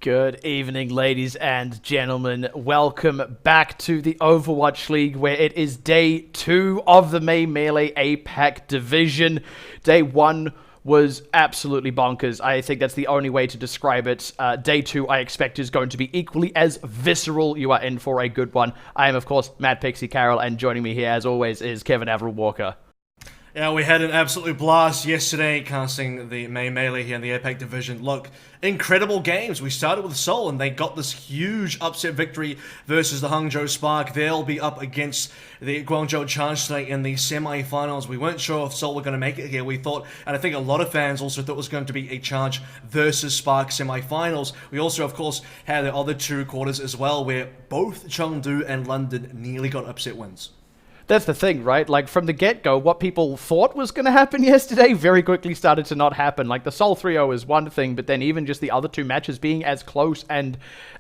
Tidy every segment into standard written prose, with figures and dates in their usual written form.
Good evening, ladies and gentlemen. Welcome back to the Overwatch League, where it is day 2 of the May Melee APAC division. Day 1 was absolutely bonkers. I think that's the only way to describe it. Day 2, I expect, is going to be equally as visceral. You are in for a good one. I am, of course, Matt Pixie Carroll, and joining me here, as always, is Kevin Averill Walker. Yeah, we had an absolute blast yesterday casting the May Melee here in the APAC division. Look, incredible games. We started with Seoul and they got this huge upset victory versus the Hangzhou Spark. They'll be up against the Guangzhou Charge tonight in the semi-finals. We weren't sure if Seoul were going to make it here. We thought, and I think a lot of fans also thought it was going to be a Charge versus Spark semi-finals. We also, of course, had the other two quarters as well, where both Chengdu and London nearly got upset wins. That's the thing, right? Like, from the get-go, what people thought was going to happen yesterday very quickly started to not happen. Like, the Seoul 3-0 is one thing, but then even just the other two matches being as close and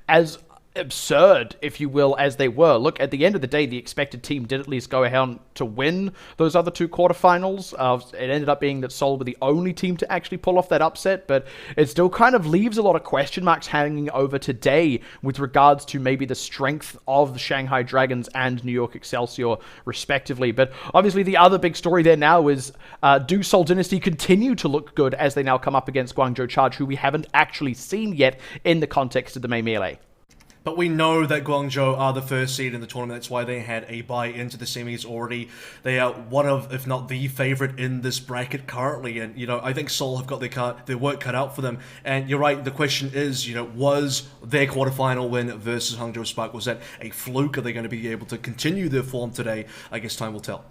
as absurd, if you will, as they were. Look, at the end of the day, the expected team did at least go ahead to win those other two quarterfinals. It ended up being that Seoul were the only team to actually pull off that upset, but it still kind of leaves a lot of question marks hanging over today with regards to maybe the strength of the Shanghai Dragons and New York Excelsior, respectively. But obviously the other big story there now is, do Seoul Dynasty continue to look good as they now come up against Guangzhou Charge, who we haven't actually seen yet in the context of the May Melee? But we know that Guangzhou are the first seed in the tournament. That's why they had a bye into the semis already. They are one of, if not the favorite in this bracket currently. And, you know, I think Seoul have got their work cut out for them. And you're right, the question is, you know, was their quarterfinal win versus Hangzhou Spark, was that a fluke? Are they going to be able to continue their form today? I guess time will tell.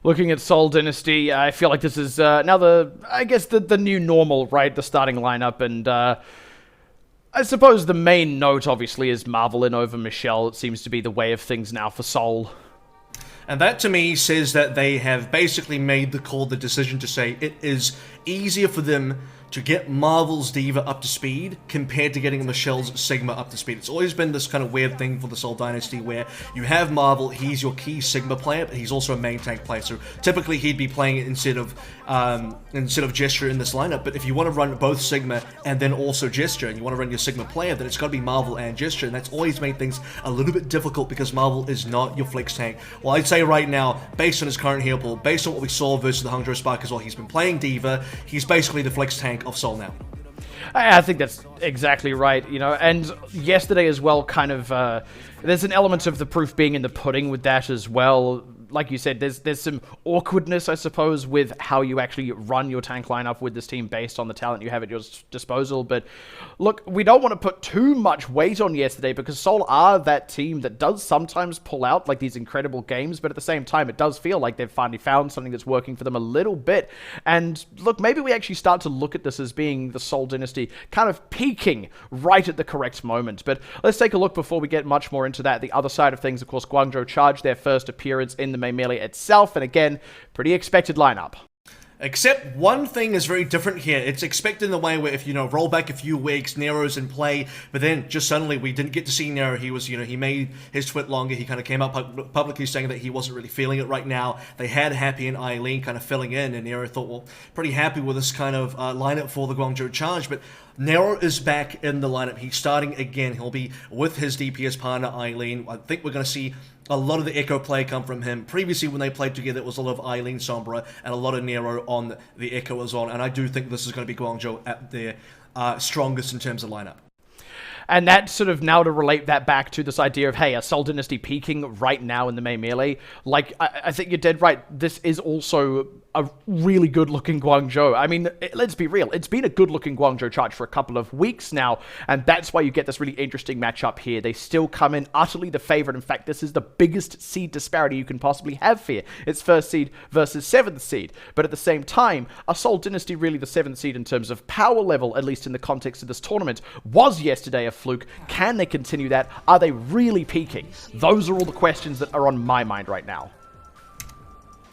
Looking at Seoul Dynasty, I feel like this is now the new normal, right? The starting lineup, and I suppose the main note, obviously, is Marvelin over Michelle. It seems to be the way of things now for Seoul. And that, to me, says that they have basically made the decision to say it is easier for them to get Marvel's D.Va up to speed compared to getting Michelle's Sigma up to speed. It's always been this kind of weird thing for the Seoul Dynasty where you have Marvel, he's your key Sigma player, but he's also a main tank player. So typically he'd be playing it instead of Gesture in this lineup. But if you want to run both Sigma and then also Gesture, and you want to run your Sigma player, then it's got to be Marvel and Gesture. And that's always made things a little bit difficult because Marvel is not your flex tank. Well, I'd say right now, based on his current heal pool, based on what we saw versus the Hangzhou Spark as well, he's been playing D.Va, he's basically the flex tank of Seoul now. I think that's exactly right, you know, and yesterday as well, kind of, there's an element of the proof being in the pudding with that as well. Like you said, there's some awkwardness, I suppose, with how you actually run your tank lineup with this team based on the talent you have at your disposal. But look, we don't want to put too much weight on yesterday because Seoul are that team that does sometimes pull out like these incredible games, but at the same time, it does feel like they've finally found something that's working for them a little bit. And look, maybe we actually start to look at this as being the Seoul Dynasty kind of peaking right at the correct moment. But let's take a look before we get much more into that. The other side of things, of course, Guangzhou Charge, their first appearance in the May Melee itself, and again, pretty expected lineup. Except one thing is very different here. It's expected in the way where if, you know, roll back a few weeks, Nero's in play, but then just suddenly we didn't get to see Nero. He was, you know, he made his tweet longer. He kind of came up publicly saying that he wasn't really feeling it right now. They had Happy and Eileen kind of filling in, and Nero thought, well, pretty happy with this kind of lineup for the Guangzhou Charge, but Nero is back in the lineup. He's starting again. He'll be with his DPS partner, Eileen. I think we're going to see a lot of the Echo play come from him. Previously, when they played together, it was a lot of Eileen Sombra and a lot of Nero on the Echo as well. And I do think this is going to be Guangzhou at their strongest in terms of lineup. And that sort of now to relate that back to this idea of, hey, a Seoul Dynasty peaking right now in the May Melee, like, I think you're dead right. This is also a really good-looking Guangzhou. I mean, let's be real. It's been a good-looking Guangzhou Charge for a couple of weeks now, and that's why you get this really interesting matchup here. They still come in utterly the favorite. In fact, this is the biggest seed disparity you can possibly have here. It's first seed versus 7th seed. But at the same time, a Seoul Dynasty, really the 7th seed in terms of power level, at least in the context of this tournament, was yesterday a fluke. Can they continue that? Are they really peaking? Those are all the questions that are on my mind right now.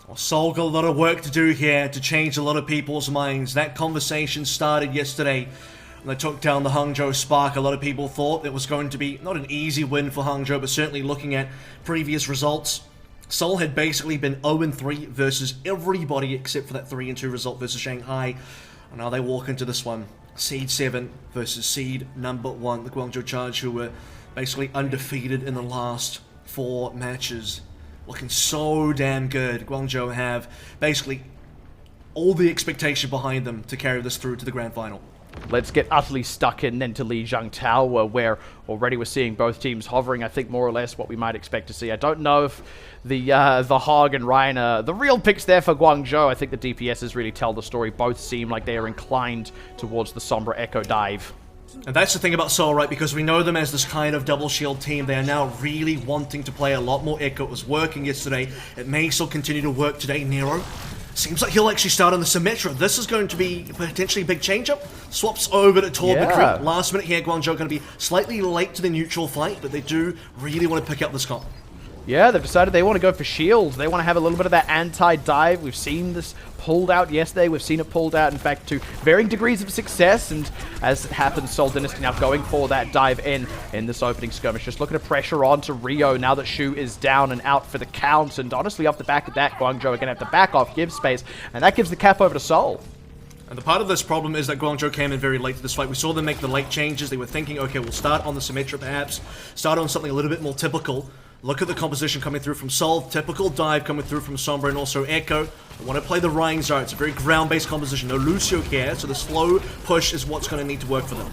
Well, Seoul got a lot of work to do here to change a lot of people's minds. That conversation started yesterday when they took down the Hangzhou Spark. A lot of people thought it was going to be not an easy win for Hangzhou, but certainly looking at previous results, Seoul had basically been 0-3 versus everybody except for that 3-2 result versus Shanghai. And now they walk into this one Seed 7 versus Seed number 1, the Guangzhou Charge, who were basically undefeated in the last 4 matches. Looking so damn good. Guangzhou have basically all the expectation behind them to carry this through to the grand final. Let's get utterly stuck in then to Lijiang Tower, where already we're seeing both teams hovering, I think, more or less what we might expect to see. I don't know if the Hog and Ryan are the real picks there for Guangzhou. I think the DPSs really tell the story. Both seem like they are inclined towards the Sombra Echo dive. And that's the thing about Seoul, right? Because we know them as this kind of double shield team. They are now really wanting to play a lot more Echo. It was working yesterday. It may still continue to work today. Nero seems like he'll actually start on the Symmetra. This is going to be potentially a big change-up. Swaps over to Torbacrete. Last minute here, Guangzhou going to be slightly late to the neutral fight, but they do really want to pick up this comp. Yeah, they've decided they want to go for shields. They want to have a little bit of that anti-dive. We've seen this pulled out yesterday. We've seen it pulled out, in fact, to varying degrees of success. And as it happens, Seoul Dynasty now going for that dive in this opening skirmish. Just looking to pressure on to Rio now that Shu is down and out for the count. And honestly, off the back of that, Guangzhou are going to have to back off, give space. And that gives the cap over to Seoul. And the part of this problem is that Guangzhou came in very late to this fight. We saw them make the late changes. They were thinking, okay, we'll start on the Symmetra perhaps, start on something a little bit more typical. Look at the composition coming through from Seoul, typical dive coming through from Sombra and also Echo. I want to play the Rhine Zone. It's a very ground-based composition. No Lucio here, so the slow push is what's going to need to work for them.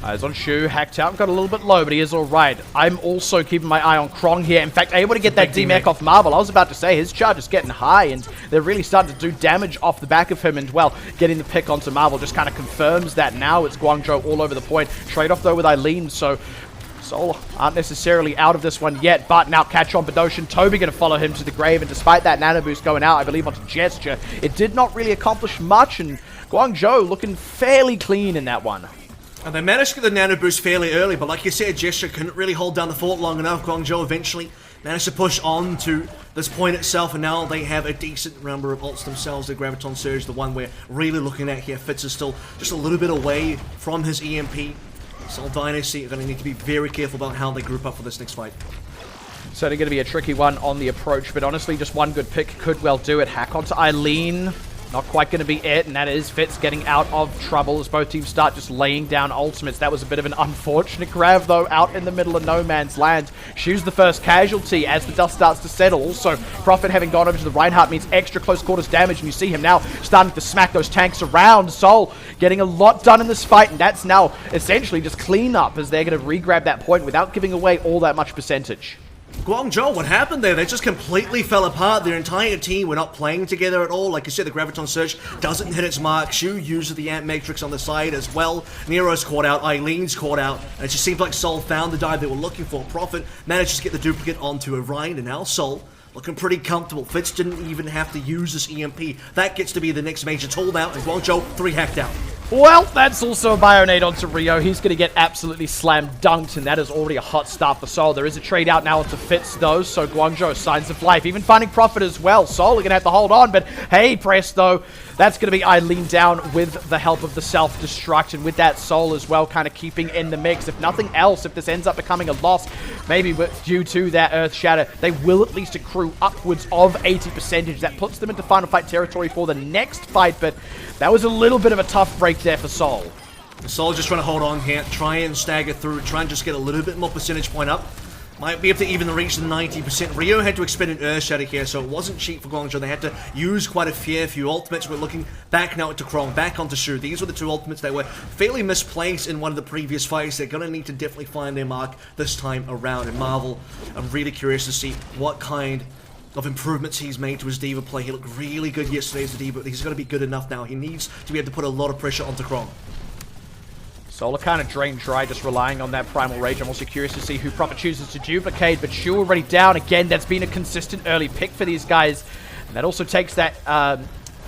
Eyes on Shu, hacked out, got a little bit low, but he is alright. I'm also keeping my eye on Krong here. In fact, able to get that D-Mech off Marvel. I was about to say, his charge is getting high, and they're really starting to do damage off the back of him, and well, getting the pick onto Marvel just kind of confirms that now. It's Guangzhou all over the point. Trade-off, though, with Eileen, so Seoul aren't necessarily out of this one yet, but now catch on Badoshan. Toby going to follow him to the grave, and despite that nano boost going out, I believe, onto Gesture, it did not really accomplish much, and Guangzhou looking fairly clean in that one. And they managed to get the nano boost fairly early, but like you said, Gesture couldn't really hold down the fort long enough. Guangzhou eventually managed to push on to this point itself, and now they have a decent number of ults themselves. The Graviton Surge, the one we're really looking at here. Fitz is still just a little bit away from his EMP. Seoul Dynasty are going to need to be very careful about how they group up for this next fight. Certainly going to be a tricky one on the approach, but honestly, just one good pick could well do it. Hack onto Eileen. Not quite going to be it, and that is Fitz getting out of trouble as both teams start just laying down ultimates. That was a bit of an unfortunate grab, though, out in the middle of no man's land. Shu's the first casualty as the dust starts to settle. Also, Prophet having gone over to the Reinhardt means extra close quarters damage, and you see him now starting to smack those tanks around. Seoul getting a lot done in this fight, and that's now essentially just cleanup as they're going to re-grab that point without giving away all that much percentage. Guangzhou, what happened there? They just completely fell apart. Their entire team were not playing together at all. Like you said, the Graviton Surge doesn't hit its mark. Shu uses the Ant Matrix on the side as well. Nero's caught out. Eileen's caught out. And it just seems like Seoul found the dive they were looking for. Prophet managed to get the duplicate onto Orion, and now Seoul looking pretty comfortable. Fitz didn't even have to use this EMP. That gets to be the next major tool now, and Guangzhou 3 hacked out. Well, that's also a Bionade onto Rio. He's going to get absolutely slam dunked, and that is already a hot start for Seoul. There is a trade out now onto Fitz, though, so Guangzhou, signs of life. Even finding Prophet as well. Seoul are going to have to hold on, but hey, presto. That's going to be Eileen down with the help of the self-destruct, and with that Seoul as well kind of keeping in the mix. If nothing else, if this ends up becoming a loss, maybe due to that Earth Shatter, they will at least accrue upwards of 80%. That puts them into final fight territory for the next fight, but that was a little bit of a tough break there for Seoul. Seoul just trying to hold on here, try and stagger through, try and just get a little bit more percentage point up. Might be able to even reach the 90%. Rio had to expend an Earth Shatter here, so it wasn't cheap for Guangzhou. They had to use quite a few ultimates. We're looking back now to Krong, back onto Shu. These were the 2 ultimates that were fairly misplaced in one of the previous fights. They're going to need to definitely find their mark this time around. And Marvel, I'm really curious to see what kind of improvements he's made to his D.Va play. He looked really good yesterday as a D.Va, but he's going to be good enough now. He needs to be able to put a lot of pressure onto Krong. Solar kind of drained dry, just relying on that Primal Rage. I'm also curious to see who Prophet chooses to duplicate, but Shu already down. Again, that's been a consistent early pick for these guys. And that also takes that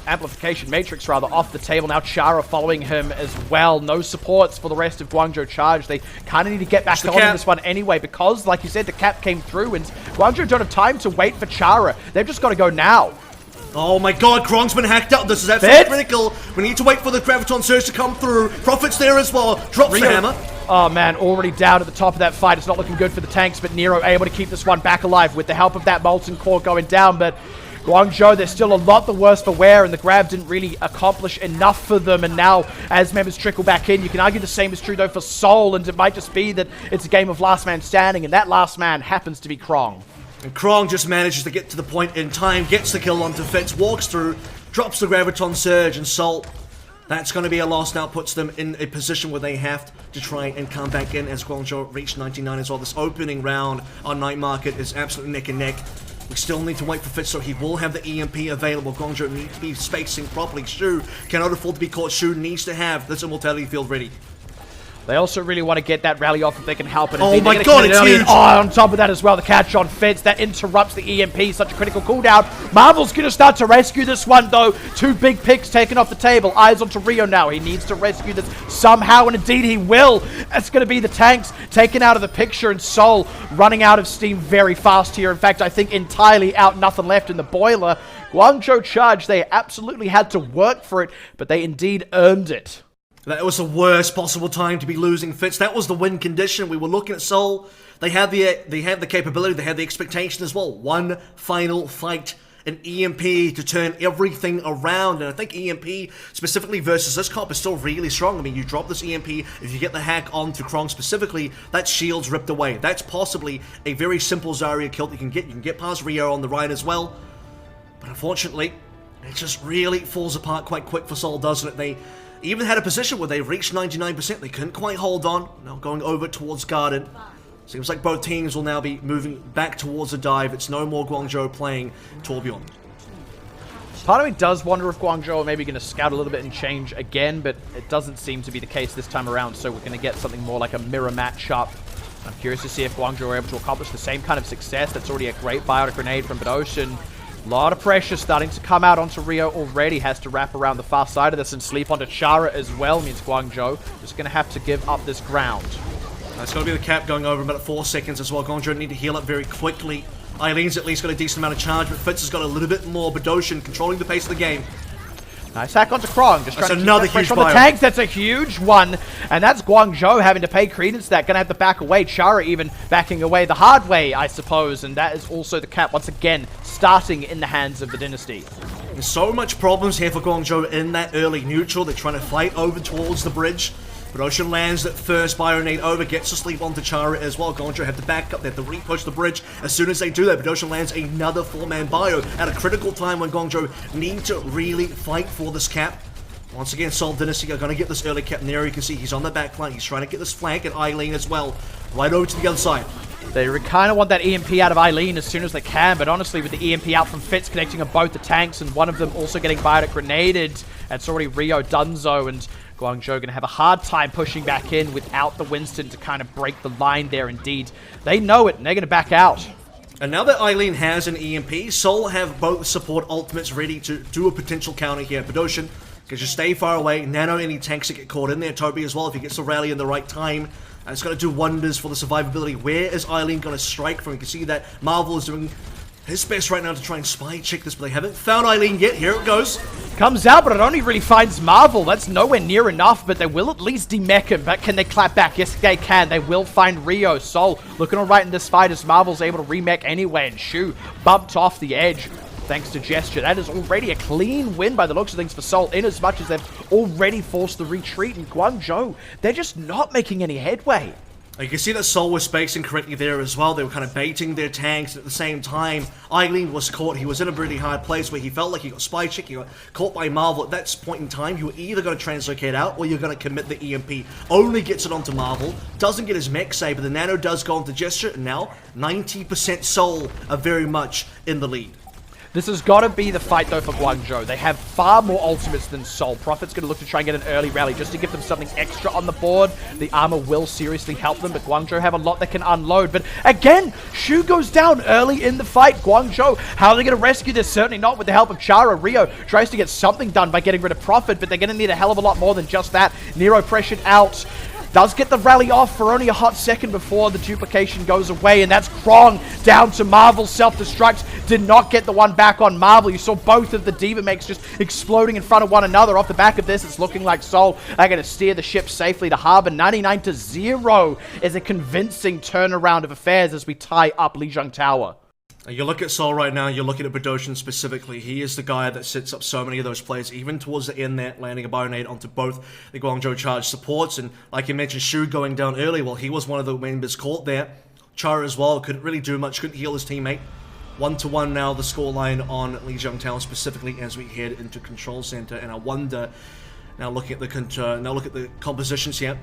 Amplification Matrix, rather, off the table. Now Chara following him as well. No supports for the rest of Guangzhou Charge. They kind of need to get back on in this one anyway, because, like you said, the cap came through, and Guangzhou don't have time to wait for Chara. They've just got to go now. Oh my god, Krong's been hacked out. This is absolutely critical. We need to wait for the Graviton Surge to come through. Prophet's there as well. Drops the hammer. Oh man, already down at the top of that fight. It's not looking good for the tanks, but Nero able to keep this one back alive with the help of that Molten Core going down. But Guangzhou, they're still a lot the worse for wear, and the grab didn't really accomplish enough for them. And now, as members trickle back in, you can argue the same is true, though, for Seoul, and it might just be that it's a game of last man standing, and that last man happens to be Krong. And Krong just manages to get to the point in time, gets the kill onto Fitz, walks through, drops the Graviton Surge, and Seoul, that's going to be a loss now, puts them in a position where they have to try and come back in as Guangzhou reach 99 as well. This opening round on Night Market is absolutely neck and neck. We still need to wait for Fitz, so he will have the EMP available. Guangzhou needs to be spacing properly. Shu cannot afford to be caught. Shu needs to have this immortality field ready. They also really want to get that rally off if they can help it. Oh my god, it's huge! Oh, on top of that as well, the catch on Fitz, that interrupts the EMP, such a critical cooldown. Marvel's going to start to rescue this one, though. 2 big picks taken off the table. Eyes onto Rio now. He needs to rescue this somehow, and indeed he will. It's going to be the tanks taken out of the picture, and Seoul running out of steam very fast here. In fact, I think entirely out, nothing left in the boiler. Guangzhou Charge, they absolutely had to work for it, but they indeed earned it. That was the worst possible time to be losing Fitz. That was the win condition. We were looking at Seoul. They had the capability, they had the expectation as well. One final fight, an EMP to turn everything around. And I think EMP, specifically versus this comp, is still really strong. I mean, you drop this EMP, if you get the hack onto Krong specifically, that shield's ripped away. That's possibly a very simple Zarya kill that you can get. You can get past Rio on the right as well. But unfortunately, it just really falls apart quite quick for Seoul, doesn't it? They even had a position where they reached 99%. They couldn't quite hold on. Now going over towards Garden. Seems like both teams will now be moving back towards the dive. It's no more Guangzhou playing Torbjorn. Part of me does wonder if Guangzhou are maybe going to scout a little bit and change again, but it doesn't seem to be the case this time around, so we're going to get something more like a mirror matchup. I'm curious to see if Guangzhou are able to accomplish the same kind of success. That's already a great biotic grenade from Badoshin. A lot of pressure starting to come out onto Rio already. Has to wrap around the far side of this and sleep onto Chara as well. Means Guangzhou just going to have to give up this ground. That's going to be the cap going over in about 4 seconds as well. Guangzhou need to heal up very quickly. Eileen's at least got a decent amount of charge, but Fitz has got a little bit more. Badoshin controlling the pace of the game. Nice hack onto Krong. Just that's trying to another keep that huge pressure on the tanks. That's a huge one. And that's Guangzhou having to pay credence to that. Going to have to back away. Chara even backing away the hard way, I suppose. And that is also the cap, once again, starting in the hands of the Dynasty. There's so much problems here for Guangzhou in that early neutral. They're trying to fight over towards the bridge. Badoshin lands that first Bionade over, gets to sleep onto Chara as well. Guangzhou have to back up, they have to repush the bridge. As soon as they do that, Badoshin lands another 4-man bio at a critical time when Guangzhou need to really fight for this cap. Once again, Seoul Dynasty are going to get this early cap, and there you can see he's on the back line. He's trying to get this flank at Eileen as well, right over to the other side. They kind of want that EMP out of Eileen as soon as they can, but honestly, with the EMP out from Fitz connecting on both the tanks, and one of them also getting biotic grenaded, it's already Rio Dunzo, and Guangzhou going to have a hard time pushing back in without the Winston to kind of break the line there indeed. They know it, and they're going to back out. And now that Eileen has an EMP, Seoul have both support ultimates ready to do a potential counter here. Badoshin can just stay far away. Nano any tanks that get caught in there. Toby as well if he gets the rally in the right time. And it's going to do wonders for the survivability. Where is Eileen going to strike from? You can see that Marvel is doing his best right now to try and spy check this, but they haven't found Eileen yet. Here it goes. Comes out, but it only really finds Marvel. That's nowhere near enough, but they will at least demech him. But can they clap back? Yes, they can. They will find Rio. Seoul looking all right in this fight as Marvel's able to remech anyway, and Shu bumped off the edge thanks to Gesture. That is already a clean win by the looks of things for Seoul, in as much as they've already forced the retreat. In Guangzhou, they're just not making any headway. You can see that Seoul was spacing correctly there as well. They were kind of baiting their tanks at the same time. Eileen was caught. He was in a really hard place where he felt like he got spy checked. He got caught by Marvel. At that point in time, you were either going to translocate out or you're going to commit the EMP. Only gets it onto Marvel. Doesn't get his mech save, but the Nano does go onto Gesture. And now, 90% Seoul are very much in the lead. This has got to be the fight, though, for Guangzhou. They have far more ultimates than Seoul. Prophet's going to look to try and get an early rally just to give them something extra on the board. The armor will seriously help them, but Guangzhou have a lot they can unload. But again, Shu goes down early in the fight. Guangzhou, how are they going to rescue this? Certainly not with the help of Chara. Rio tries to get something done by getting rid of Prophet, but they're going to need a hell of a lot more than just that. Nero pressured out. Does get the rally off for only a hot second before the duplication goes away, and that's Krong down to Marvel. Self-destruct did not get the one back on Marvel. You saw both of the D.Va makes just exploding in front of one another. Off the back of this, it's looking like Seoul are going to steer the ship safely to harbor. 99-0 is a convincing turnaround of affairs as we tie up Lijiang Tower. You look at Seoul right now, you're looking at Badoshan specifically. He is the guy that sets up so many of those plays, even towards the end there, landing a Bionade onto both the Guangzhou Charge supports. And like you mentioned, Shu going down early, well, he was one of the members caught there. Chara as well, couldn't really do much, couldn't heal his teammate. 1-1 now, the scoreline on Lijiang Tower specifically as we head into Control Center. And I wonder, now looking at the compositions here,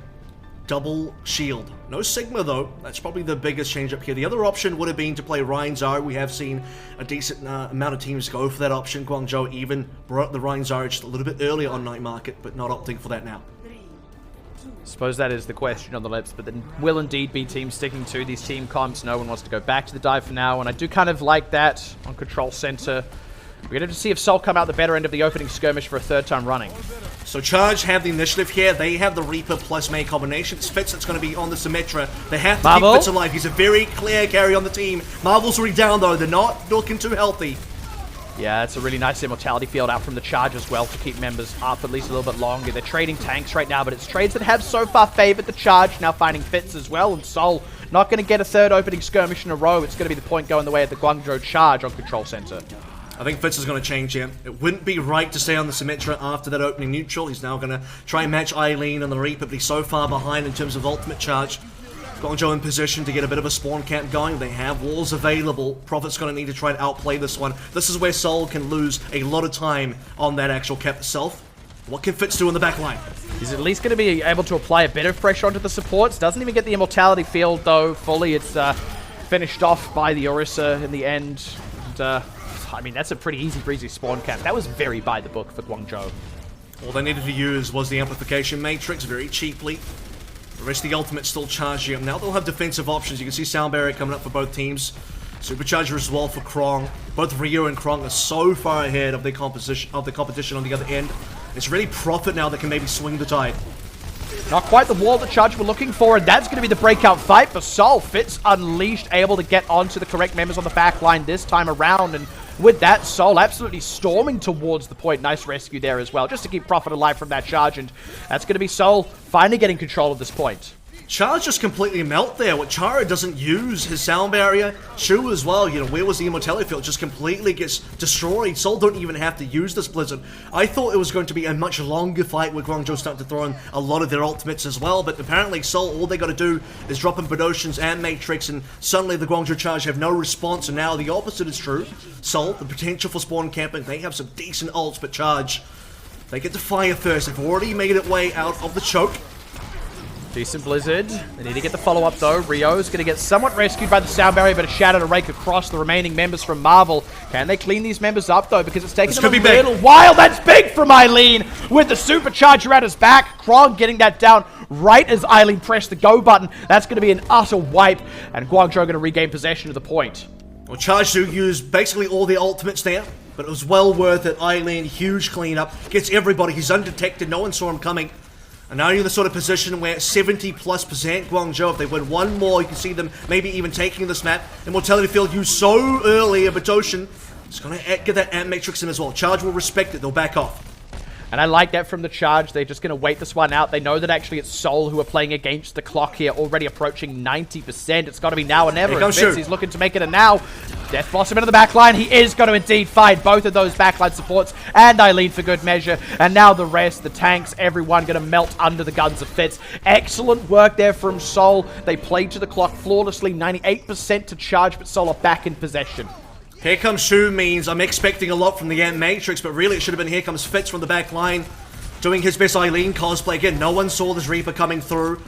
double shield. No Sigma though, that's probably the biggest change up here. The other option would have been to play Ryan Zara. We have seen a decent amount of teams go for that option. Guangzhou even brought up the Ryan Zara just a little bit earlier on Night Market, but not opting for that now. Suppose that is the question on the lips, but there will indeed be teams sticking to these team comps. No one wants to go back to the dive for now, and I do kind of like that on Control Center. We're going to see if Seoul come out the better end of the opening skirmish for a third time running. So Charge have the initiative here. They have the Reaper plus May combination. It's Fitz that's going to be on the Symmetra. They have to keep Fitz alive. He's a very clear carry on the team. Marvel's already down though. They're not looking too healthy. Yeah, it's a really nice immortality field out from the Charge as well to keep members up at least a little bit longer. They're trading tanks right now, but it's trades that have so far favored the Charge, now finding Fitz as well, and Seoul not going to get a third opening skirmish in a row. It's going to be the point going the way of the Guangzhou Charge on Control Center. I think Fitz is going to change here. It wouldn't be right to stay on the Symmetra after that opening neutral. He's now going to try and match Eileen on the Reaper, but he's so far behind in terms of ultimate charge. Guangzhou in position to get a bit of a spawn camp going. They have walls available. Prophet's going to need to try and outplay this one. This is where Seoul can lose a lot of time on that actual cap itself. What can Fitz do in the back line? He's at least going to be able to apply a bit of pressure onto the supports. Doesn't even get the immortality field, though, fully. It's finished off by the Orisa in the end. And, I mean, that's a pretty easy breezy spawn camp. That was very by the book for Guangzhou. All they needed to use was the amplification matrix very cheaply. The rest of the ultimate still charging up. Now they'll have defensive options. You can see Sound Barrier coming up for both teams. Supercharger as well for Krong. Both Ryu and Krong are so far ahead of the competition on the other end. It's really Prophet now that can maybe swing the tide. Not quite the wall the Charge were looking for, and that's going to be the breakout fight for Seoul. Fitz unleashed, able to get onto the correct members on the back line this time around, and with that, Seoul absolutely storming towards the point. Nice rescue there as well, just to keep Prophet alive from that charge, and that's going to be Seoul finally getting control of this point. Charge just completely melt there. What Chara doesn't use his sound barrier. Shu as well, you know, where was the immortality field? Just completely gets destroyed. Seoul don't even have to use this Blizzard. I thought it was going to be a much longer fight with Guangzhou starting to throw in a lot of their ultimates as well, but apparently Seoul, all they got to do is drop in Badoshan's and Matrix, and suddenly the Guangzhou Charge have no response, and now the opposite is true. Seoul, the potential for spawn camping, they have some decent ults, but Charge, they get to fire first. They've already made it way out of the choke. Decent Blizzard. They need to get the follow-up, though. Rio's going to get somewhat rescued by the sound barrier, but a shadow to rake across the remaining members from Marvel. Can they clean these members up, though? Because it's taking them a little while. That's big from Eileen with the supercharger at his back. Krong getting that down right as Eileen pressed the go button. That's going to be an utter wipe, and Guangzhou going to regain possession of the point. Well, Charge do use basically all the ultimates there, but it was well worth it. Eileen, huge cleanup. Gets everybody. He's undetected. No one saw him coming. And now you're in the sort of position where 70+% Guangzhou, if they win one more, you can see them maybe even taking this map. Immortality field used so early, but Ocean is going to get that Ant Matrix in as well. Charge will respect it, they'll back off. And I like that from the Charge. They're just going to wait this one out. They know that actually it's Seoul who are playing against the clock here, already approaching 90%. It's got to be now or never. And Vince, he's looking to make it a now. Death Blossom into the backline. He is going to indeed find both of those backline supports and Eileen for good measure. And now the rest, the tanks, everyone going to melt under the guns of Fitz. Excellent work there from Seoul. They played to the clock flawlessly. 98% to Charge, but Seoul are back in possession. Here comes Shu means I'm expecting a lot from the Ant Matrix, but really it should have been here comes Fitz from the back line, doing his best Eileen cosplay. Again, no one saw this Reaper coming through.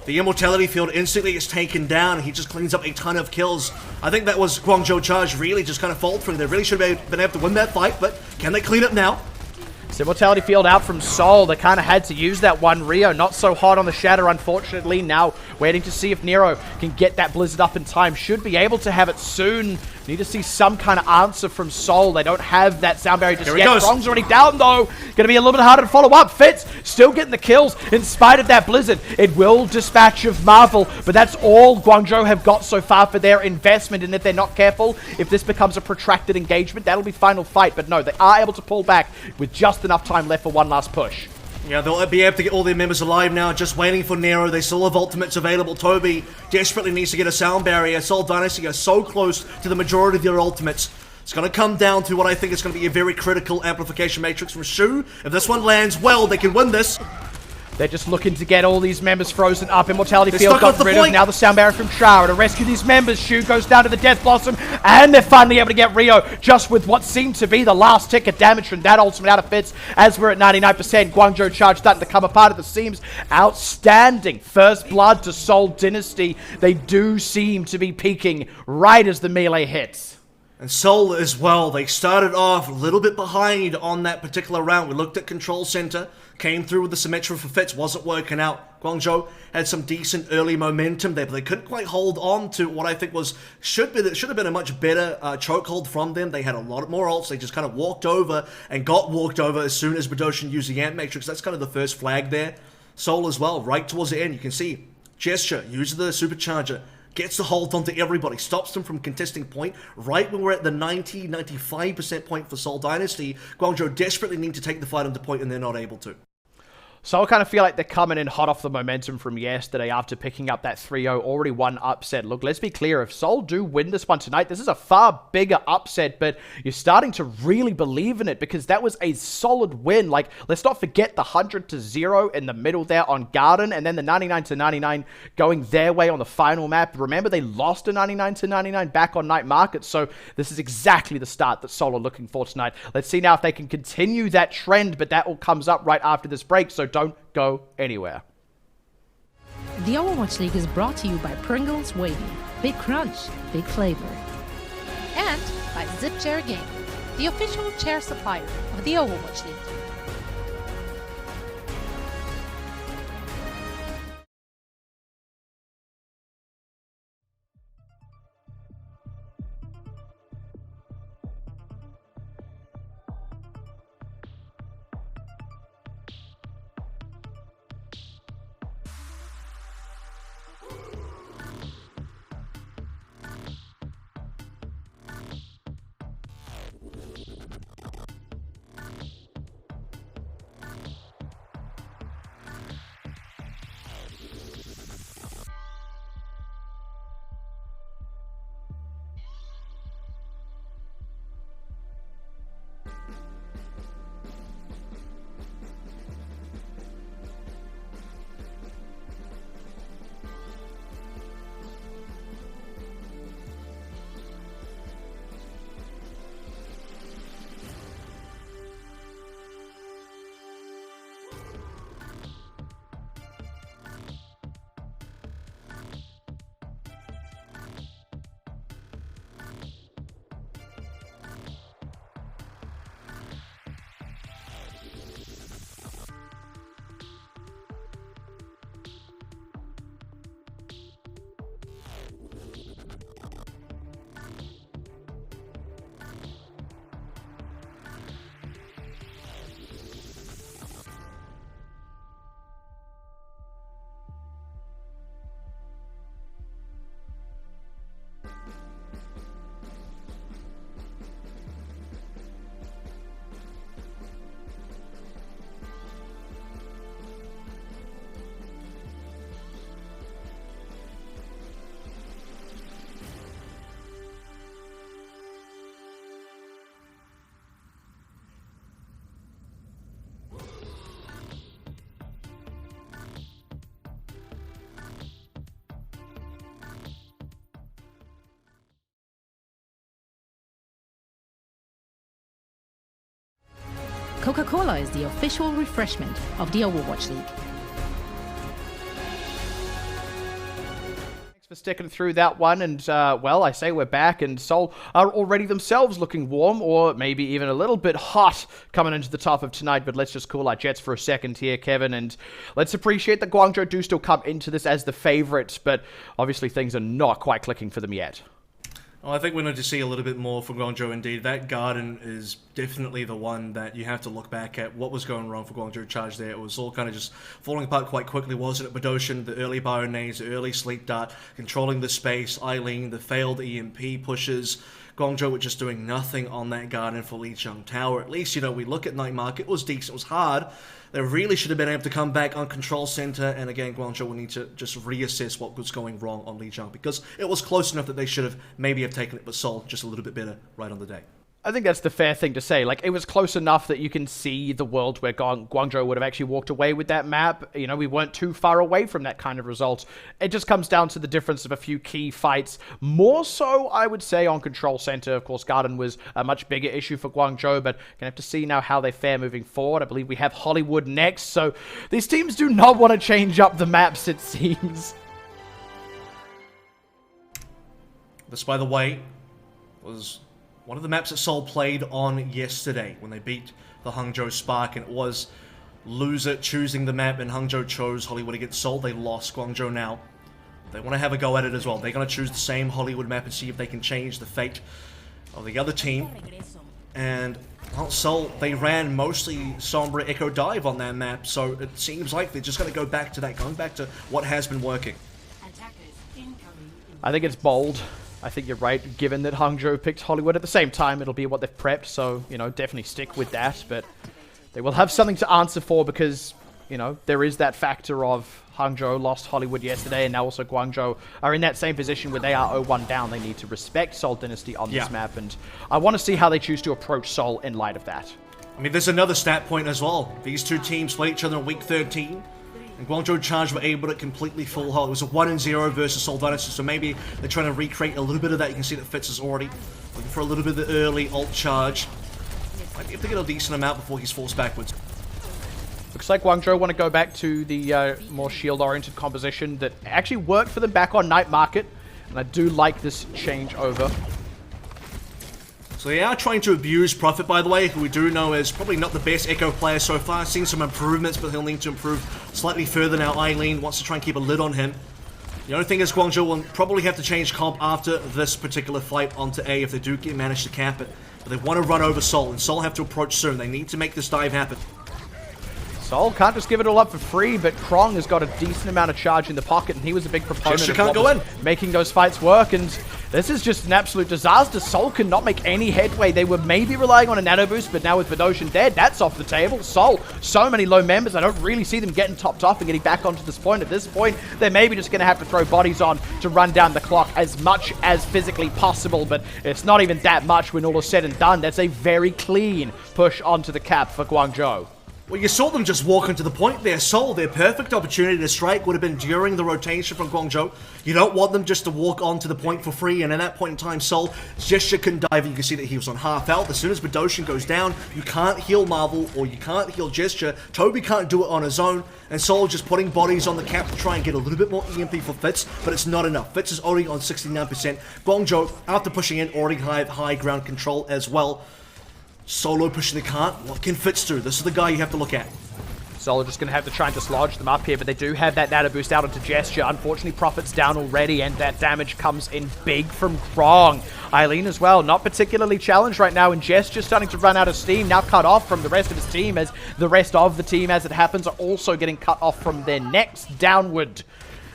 The immortality field instantly is taken down, and he just cleans up a ton of kills. I think that was Guangzhou Charge really just kind of faltering. They really should have been able to win that fight, but can they clean up now? Immortality field out from Seoul. They kind of had to use that one. Rio not so hot on the shatter, unfortunately. Now waiting to see if Nero can get that Blizzard up in time. Should be able to have it soon. Need to see some kind of answer from Seoul. They don't have that sound barrier just yet. Krong's already down, though. Going to be a little bit harder to follow up. Fitz still getting the kills in spite of that Blizzard. It will dispatch of Marvel, but that's all Guangzhou have got so far for their investment. And if they're not careful, if this becomes a protracted engagement, that'll be final fight. But no, they are able to pull back with just enough time left for one last push. Yeah, they'll be able to get all their members alive now, just waiting for Nero. They still have ultimates available. Toby desperately needs to get a sound barrier. Seoul Dynasty are so close to the majority of their ultimates. It's going to come down to what I think is going to be a very critical amplification matrix from Shu. If this one lands well, they can win this. They're just looking to get all these members frozen up. Immortality Field got rid of. Now the sound barrier from Shara to rescue these members. Shu goes down to the Death Blossom, and they're finally able to get Rio just with what seemed to be the last tick of damage from that ultimate out of fits as we're at 99%. Guangzhou Charge starting to come apart at the seams. Outstanding. First blood to Seoul Dynasty. They do seem to be peaking right as the melee hits. And Seoul as well, they started off a little bit behind on that particular round. We looked at Control Center, came through with the Symmetra for fits, wasn't working out. Guangzhou had some decent early momentum there, but they couldn't quite hold on to what I think should have been a much better chokehold from them. They had a lot more ults, they just kind of walked over and got walked over as soon as Badoshan used the Amp Matrix. That's kind of the first flag there. Seoul as well, right towards the end, you can see Gesture, uses the Supercharger, gets the hold onto everybody, stops them from contesting point. Right when we're at the 90-95% point for Seoul Dynasty, Guangzhou desperately need to take the fight onto point and they're not able to. So I kind of feel like they're coming in hot off the momentum from yesterday after picking up that 3-0, already one upset. Look, let's be clear, if Seoul do win this one tonight, this is a far bigger upset, but you're starting to really believe in it because that was a solid win. Like, let's not forget the 100-0 in the middle there on Garden, and then the 99-99 going their way on the final map. Remember, they lost a 99-99 back on Night Market, so this is exactly the start that Seoul are looking for tonight. Let's see now if they can continue that trend, but that all comes up right after this break, so don't go anywhere. The Overwatch League is brought to you by Pringles Wavy, Big Crunch, Big Flavor. And by Zip Chair Game, the official chair supplier of the Overwatch League. Coca-Cola is the official refreshment of the Overwatch League. Thanks for sticking through that one, and well, I say we're back, and Seoul are already themselves looking warm, or maybe even a little bit hot coming into the top of tonight, but let's just cool our jets for a second here, Kevin, and let's appreciate that Guangzhou do still come into this as the favorites, but obviously things are not quite clicking for them yet. Well, I think we need to see a little bit more from Guangzhou indeed. That Garden is definitely the one that you have to look back at what was going wrong for Guangzhou Charge there. It was all kind of just falling apart quite quickly, wasn't it? Badoshan, the early Bio Nades, the early Sleep Dart, controlling the space, Eileen, the failed EMP pushes, Guangzhou were just doing nothing on that garden for Lijiang Tower. At least, we look at Night Market, it was decent, it was hard. They really should have been able to come back on Control Center, and again, Guangzhou will need to just reassess what was going wrong on Lijiang, because it was close enough that they should have maybe taken it, but Seoul just a little bit better right on the day. I think that's the fair thing to say. Like, it was close enough that you can see the world where Guangzhou would have actually walked away with that map. We weren't too far away from that kind of result. It just comes down to the difference of a few key fights. More so, I would say, on Control Center. Of course, Garden was a much bigger issue for Guangzhou, but gonna have to see now how they fare moving forward. I believe we have Hollywood next, so these teams do not want to change up the maps, it seems. This, by the way, was one of the maps that Seoul played on yesterday when they beat the Hangzhou Spark, and it was loser choosing the map, and Hangzhou chose Hollywood against Seoul. They lost. Guangzhou now, they want to have a go at it as well. They're going to choose the same Hollywood map and see if they can change the fate of the other team. And well, Seoul, they ran mostly Sombra Echo Dive on that map, so it seems like they're just going to go back to that, going back to what has been working. I think it's bold. I think you're right, given that Hangzhou picked Hollywood. At the same time, it'll be what they've prepped, so, definitely stick with that. But they will have something to answer for because, there is that factor of Hangzhou lost Hollywood yesterday, and now also Guangzhou are in that same position where they are 0-1 down. They need to respect Seoul Dynasty on this map, and I want to see how they choose to approach Seoul in light of that. I mean, there's another stat point as well. These two teams played each other in Week 13. And Guangzhou Charge were able to completely full hull. It was a 1-0 versus Seoul Dynasty, so maybe they're trying to recreate a little bit of that. You can see that Fitz is already looking for a little bit of the early ult charge. Might be able to get a decent amount before he's forced backwards. Looks like Guangzhou want to go back to the more shield-oriented composition that actually worked for them back on Night Market. And I do like this changeover. So they are trying to abuse Prophet, by the way, who we do know is probably not the best Echo player so far. Seen some improvements, but he'll need to improve slightly further now. Eileen wants to try and keep a lid on him. The only thing is Guangzhou will probably have to change comp after this particular fight onto A if they do manage to cap it. But they want to run over Seoul, and Seoul have to approach soon. They need to make this dive happen. Seoul can't just give it all up for free, but Krong has got a decent amount of charge in the pocket, and he was a big proponent of making those fights work, and this is just an absolute disaster. Seoul cannot make any headway. They were maybe relying on a nano boost, but now with Vidoshan dead, that's off the table. Seoul, so many low members, I don't really see them getting topped off and getting back onto this point. At this point, they're maybe just going to have to throw bodies on to run down the clock as much as physically possible, but it's not even that much when all is said and done. That's a very clean push onto the cap for Guangzhou. Well, you saw them just walk into the point there. Seoul, their perfect opportunity to strike would have been during the rotation from Guangzhou. You don't want them just to walk onto the point for free, and at that point in time, Seoul, Gesture couldn't dive. You can see that he was on half health. As soon as Vidoshan goes down, you can't heal Marvel, or you can't heal Gesture. Toby can't do it on his own, and Seoul just putting bodies on the cap to try and get a little bit more EMP for Fitz, but it's not enough. Fitz is already on 69%. Guangzhou, after pushing in, already have high ground control as well. Solo pushing the cart. What can Fitz do? This is the guy you have to look at. Seoul are just going to have to try and dislodge them up here, but they do have that nano boost out onto Gesture. Unfortunately, Prophet's down already, and that damage comes in big from Krong. Eileen as well, not particularly challenged right now, and Gesture starting to run out of steam, now cut off from the rest of his team, as the rest of the team, as it happens, are also getting cut off from their necks downward.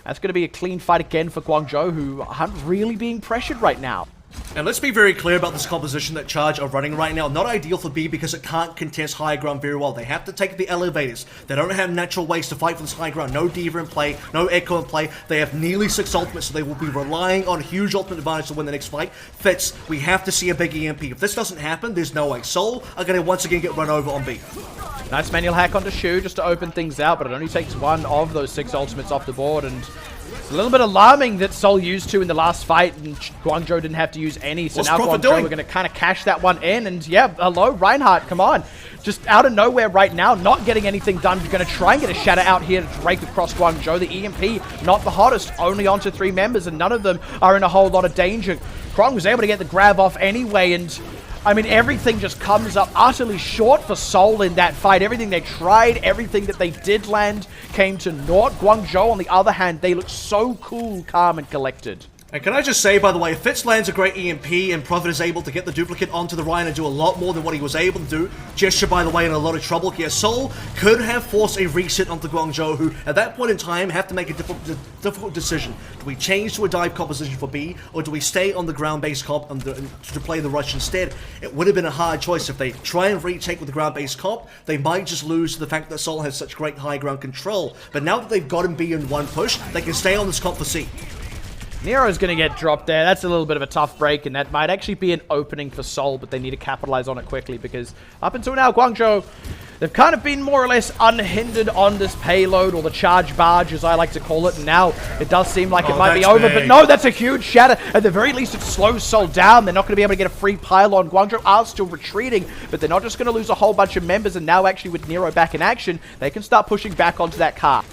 That's going to be a clean fight again for Guangzhou, who aren't really being pressured right now. And let's be very clear about this composition that Charge are running right now. Not ideal for B because it can't contest high ground very well. They have to take the elevators. They don't have natural ways to fight for this high ground. No D.Va in play, no Echo in play. They have nearly 6 ultimates, so they will be relying on a huge ultimate advantage to win the next fight. Fitz, we have to see a big EMP. If this doesn't happen, there's no way. Seoul are going to once again get run over on B. Nice manual hack onto Shu just to open things out, but it only takes one of those 6 ultimates off the board, and it's a little bit alarming that Seoul used to in the last fight, and Guangzhou didn't have to use any, so now Guangzhou are going to kind of cash that one in, and yeah, hello, Reinhardt, come on. Just out of nowhere right now, not getting anything done. You're going to try and get a shatter out here to break across Guangzhou. The EMP, not the hottest, only onto 3 members, and none of them are in a whole lot of danger. Krong was able to get the grab off anyway, and I mean, everything just comes up utterly short for Seoul in that fight. Everything they tried, everything that they did land came to naught. Guangzhou, on the other hand, they look so cool, calm, and collected. And can I just say, by the way, if Fitz lands a great EMP and Prophet is able to get the duplicate onto the Ryan and do a lot more than what he was able to do, Gesture, by the way, in a lot of trouble here. Seoul could have forced a reset onto Guangzhou, who, at that point in time, have to make a difficult decision. Do we change to a dive composition for B, or do we stay on the ground-based comp to play the rush instead? It would have been a hard choice. If they try and retake with the ground-based comp, they might just lose to the fact that Seoul has such great high ground control. But now that they've gotten B in one push, they can stay on this comp for C. Nero's going to get dropped there. That's a little bit of a tough break, and that might actually be an opening for Seoul, but they need to capitalize on it quickly because up until now, Guangzhou, they've kind of been more or less unhindered on this payload, or the charge barge, as I like to call it, and now it does seem like it might be over, but no, that's a huge shatter. At the very least, it slows Seoul down. They're not going to be able to get a free pylon. Guangzhou are still retreating, but they're not just going to lose a whole bunch of members, and now actually with Nero back in action, they can start pushing back onto that car.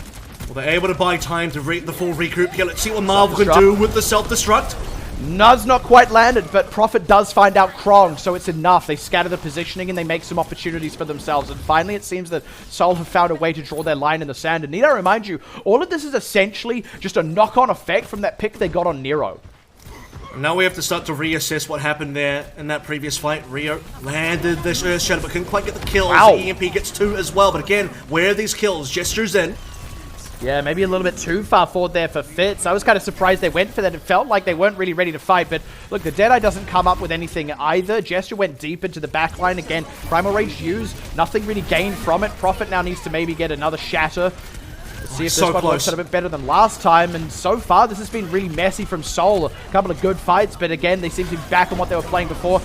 Well, they're able to buy time to the full regroup here. Let's see what Marvel can do with the self-destruct. Nuz not quite landed, but Prophet does find out Krong, so it's enough. They scatter the positioning and they make some opportunities for themselves. And finally, it seems that Seoul have found a way to draw their line in the sand. And need I remind you, all of this is essentially just a knock-on effect from that pick they got on Nero. Now we have to start to reassess what happened there in that previous fight. Rio landed this Earth Shadow, but couldn't quite get the kills. Wow. The EMP gets 2 as well. But again, where are these kills? Gestures in. Yeah, maybe a little bit too far forward there for Fitz. I was kind of surprised they went for that. It felt like they weren't really ready to fight, but look, the Deadeye doesn't come up with anything either. Gesture went deep into the backline again. Primal Rage used, nothing really gained from it. Prophet now needs to maybe get another shatter. Let's see if this one works out a bit better than last time, and so far this has been really messy from Seoul. A couple of good fights, but again, they seem to be back on what they were playing before.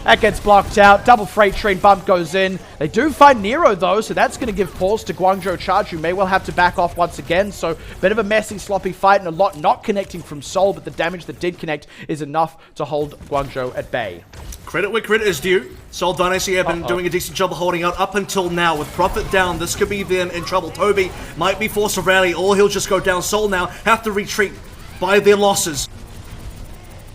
That gets blocked out. Double freight train bump goes in. They do find Nero, though, so that's going to give pause to Guangzhou Charge, who may well have to back off once again. So, bit of a messy, sloppy fight, and a lot not connecting from Seoul, but the damage that did connect is enough to hold Guangzhou at bay. Credit where credit is due. Seoul Dynasty have been doing a decent job of holding out up until now. With Prophet down, this could be them in trouble. Toby might be forced to rally, or he'll just go down. Seoul now have to retreat by their losses.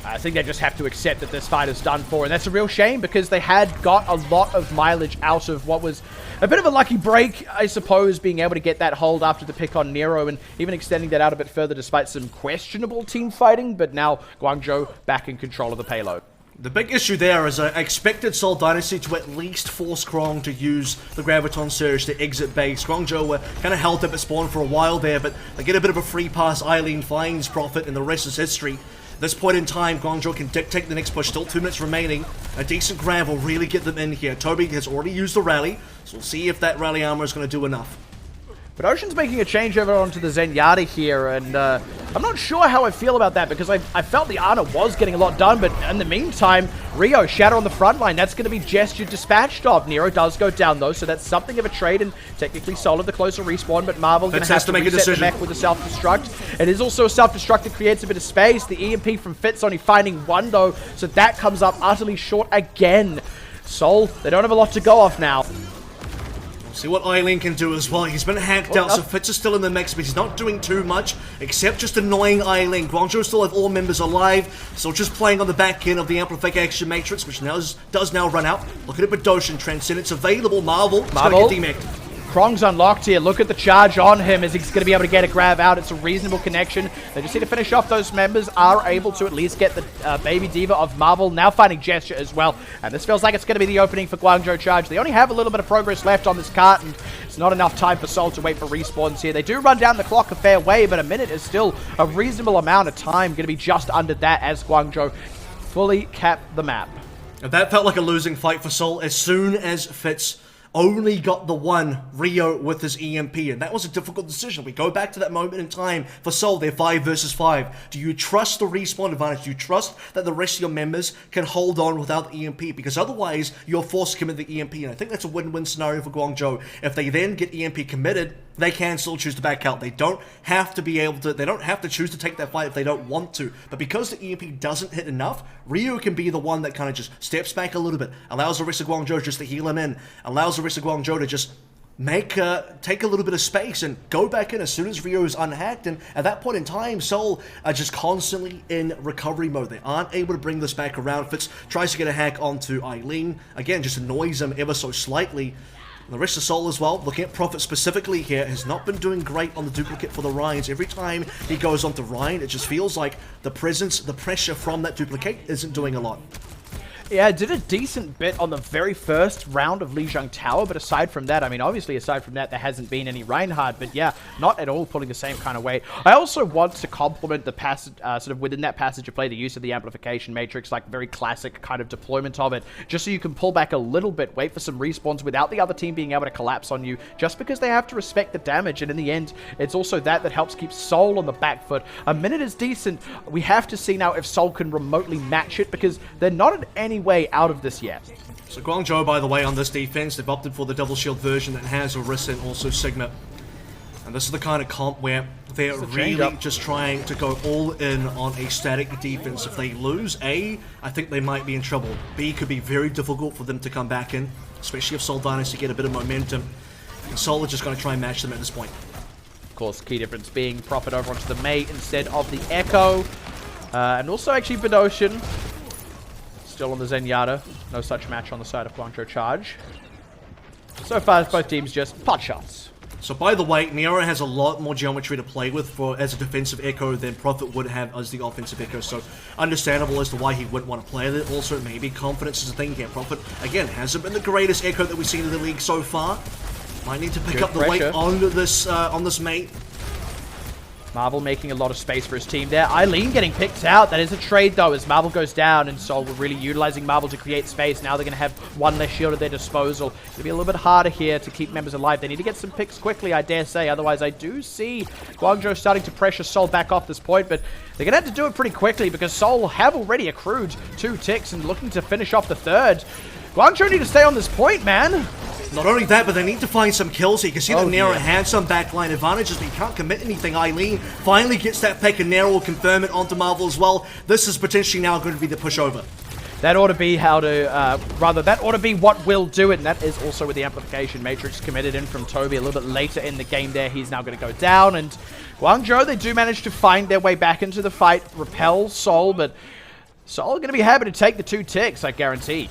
I think they just have to accept that this fight is done for, and that's a real shame because they had got a lot of mileage out of what was a bit of a lucky break, I suppose, being able to get that hold after the pick on Nero and even extending that out a bit further despite some questionable team fighting, but now Guangzhou back in control of the payload. The big issue there is I expected Seoul Dynasty to at least force Krong to use the Graviton Surge to exit base. Guangzhou were kind of held up at spawn for a while there, but they get a bit of a free pass. Eileen finds Prophet, and the rest is history. At this point in time, Guangzhou can dictate the next push. Still 2 minutes remaining. A decent grab will really get them in here. Toby has already used the rally, so we'll see if that rally armor is going to do enough. But Ocean's making a change over onto the Zenyatta here, and I'm not sure how I feel about that, because I felt the Ana was getting a lot done, but in the meantime, Rio, Shatter on the front line, that's going to be Gesture dispatched of. Nero does go down, though, so that's something of a trade, and technically solid, the closer respawn, but Marvel going to have to make a decision. The mech with a self-destruct. It is also a self-destruct that creates a bit of space. The EMP from Fitz only finding 1, though, so that comes up utterly short again. Seoul, they don't have a lot to go off now. See what Eileen can do as well. He's been hacked out, so Fitz is still in the mix, but he's not doing too much, except just annoying Eileen. Guangzhou still have all members alive, so just playing on the back end of the Amplification Matrix, which now does now run out. Look at it, Badoshan, Transcendence available. Marvel, it's going to get demeched. Krong's unlocked here. Look at the charge on him as he's going to be able to get a grab out. It's a reasonable connection. They just need to finish off those members. Are able to at least get the baby D.Va of Marvel. Now finding Gesture as well. And this feels like it's going to be the opening for Guangzhou Charge. They only have a little bit of progress left on this cart, and it's not enough time for Seoul to wait for respawns here. They do run down the clock a fair way, but a minute is still a reasonable amount of time. Going to be just under that as Guangzhou fully cap the map. And that felt like a losing fight for Seoul as soon as Fitz only got the one Rio with his EMP, and that was a difficult decision. We go back to that moment in time for Seoul, they're 5 versus 5. Do you trust the respawn advantage? Do you trust that the rest of your members can hold on without EMP? Because otherwise, you're forced to commit the EMP, and I think that's a win-win scenario for Guangzhou. If they then get EMP committed, they can still choose to back out. They don't have to be able to, they don't have to choose to take that fight if they don't want to. But because the EMP doesn't hit enough, Rio can be the one that kind of just steps back a little bit, allows the rest of Guangzhou just to heal him in, allows the rest of Guangzhou to just take a little bit of space and go back in as soon as Rio is unhacked. And at that point in time, Seoul are just constantly in recovery mode. They aren't able to bring this back around. Fitz tries to get a hack onto Eileen. Again, just annoys him ever so slightly. And the rest of Seoul as well, looking at Prophet specifically here, has not been doing great on the duplicate for the Ryans. Every time he goes onto Ryan, it just feels like the presence, the pressure from that duplicate isn't doing a lot. Yeah, did a decent bit on the very first round of Lijiang Tower, but aside from that, I mean, obviously aside from that, there hasn't been any Reinhardt, but yeah, not at all pulling the same kind of weight. I also want to compliment the passage, sort of within that passage of play, the use of the amplification matrix, like very classic kind of deployment of it, just so you can pull back a little bit, wait for some respawns without the other team being able to collapse on you, just because they have to respect the damage, and in the end, it's also that helps keep Seoul on the back foot. A minute is decent. We have to see now if Seoul can remotely match it, because they're not in any way out of this yet. So Guangzhou, by the way, on this defense, they've opted for the double shield version that has Orisa and also Sigma. And this is the kind of comp where they're really just trying to go all in on a static defense. If they lose A, I think they might be in trouble. B could be very difficult for them to come back in, especially if Seoul Dynasty get a bit of momentum. And Seoul are just going to try and match them at this point. Of course, key difference being Prophet over onto the Mei instead of the Echo. And also actually Bedosian. Still on the Zenyatta. No such match on the side of Guangzhou Charge. So far, both teams just pot shots. So by the way, Nero has a lot more geometry to play with as a defensive Echo than Prophet would have as the offensive Echo. So understandable as to why he wouldn't want to play it. Also, maybe confidence is a thing here. Prophet, again, hasn't been the greatest Echo that we've seen in the league so far. Might need to pick up the weight on this mate. Marvel making a lot of space for his team there. Eileen getting picked out. That is a trade, though, as Marvel goes down, and Seoul were really utilizing Marvel to create space. Now they're going to have one less shield at their disposal. It's going to be a little bit harder here to keep members alive. They need to get some picks quickly, I dare say. Otherwise, I do see Guangzhou starting to pressure Seoul back off this point, but they're going to have to do it pretty quickly because Seoul have already accrued 2 ticks and looking to finish off the 3rd. Guangzhou need to stay on this point, man. Not only that, but they need to find some kills here. You can see that Nero had some backline advantages, but he can't commit anything. Eileen finally gets that pick, and Nero will confirm it onto Marvel as well. This is potentially now going to be the pushover. That ought to be how to, that ought to be what will do it, and that is also with the amplification matrix committed in from Toby a little bit later in the game there. He's now going to go down, and Guangzhou, they do manage to find their way back into the fight, repel Seoul, but Seoul are going to be happy to take the 2 ticks, I guarantee.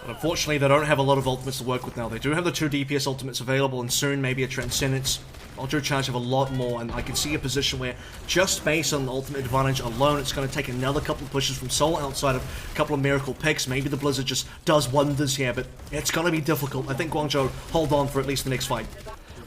Unfortunately, they don't have a lot of ultimates to work with now. They do have the 2 DPS ultimates available, and soon maybe a Transcendence. Guangzhou Charge have a lot more, and I can see a position where just based on the ultimate advantage alone, it's going to take another couple of pushes from Seoul outside of a couple of miracle picks. Maybe the Blizzard just does wonders here, but it's going to be difficult. I think Guangzhou hold on for at least the next fight.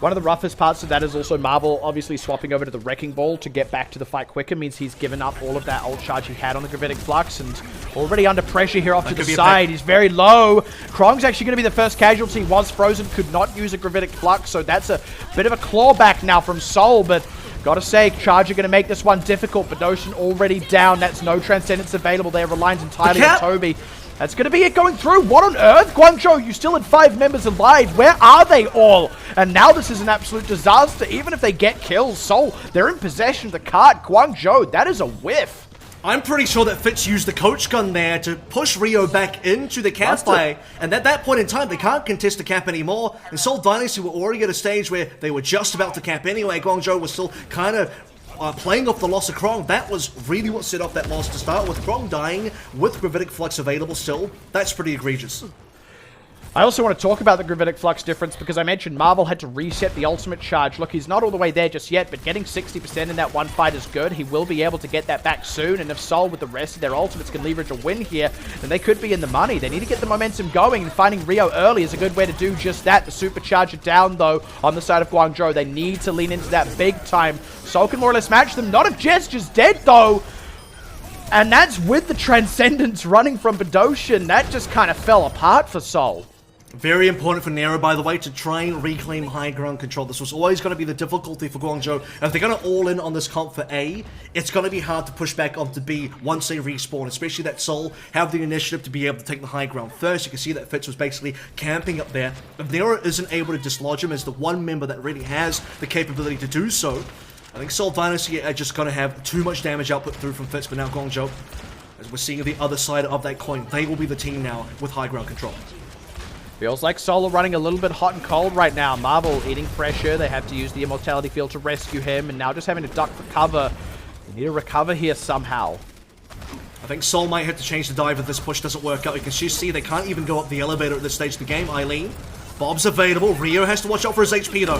One of the roughest parts of that is also Marvel obviously swapping over to the Wrecking Ball to get back to the fight quicker. Means he's given up all of that ult charge he had on the Gravitic Flux, and already under pressure here off to the side. He's very low. Krong's actually going to be the first casualty. Was frozen, could not use a Gravitic Flux, so that's a bit of a clawback now from Seoul, but gotta say, Charge are going to make this one difficult. Bedosian already down. That's no Transcendence available there. Reliant entirely on Toby. That's going to be it going through. What on earth? Guangzhou, you still had 5 members alive. Where are they all? And now this is an absolute disaster. Even if they get kills, Seoul, they're in possession of the cart. Guangzhou, that is a whiff. I'm pretty sure that Fitz used the coach gun there to push Rio back into the cap play. And at that point in time, they can't contest the cap anymore. And Seoul Dynasty were already at a stage where they were just about to cap anyway. Guangzhou was still kind of playing off the loss of Krong. That was really what set off that loss to start with. Krong dying with Gravitic Flux available still. That's pretty egregious. I also want to talk about the Gravitic Flux difference because I mentioned Marvel had to reset the ultimate charge. Look, he's not all the way there just yet, but getting 60% in that one fight is good. He will be able to get that back soon, and if Seoul with the rest of their ultimates can leverage a win here, then they could be in the money. They need to get the momentum going, and finding Rio early is a good way to do just that. The supercharger down, though, on the side of Guangzhou. They need to lean into that big time. Seoul can more or less match them. Not if Jester's dead, though. And that's with the Transcendence running from Bedosian. That just kind of fell apart for Seoul. Very important for Nero, by the way, to try and reclaim high ground control. This was always going to be the difficulty for Guangzhou. If they're going to all in on this comp for A, it's going to be hard to push back onto B once they respawn, especially that Seoul have the initiative to be able to take the high ground first. You can see that Fitz was basically camping up there. If Nero isn't able to dislodge him as the one member that really has the capability to do so, I think Seoul Dynasty are just going to have too much damage output through from Fitz, but now Guangzhou, as we're seeing the other side of that coin, they will be the team now with high ground control. Feels like Seoul are running a little bit hot and cold right now. Marvel eating pressure. They have to use the Immortality Field to rescue him, and now just having to duck for cover. They need to recover here somehow. I think Seoul might have to change the dive if this push doesn't work out. You can see they can't even go up the elevator at this stage of the game. Eileen Bob's available. Rio has to watch out for his HP though.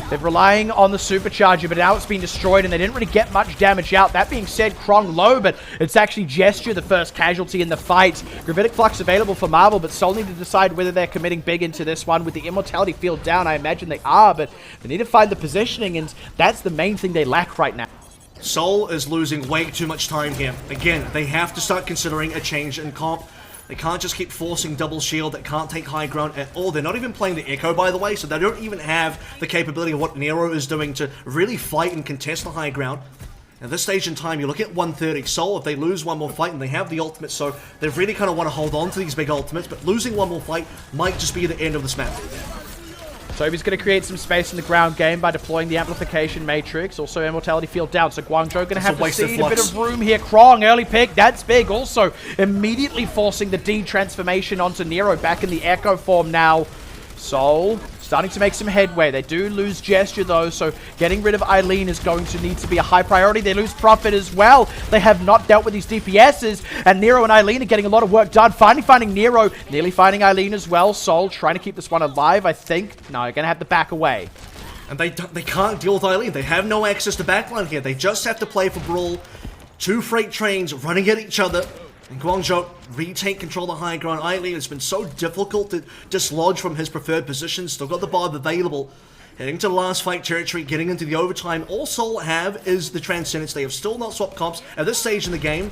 They're relying on the supercharger, but now it's been destroyed, and they didn't really get much damage out. That being said, Krong low, but it's actually Gesture, the first casualty in the fight. Gravitic Flux available for Marvel, but Seoul need to decide whether they're committing big into this one. With the Immortality field down, I imagine they are, but they need to find the positioning, and that's the main thing they lack right now. Seoul is losing way too much time here. Again, they have to start considering a change in comp. They can't just keep forcing double shield that can't take high ground at all. They're not even playing the Echo, by the way, so they don't even have the capability of what Nero is doing to really fight and contest the high ground. At this stage in time, you look at 130. Seoul, if they lose one more fight, and they have the ultimate, so they really kind of want to hold on to these big ultimates, but losing one more fight might just be the end of this map. So he's going to create some space in the ground game by deploying the Amplification Matrix. Also, Immortality field down. So Guangzhou going to have to cede a bit of room here. Krong, early pick. That's big. Also, immediately forcing the D transformation onto Nero. Back in the Echo form now. Seoul starting to make some headway. They do lose Gesture, though, so getting rid of Eileen is going to need to be a high priority. They lose Prophet as well. They have not dealt with these DPSs, and Nero and Eileen are getting a lot of work done. Finally finding Nero, nearly finding Eileen as well. Seoul trying to keep this one alive, I think. No, they're going to have to back away. And they can't deal with Eileen. They have no access to backline here. They just have to play for Brawl. Two freight trains running at each other. And Guangzhou retake control of the high ground. Eileen, it's been so difficult to dislodge from his preferred position. Still got the Bob available. Heading to last fight territory, getting into the overtime. All Seoul have is the Transcendence. They have still not swapped comps. At this stage in the game,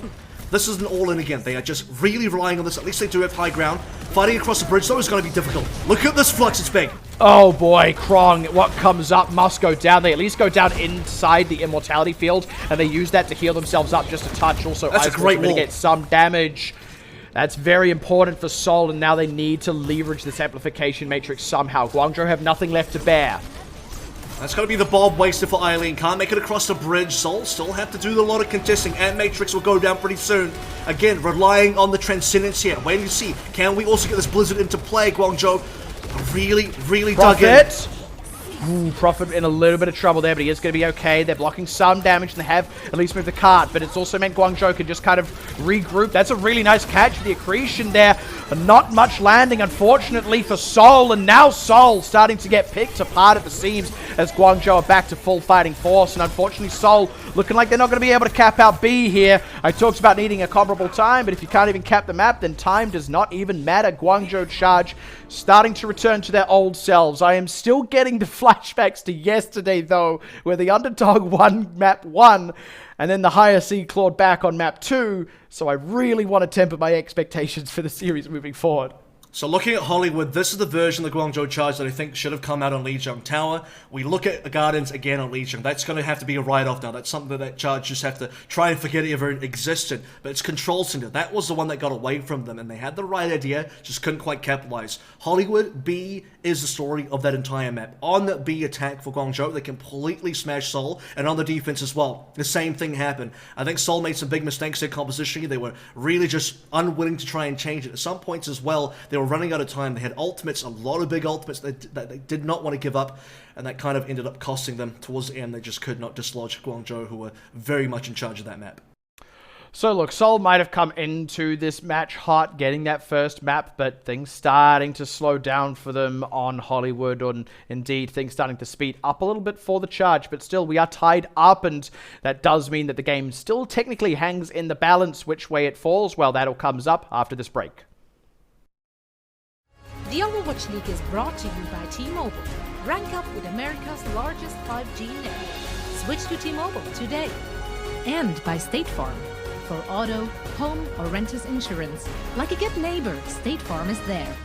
this is an all-in again. They are just really relying on this. At least they do have high ground. Fighting across the bridge, though, is going to be difficult. Look at this flux, it's big. Oh boy, Krong, what comes up must go down. They at least go down inside the Immortality field, and they use that to heal themselves up just a touch. Also, that's a great wall. Get some damage. That's very important for Seoul, and now they need to leverage this Amplification Matrix somehow. Guangzhou have nothing left to bear. That's going to be the Bob wasted for Eileen. Can't make it across the bridge. Seoul still have to do a lot of contesting, and Matrix will go down pretty soon. Again, relying on the Transcendence here. Waiting to see, can we also get this Blizzard into play? Guangzhou really dug in. Ooh, Prophet in a little bit of trouble there, but he is going to be okay. They're blocking some damage, and they have at least moved the cart, but it's also meant Guangzhou can just kind of regroup. That's a really nice catch for the accretion there, but not much landing, unfortunately, for Seoul, and now Seoul starting to get picked apart at the seams as Guangzhou are back to full fighting force, and unfortunately Seoul looking like they're not going to be able to cap out B here. I talked about needing a comparable time, but if you can't even cap the map, then time does not even matter. Guangzhou Charge starting to return to their old selves. I am still getting the flashbacks to yesterday, though, where the underdog won map 1, and then the higher seed clawed back on map 2, so I really want to temper my expectations for the series moving forward. So looking at Hollywood, this is the version of the Guangzhou Charge that I think should have come out on Lijiang Tower. We look at the Guardians again on Lijiang. That's going to have to be a write-off now. That's something that Charge just have to try and forget it ever existed. But it's Control Center. That was the one that got away from them, and they had the right idea, just couldn't quite capitalize. Hollywood, B is the story of that entire map. On the B attack for Guangzhou, they completely smashed Seoul, and on the defense as well. The same thing happened. I think Seoul made some big mistakes in composition. They were really just unwilling to try and change it. At some points as well, they were running out of time. They had ultimates, a lot of big ultimates that they did not want to give up, and that kind of ended up costing them. Towards the end, they just could not dislodge Guangzhou, who were very much in charge of that map. So look, Seoul might have come into this match hot, getting that first map, but things starting to slow down for them on Hollywood, and indeed things starting to speed up a little bit for the Charge, but still we are tied up, and that does mean that the game still technically hangs in the balance. Which way it falls, well, that all comes up after this break. The Overwatch League is brought to you by T-Mobile. Rank up with America's largest 5G network. Switch to T-Mobile today. And by State Farm. For auto, home, or renters insurance, like a good neighbor, State Farm is there.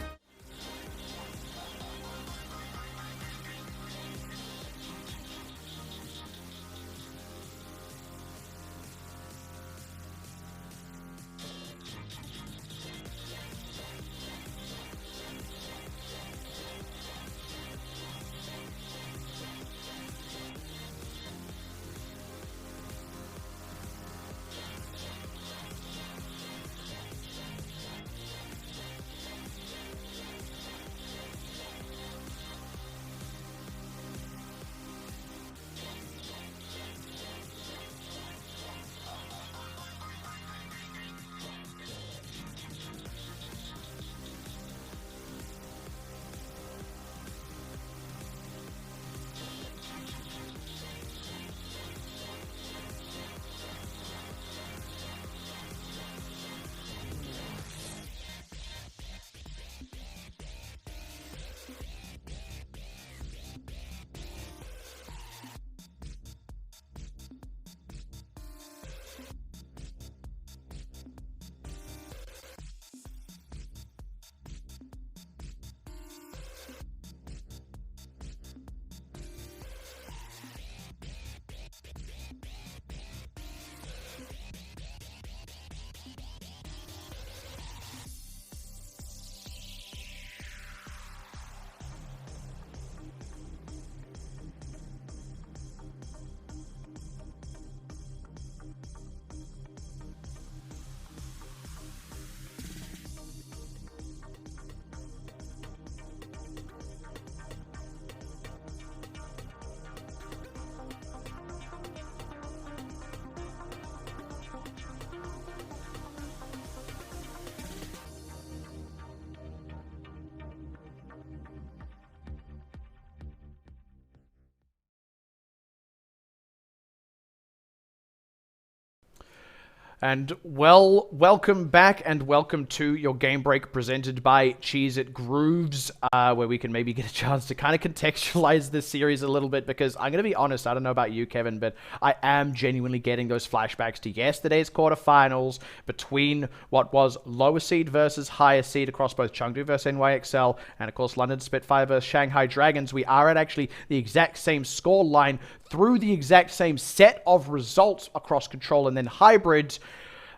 And welcome back and welcome to your game break presented by Cheese It Grooves, where we can maybe get a chance to kind of contextualize this series a little bit, because I'm going to be honest, I don't know about you, Kevin, but I am genuinely getting those flashbacks to yesterday's quarterfinals between what was lower seed versus higher seed across both Chengdu versus NYXL, and of course London Spitfire versus Shanghai Dragons. We are at actually the exact same score line through the exact same set of results across Control and then Hybrids.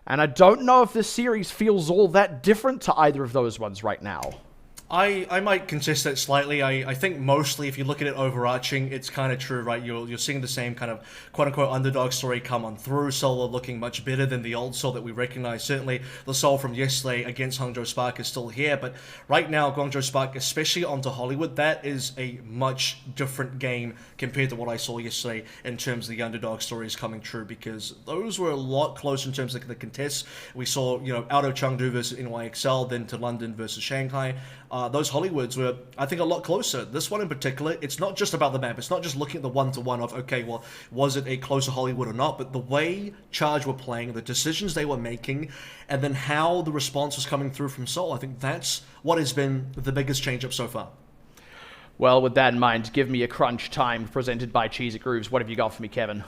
And I don't know if this series feels all that different to either of those ones right now. I might contest that slightly. I think mostly, if you look at it overarching, it's kind of true, right? You're seeing the same kind of quote-unquote underdog story come on through. Seoul are looking much better than the old Seoul that we recognize. Certainly, the Seoul from yesterday against Hangzhou Spark is still here, but right now, Guangzhou Spark, especially onto Hollywood, that is a much different game compared to what I saw yesterday in terms of the underdog stories coming true, because those were a lot closer in terms of the contests. We saw, out of Chengdu versus NYXL, then to London versus Shanghai. Those Hollywoods were, I think, a lot closer. This one in particular, it's not just about the map. It's not just looking at the one-to-one of, okay, well, was it a closer Hollywood or not? But the way Charge were playing, the decisions they were making, and then how the response was coming through from Seoul, I think that's what has been the biggest change-up so far. Well, with that in mind, give me a crunch time presented by Cheese It Grooves. What have you got for me, Kevin?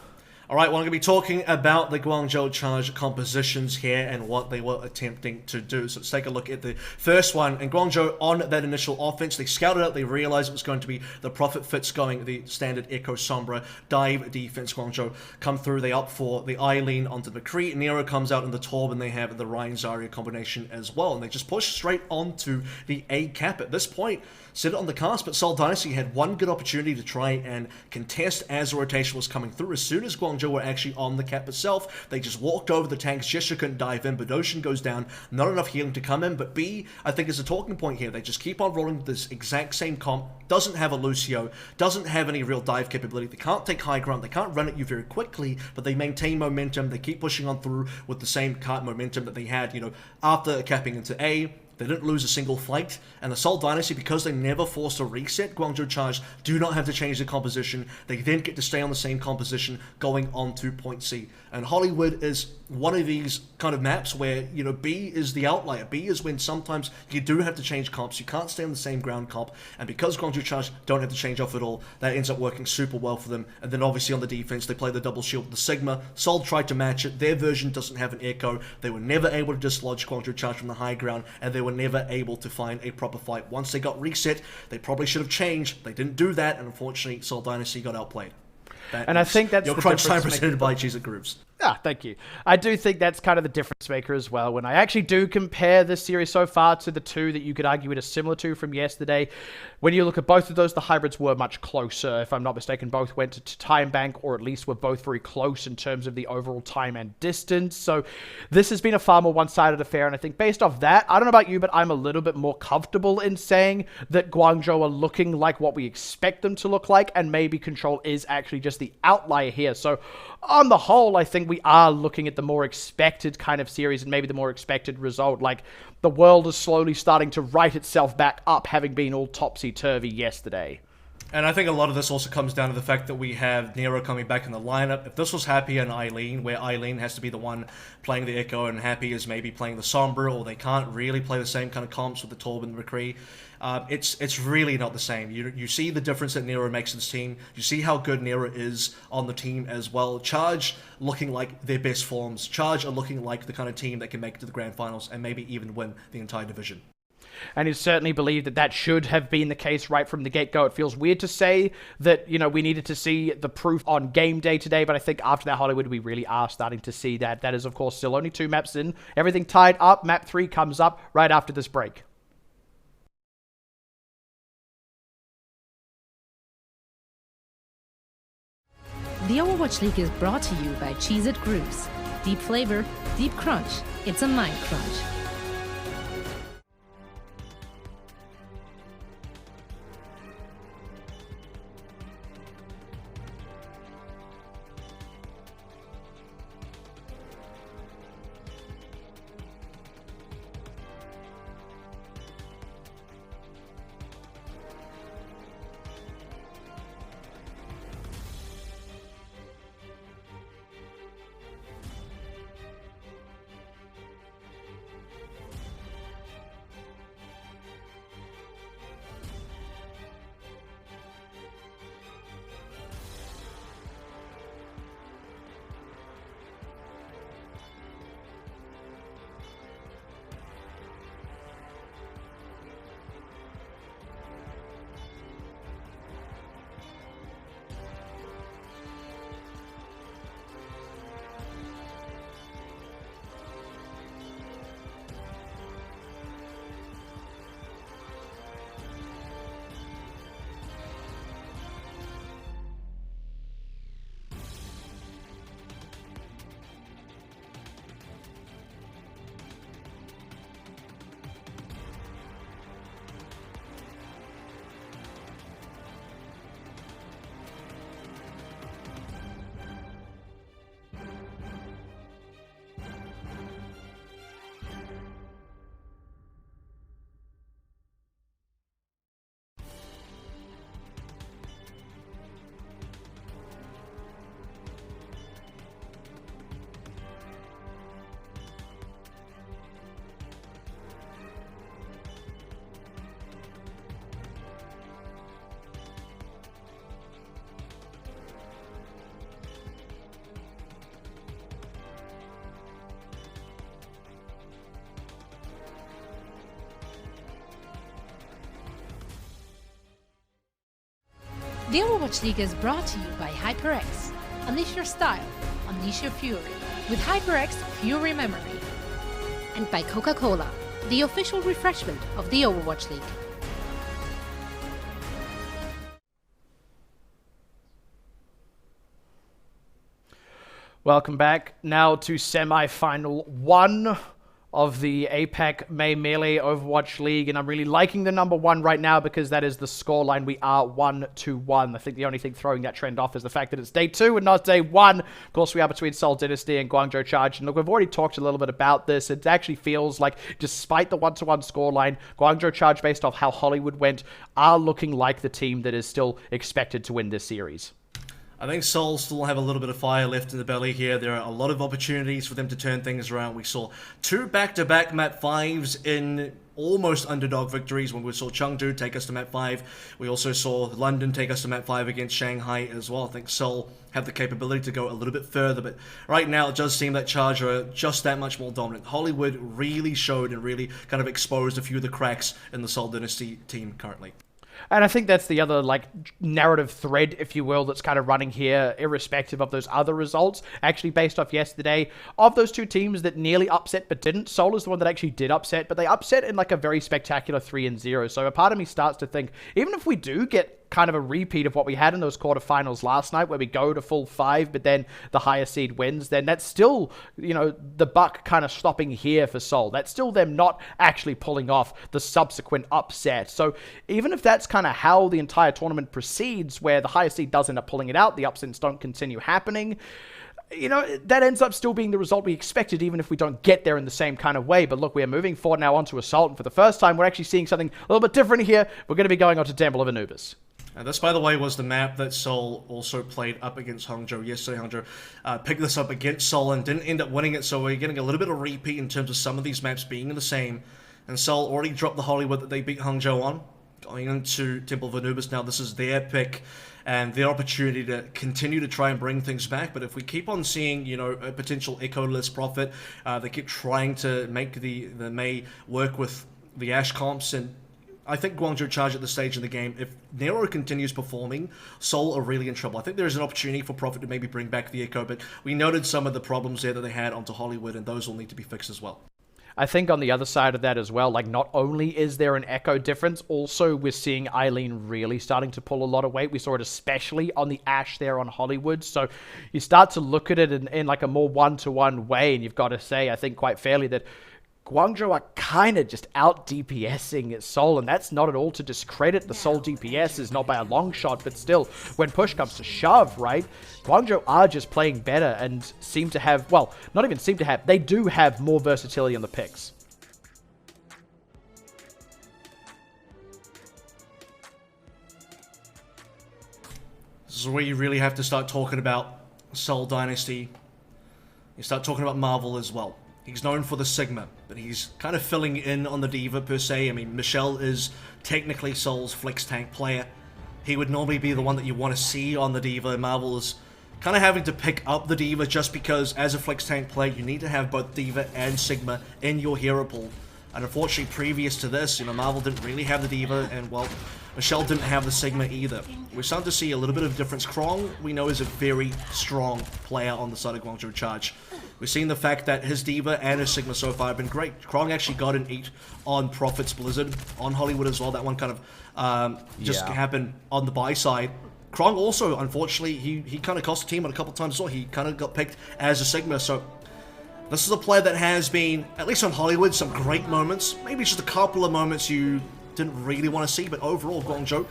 All right, well, I'm going to be talking about the Guangzhou Charge compositions here and what they were attempting to do. So let's take a look at the first one. And Guangzhou, on that initial offense, they scouted out, they realized it was going to be the Prophet Fits going, the standard Echo Sombra dive defense. Guangzhou come through, they opt for the Eileen onto the McCree. Nero comes out in the Torb, and they have the Ryan Zarya combination as well. And they just push straight onto the A cap. At this point, sit it on the cast, but Seoul Dynasty had one good opportunity to try and contest as the rotation was coming through. As soon as Guangzhou were actually on the cap itself, they just walked over the tanks. Gesture couldn't dive in, but Ocean goes down. Not enough healing to come in, but B, I think, is a talking point here. They just keep on rolling this exact same comp. Doesn't have a Lucio, doesn't have any real dive capability. They can't take high ground. They can't run at you very quickly, but they maintain momentum. They keep pushing on through with the same kart momentum that they had, after capping into A. They didn't lose a single fight, and the Seoul Dynasty, because they never forced a reset, Guangzhou Charge do not have to change the composition. They then get to stay on the same composition going on to point C. And Hollywood is one of these kind of maps where, B is the outlier. B is when sometimes you do have to change comps. You can't stay on the same ground comp, and because Guangzhou Charge don't have to change off at all, that ends up working super well for them. And then obviously on the defense, they play the double shield with the Sigma. Seoul tried to match it. Their version doesn't have an echo. They were never able to dislodge Guangzhou Charge from the high ground, and they were never able to find a proper fight. Once they got reset, they probably should have changed. They didn't do that, and unfortunately, Seoul Dynasty got outplayed. And I think that's your the crunch time difference presented by Cheese It Grooves. Thank you. I do think that's kind of the difference maker as well. When I actually do compare this series so far to the two that you could argue it is similar to from yesterday, when you look at both of those, the hybrids were much closer. If I'm not mistaken, both went to time bank, or at least were both very close in terms of the overall time and distance. So this has been a far more one-sided affair, and I think based off that, I don't know about you, but I'm a little bit more comfortable in saying that Guangzhou are looking like what we expect them to look like, and maybe Control is actually just the outlier here. So on the whole, I think we are looking at the more expected kind of series and maybe the more expected result. Like, the world is slowly starting to right itself back up, having been all topsy-turvy yesterday. And I think a lot of this also comes down to the fact that we have Nero coming back in the lineup. If this was Happy and Eileen, where Eileen has to be the one playing the Echo and Happy is maybe playing the Sombra, or they can't really play the same kind of comps with the Torb and the McCree, it's really not the same. You see the difference that Nero makes to this team. You see how good Nero is on the team as well. Charge looking like their best forms. Charge are looking like the kind of team that can make it to the grand finals and maybe even win the entire division. And he certainly believed that that should have been the case right from the get-go. It feels weird to say that, we needed to see the proof on game day today, but I think after that Hollywood, we really are starting to see that. That is, of course, still only 2 maps in. Everything tied up. Map 3 comes up right after this break. The Overwatch League is brought to you by Cheese It Grooves. Deep flavor, deep crunch. It's a mind crunch. The Overwatch League is brought to you by HyperX. Unleash your style, unleash your fury with HyperX Fury Memory. And by Coca-Cola, the official refreshment of the Overwatch League. Welcome back now to semi-final 1 of the APAC May Melee Overwatch League, and I'm really liking the number 1 right now because that is the scoreline. We are 1-1. I think the only thing throwing that trend off is the fact that it's day 2 and not day 1. Of course, we are between Seoul Dynasty and Guangzhou Charge, and look, we've already talked a little bit about this. It actually feels like, despite the 1-1 scoreline, Guangzhou Charge, based off how Hollywood went, are looking like the team that is still expected to win this series. I think Seoul still have a little bit of fire left in the belly here. There are a lot of opportunities for them to turn things around. We saw 2 back-to-back map 5s in almost underdog victories when we saw Chengdu take us to map 5. We also saw London take us to map 5 against Shanghai as well. I think Seoul have the capability to go a little bit further, but right now it does seem that Charge are just that much more dominant. Hollywood really showed and really kind of exposed a few of the cracks in the Seoul Dynasty team currently. And I think that's the other, like, narrative thread, if you will, that's kind of running here, irrespective of those other results. Actually, based off yesterday, of those 2 teams that nearly upset but didn't, Seoul is the one that actually did upset, but they upset in, like, a very spectacular 3-0. So a part of me starts to think, even if we do get kind of a repeat of what we had in those quarterfinals last night, where we go to full 5, but then the higher seed wins, then that's still, you know, the buck kind of stopping here for Seoul. That's still them not actually pulling off the subsequent upset. So even if that's kind of how the entire tournament proceeds, where the higher seed does end up pulling it out, the upsets don't continue happening, you know, that ends up still being the result we expected, even if we don't get there in the same kind of way. But look, we are moving forward now onto Assault, and for the first time, we're actually seeing something a little bit different here. We're going to be going on to Temple of Anubis. And this, by the way, was the map that Seoul also played up against Hangzhou yesterday. Hangzhou picked this up against Seoul and didn't end up winning it, so we're getting a little bit of repeat in terms of some of these maps being the same. And Seoul already dropped the Hollywood that they beat Hangzhou on, going into Temple of Anubis. Now this is their pick and their opportunity to continue to try and bring things back. But if we keep on seeing, you know, a potential echo-less Prophet, they keep trying to make the May work with the Ashe comps, and I think Guangzhou Charge at this stage in the game, if Nero continues performing, Seoul are really in trouble. I think there is an opportunity for Prophet to maybe bring back the Echo, but we noted some of the problems there that they had onto Hollywood, and those will need to be fixed as well. I think on the other side of that as well, like, not only is there an Echo difference, also we're seeing Eileen really starting to pull a lot of weight. We saw it especially on the Ashe there on Hollywood. So you start to look at it in like a more one-to-one way, and you've got to say, I think quite fairly, that Guangzhou are kind of just out DPSing Seoul, and that's not at all to discredit the Seoul DPS, is not by a long shot, but still, when push comes to shove, right, Guangzhou are just playing better and seem to have, well, not even seem to have, they do have more versatility on the picks. This is where you really have to start talking about Seoul Dynasty. You start talking about Marvel as well. He's known for the Sigma, but he's kind of filling in on the D.Va per se. I mean, Michelle is technically Seoul's flex tank player. He would normally be the one that you want to see on the D.Va. Marvel is kind of having to pick up the D.Va just because, as a flex tank player, you need to have both D.Va and Sigma in your hero pool. And unfortunately, previous to this, you know, Marvel didn't really have the D.Va, and, well, Michelle didn't have the Sigma either. We're starting to see a little bit of difference. Krong, we know, is a very strong player on the side of Guangzhou Charge. We've seen the fact that his D.Va and his Sigma so far have been great. Krong actually got an 8 on Prophet's Blizzard, on Hollywood as well. That one kind of just happened on the buy side. Krong also, unfortunately, he kind of cost the team a couple times as well. He kind of got picked as a Sigma, so this is a player that has been, at least on Hollywood, some great moments. Maybe just a couple of moments you didn't really want to see, but overall, Guangzhou,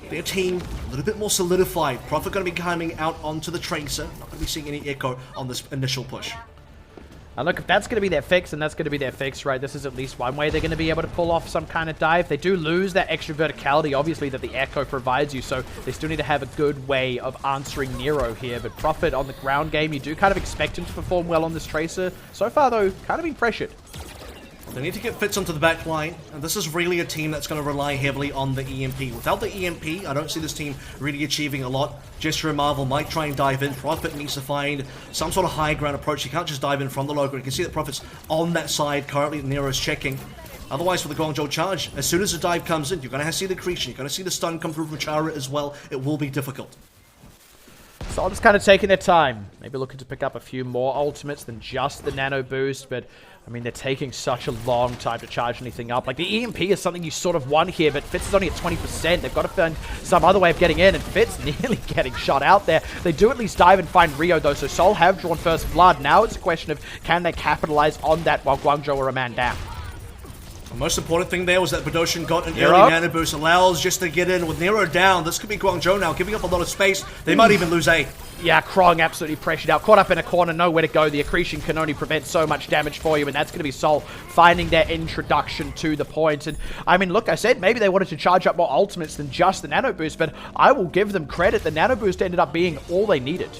their team a little bit more solidified. Prophet going to be coming out onto the Tracer. Not going to be seeing any Echo on this initial push. And look, if that's going to be their fix, and that's going to be their fix, right, this is at least one way they're going to be able to pull off some kind of dive. They do lose that extra verticality, obviously, that the Echo provides you, so they still need to have a good way of answering Nero here. But Prophet on the ground game, you do kind of expect him to perform well on this Tracer. So far, though, kind of being pressured. They need to get Fitz onto the back line, and this is really a team that's going to rely heavily on the EMP. Without the EMP, I don't see this team really achieving a lot. Gesture and Marvel might try and dive in. Prophet needs to find some sort of high ground approach. He can't just dive in from the local. You can see that Prophet's on that side currently. Nero's checking. Otherwise, for the Guangzhou Charge, as soon as the dive comes in, you're going to see the creation, you're going to see the stun come through from Chara as well. It will be difficult. Seoul just kind of taking their time. Maybe looking to pick up a few more ultimates than just the nano boost, but I mean, they're taking such a long time to charge anything up. Like, the EMP is something you sort of want here, but Fitz is only at 20%. They've got to find some other way of getting in, and Fitz nearly getting shot out there. They do at least dive and find Rio, though, so Seoul have drawn first blood. Now it's a question of, can they capitalize on that while Guangzhou are a man down? The most important thing there was that Badoshan got an early nano boost, allows just to get in with Nero down. This could be Guangzhou now, giving up a lot of space. They might even lose A. Yeah, Krong absolutely pressured out. Caught up in a corner, nowhere to go. The accretion can only prevent so much damage for you, and that's going to be Seoul finding their introduction to the point. And, I mean, look, I said maybe they wanted to charge up more ultimates than just the nano boost, but I will give them credit. The nano boost ended up being all they needed.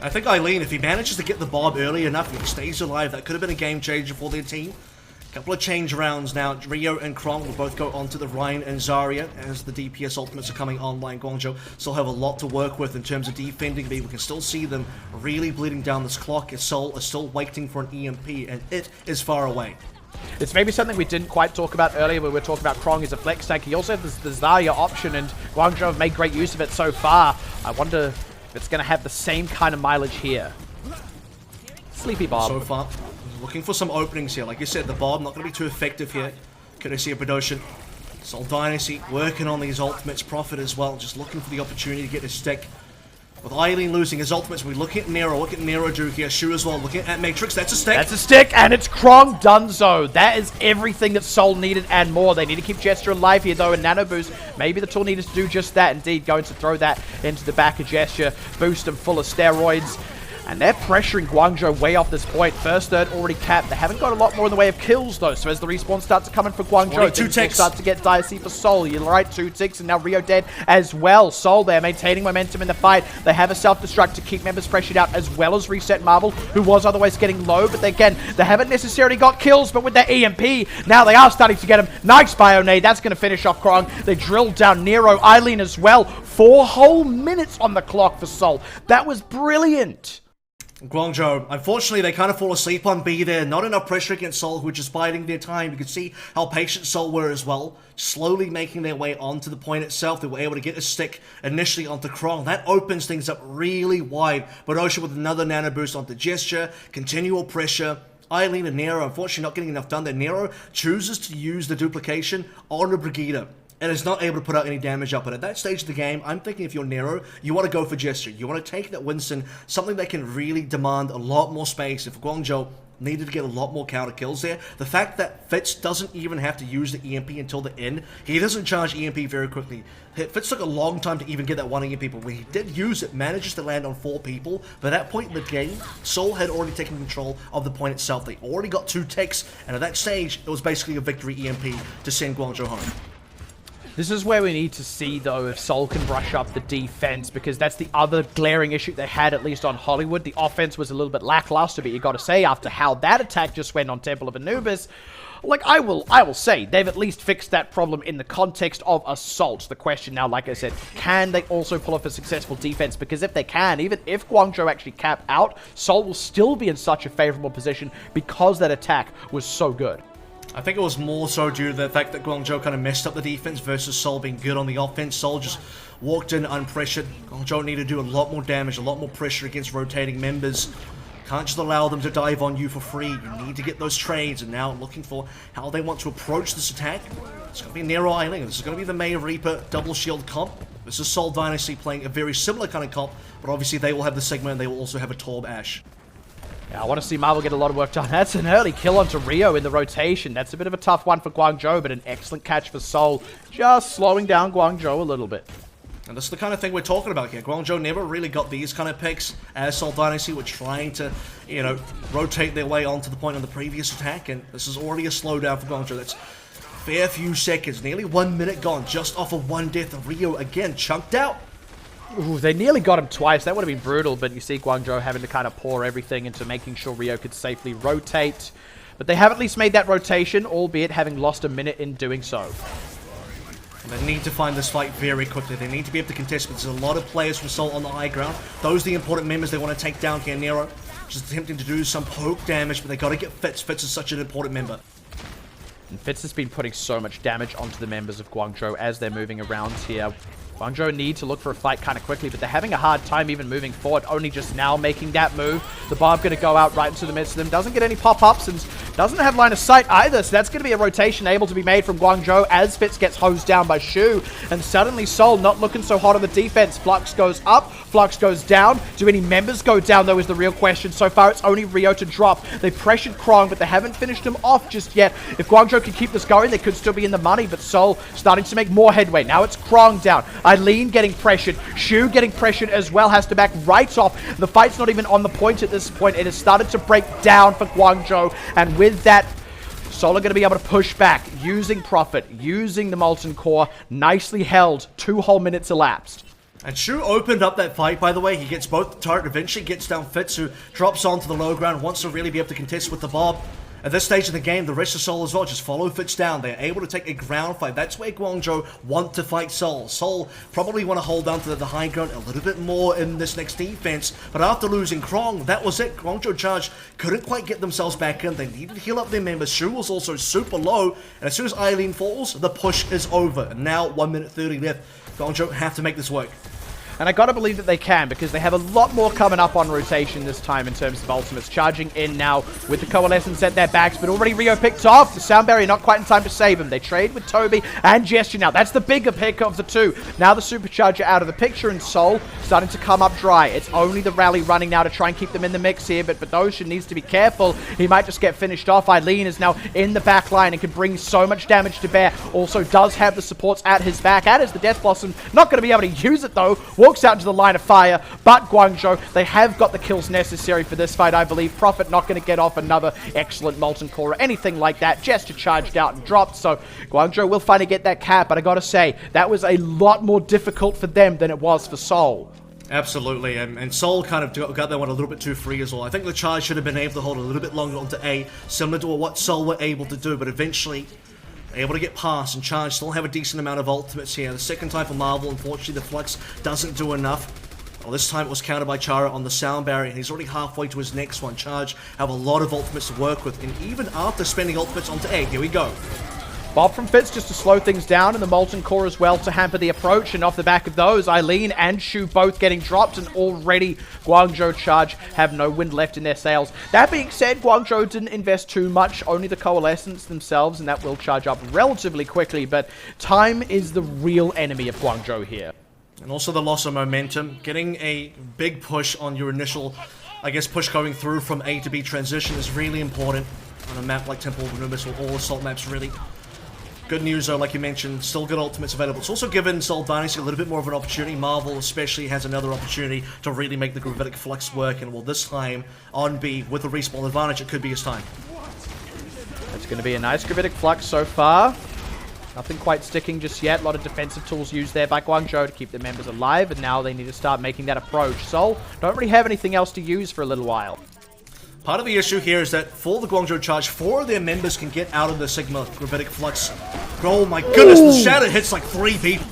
I think Eileen, if he manages to get the Bob early enough and he stays alive, that could have been a game changer for their team. Couple of change rounds now. Rio and Krong will both go onto the Ryan and Zarya as the DPS ultimates are coming online. Guangzhou still have a lot to work with in terms of defending B. We can still see them really bleeding down this clock as Seoul is still waiting for an EMP, and it is far away. It's maybe something we didn't quite talk about earlier when we were talking about Krong as a flex tank. He also has the Zarya option, and Guangzhou have made great use of it so far. I wonder if it's going to have the same kind of mileage here. Sleepy Bob. So far, looking for some openings here. Like you said, the Bob not going to be too effective here. Courtesy of Badoshan. Seoul Dynasty working on these ultimates. Profit as well, just looking for the opportunity to get his stick. With Eileen losing his ultimates, we're looking at Nero. Look at Nero do here. Shu as well. Looking at Matrix. That's a stick. That's a stick, and it's Krong Dunzo. That is everything that Seoul needed and more. They need to keep Gesture alive here, though, and Nano Boost. Maybe the tool needed to do just that. Indeed, going to throw that into the back of Gesture. Boost them full of steroids. And they're pressuring Guangzhou way off this point. First third already capped. They haven't got a lot more in the way of kills, though. So as the respawn starts to come in for Guangzhou, things start to get dicey for Seoul. You're right, 2 ticks, and now Rio dead as well. Seoul there, maintaining momentum in the fight. They have a self-destruct to keep members pressured out, as well as reset Marvel, who was otherwise getting low. But again, they haven't necessarily got kills, but with their EMP, now they are starting to get him. Nice Bionade. That's going to finish off Krong. They drilled down Nero, Eileen as well. 4 whole minutes on the clock for Seoul. That was brilliant. Guangzhou, unfortunately, they kind of fall asleep on B there. Not enough pressure against Seoul, who are just biding their time. You can see how patient Seoul were as well. Slowly making their way onto the point itself. They were able to get a stick initially onto Krong. That opens things up really wide. But Osha with another nano boost onto Gesture. Continual pressure. Eileen and Nero, unfortunately, not getting enough done there. Nero chooses to use the duplication on a Brigida and is not able to put out any damage up. But at that stage of the game, I'm thinking if you're Nero, you want to go for Gesture. You want to take that Winston, something that can really demand a lot more space. If Guangzhou needed to get a lot more counter kills there, the fact that Fitz doesn't even have to use the EMP until the end, he doesn't charge EMP very quickly. Fitz took a long time to even get that one EMP, but when he did use it, manages to land on 4 people. By that point in the game, Seoul had already taken control of the point itself. They already got 2 ticks, and at that stage, it was basically a victory EMP to send Guangzhou home. This is where we need to see, though, if Seoul can brush up the defense, because that's the other glaring issue they had, at least on Hollywood. The offense was a little bit lackluster, but you got to say, after how that attack just went on Temple of Anubis, like, I will say, they've at least fixed that problem in the context of Assault. The question now, like I said, can they also pull off a successful defense? Because if they can, even if Guangzhou actually cap out, Seoul will still be in such a favorable position because that attack was so good. I think it was more so due to the fact that Guangzhou kind of messed up the defense versus Seoul being good on the offense. Seoul just walked in unpressured. Guangzhou needed to do a lot more damage, a lot more pressure against rotating members. Can't just allow them to dive on you for free. You need to get those trades, and now looking for how they want to approach this attack. It's going to be Nero Island. This is going to be the May Reaper double shield comp. This is Seoul Dynasty playing a very similar kind of comp, but obviously they will have the Sigma and they will also have a Torb Ash. Yeah, I want to see Marvel get a lot of work done. That's an early kill onto Rio in the rotation. That's a bit of a tough one for Guangzhou, but an excellent catch for Seoul. Just slowing down Guangzhou a little bit. And this is the kind of thing we're talking about here. Guangzhou never really got these kind of picks as Seoul Dynasty were trying to, you know, rotate their way onto the point on the previous attack, and this is already a slowdown for Guangzhou. That's a fair few seconds, nearly 1 minute gone, just off of 1 death. And Rio again chunked out. Ooh, they nearly got him twice. That would have been brutal, but you see Guangzhou having to kind of pour everything into making sure Rio could safely rotate. But they have at least made that rotation, albeit having lost a minute in doing so. And they need to find this fight very quickly. They need to be able to contest, but there's a lot of players from Seoul on the high ground. Those are the important members they want to take down here. Nero just attempting to do some poke damage, but they got to get Fitz. Fitz is such an important member. And Fitz has been putting so much damage onto the members of Guangzhou as they're moving around here. Guangzhou need to look for a fight kind of quickly, but they're having a hard time even moving forward, only just now making that move. The Barb going to go out right into the midst of them. Doesn't get any pop-ups and doesn't have line of sight either, so that's going to be a rotation able to be made from Guangzhou as Fitz gets hosed down by Shu. And suddenly Seoul not looking so hot on the defense. Flux goes up, Flux goes down. Do any members go down, though, is the real question. So far, it's only Rio to drop. They pressured Krong, but they haven't finished him off just yet. If Guangzhou can keep this going, they could still be in the money, but Seoul starting to make more headway. Now it's Krong down. Eileen getting pressured. Shu getting pressured as well. Has to back right off. The fight's not even on the point at this point. It has started to break down for Guangzhou. And with that, Seoul are going to be able to push back. Using Prophet. Using the Molten Core. Nicely held. 2 whole minutes elapsed. And Shu opened up that fight, by the way. He gets both the turret, eventually gets down Fitz, who drops onto the low ground, wants to really be able to contest with the Bob. At this stage of the game, the rest of Seoul as well just follow Fitz down. They're able to take a ground fight. That's where Guangzhou want to fight Seoul. Seoul probably want to hold down to the high ground a little bit more in this next defense. But after losing Krong, that was it. Guangzhou Charge couldn't quite get themselves back in. They needed to heal up their members. Shu was also super low. And as soon as Eileen falls, the push is over. And now 1 minute 30 left. Guangzhou have to make this work. And I gotta believe that they can, because they have a lot more coming up on rotation this time in terms of ultimates. Charging in now with the Coalescence at their backs, but already Rio picked off. The Sound Barrier not quite in time to save him. They trade with Toby and Gesture now. That's the bigger pick of the two. Now the Supercharger out of the picture, and Seoul starting to come up dry. It's only the Rally running now to try and keep them in the mix here, but Ocean needs to be careful. He might just get finished off. Eileen is now in the back line and can bring so much damage to bear. Also does have the supports at his back, as is the Death Blossom. Not going to be able to use it though. Walks out into the line of fire, but Guangzhou, they have got the kills necessary for this fight, I believe. Prophet not going to get off another excellent Molten Core or anything like that. Gesture charged out and dropped, so Guangzhou will finally get that cap, but I gotta say, that was a lot more difficult for them than it was for Seoul. Absolutely, and Seoul kind of got that one a little bit too free as well. I think the Charge should have been able to hold a little bit longer onto A, similar to what Seoul were able to do, but eventually able to get past, and Charge still have a decent amount of ultimates here. The second time for Marvel, unfortunately, the Flux doesn't do enough. Well, this time it was countered by Chara on the Sound Barrier, and he's already halfway to his next one. Charge have a lot of ultimates to work with, and even after spending ultimates onto A, here we go. Bob from Fitz just to slow things down, and the Molten Core as well to hamper the approach, and off the back of those, Eileen and Shu both getting dropped, and already Guangzhou Charge have no wind left in their sails. That being said, Guangzhou didn't invest too much, only the Coalescence themselves, and that will charge up relatively quickly, but time is the real enemy of Guangzhou here. And also the loss of momentum, getting a big push on your initial, I guess, push going through from A to B transition is really important on a map like Temple of Anubis, or all assault maps really. Good news though, like you mentioned, still good ultimates available. It's also given Seoul Dynasty a little bit more of an opportunity. Marvel especially has another opportunity to really make the Gravitic Flux work, and well, this time on B with a respawn advantage, it could be his time. It's going to be a nice Gravitic Flux so far. Nothing quite sticking just yet. A lot of defensive tools used there by Guangzhou to keep their members alive, and now they need to start making that approach. Seoul don't really have anything else to use for a little while. Part of the issue here is that for the Guangzhou Charge, 4 of their members can get out of the Sigma Gravitic Flux. Oh my goodness, the Shatter hits like 3 people.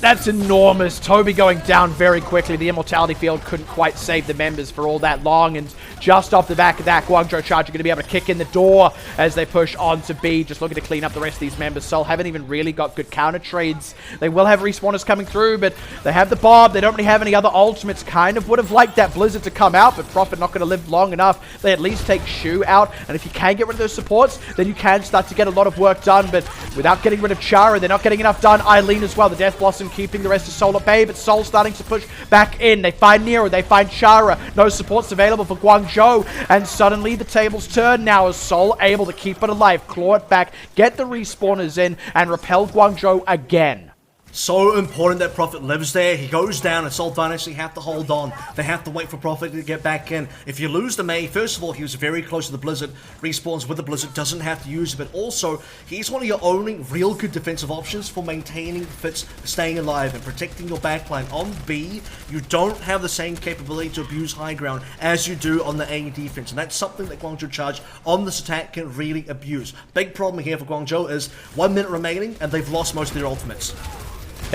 That's enormous. Toby going down very quickly. The Immortality Field couldn't quite save the members for all that long, and just off the back of that, Guangzhou Charge are going to be able to kick in the door as they push on to B, just looking to clean up the rest of these members. Seoul haven't even really got good counter trades. They will have respawners coming through, but they have the Bob. They don't really have any other ultimates. Kind of would have liked that Blizzard to come out, but Prophet not going to live long enough. They at least take Shu out, and if you can get rid of those supports, then you can start to get a lot of work done, but without getting rid of Chara, they're not getting enough done. Eileen as well, the Death Blossom keeping the rest of Seoul at bay, but Seoul starting to push back in. They find Nero, they find Chara. No supports available for Guangzhou, and suddenly the tables turn now as Seoul able to keep it alive, claw it back, get the respawners in, and repel Guangzhou again. So important that Prophet lives there. He goes down, and Seoul Dynasty have to hold on. They have to wait for Prophet to get back in. If you lose the May, first of all, he was very close to the Blizzard. Respawns with the Blizzard, doesn't have to use it, but also, he's one of your only real good defensive options for maintaining Fitz, staying alive, and protecting your backline. On B, you don't have the same capability to abuse high ground as you do on the A defense, and that's something that Guangzhou Charge on this attack can really abuse. Big problem here for Guangzhou is 1 minute remaining, and they've lost most of their ultimates.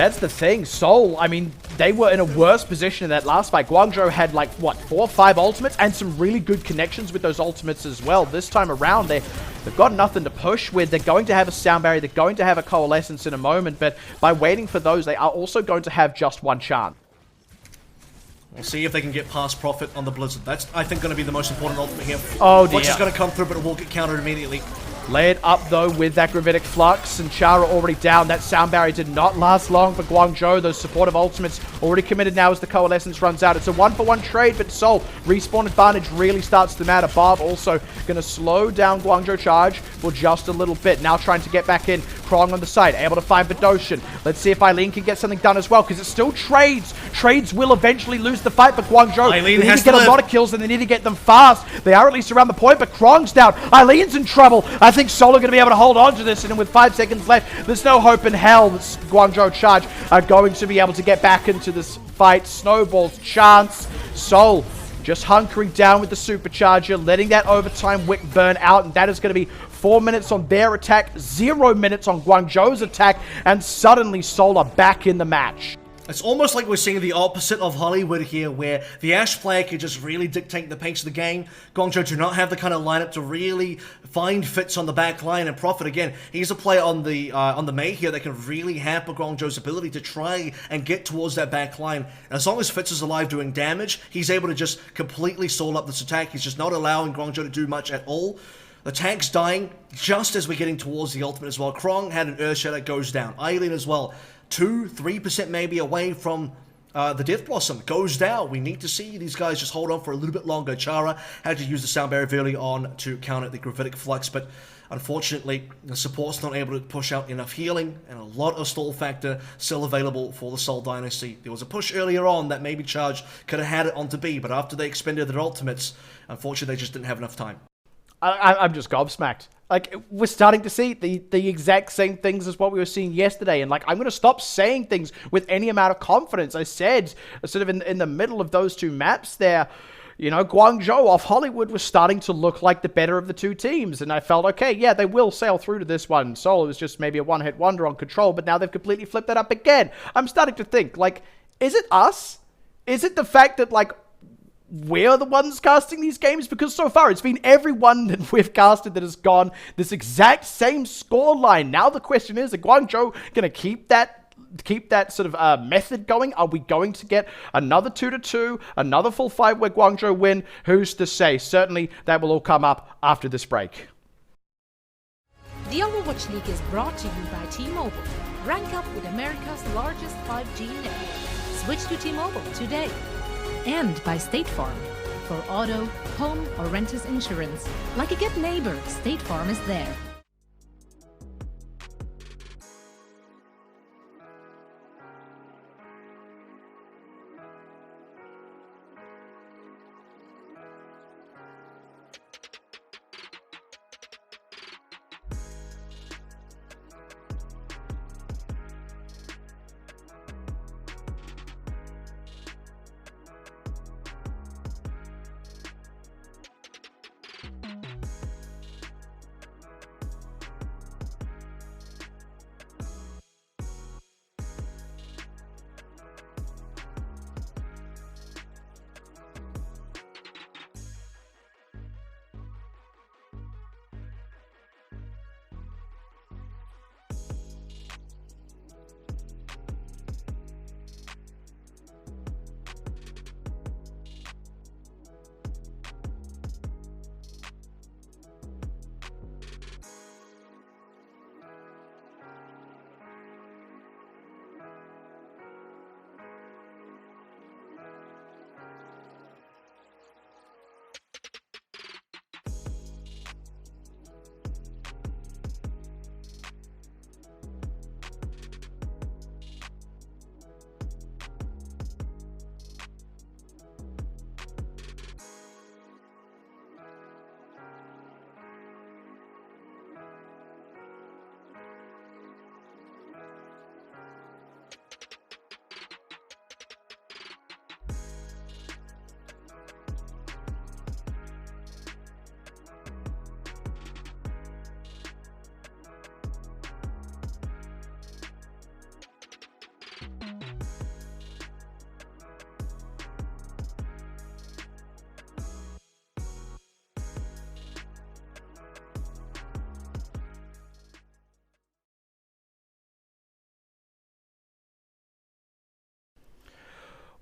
That's the thing. Seoul, I mean, they were in a worse position in that last fight. Guangzhou had like, what, 4 or 5 ultimates and some really good connections with those ultimates as well. This time around, they've got nothing to push with. They're going to have a sound barrier. They're going to have a coalescence in a moment. But by waiting for those, they are also going to have just one chance. We'll see if they can get past Prophet on the Blizzard. That's, I think, going to be the most important ultimate here. Oh, dear. Which is going to come through, but it will get countered immediately. Lay it up, though, with that Gravitic Flux, and Chara already down. That sound barrier did not last long for Guangzhou. Those supportive ultimates already committed now as the Coalescence runs out. It's a 1-for-1 trade, but Seoul, respawn advantage really starts to matter. Bob also going to slow down Guangzhou Charge for just a little bit. Now trying to get back in. Krong on the side, able to find Badoshan. Let's see if Eileen can get something done as well, because it's still trades. Trades will eventually lose the fight, but Guangzhou, Eileen they need has to get to a lot of kills, and they need to get them fast. They are at least around the point, but Krong's down. Eileen's in trouble. I think Seoul are going to be able to hold on to this, and with 5 seconds left, there's no hope in hell that Guangzhou Charge are going to be able to get back into this fight. Snowball's chance. Seoul just hunkering down with the supercharger, letting that overtime wick burn out, and that is going to be 4 minutes on their attack, 0 minutes on Guangzhou's attack, and suddenly Seoul are back in the match. It's almost like we're seeing the opposite of Hollywood here, where the Ashe player can just really dictate the pace of the game. Guangzhou do not have the kind of lineup to really find fits on the back line, and Prophet, again, he's a player on the May here that can really hamper Guangzhou's ability to try and get towards that back line. And as long as Fitz is alive doing damage, he's able to just completely stall up this attack. He's just not allowing Guangzhou to do much at all. The tank's dying just as we're getting towards the ultimate as well. Krong had an Earthshatter, goes down. Eileen as well. 2-3% maybe away from the Death Blossom, goes down. We need to see these guys just hold on for a little bit longer. Chara had to use the sound barrier early on to counter the Gravitic Flux, but unfortunately, the support's not able to push out enough healing, and a lot of stall factor still available for the Seoul Dynasty. There was a push earlier on that maybe Charge could have had it onto B, but after they expended their ultimates, unfortunately they just didn't have enough time. I'm just gobsmacked. Like, we're starting to see the exact same things as what we were seeing yesterday. And, like, I'm going to stop saying things with any amount of confidence. I said, sort of in the middle of those two maps there, you know, Guangzhou off Hollywood was starting to look like the better of the two teams. And I felt, okay, yeah, they will sail through to this one. Seoul was just maybe a one-hit wonder on control, but now they've completely flipped that up again. I'm starting to think, like, is it us? Is it the fact that, like, we're the ones casting these games? Because so far it's been everyone that we've casted that has gone this exact same score line. Now the question is Guangzhou going to keep that sort of method going? Are we going to get another 2-2, another full fight where Guangzhou win? Who's to say? Certainly that will all come up after this break. The Overwatch League is brought to you by T-Mobile. Rank up with America's largest 5G network. Switch to T-Mobile today. And by State Farm. For auto, home, or renters insurance, like a good neighbor, State Farm is there.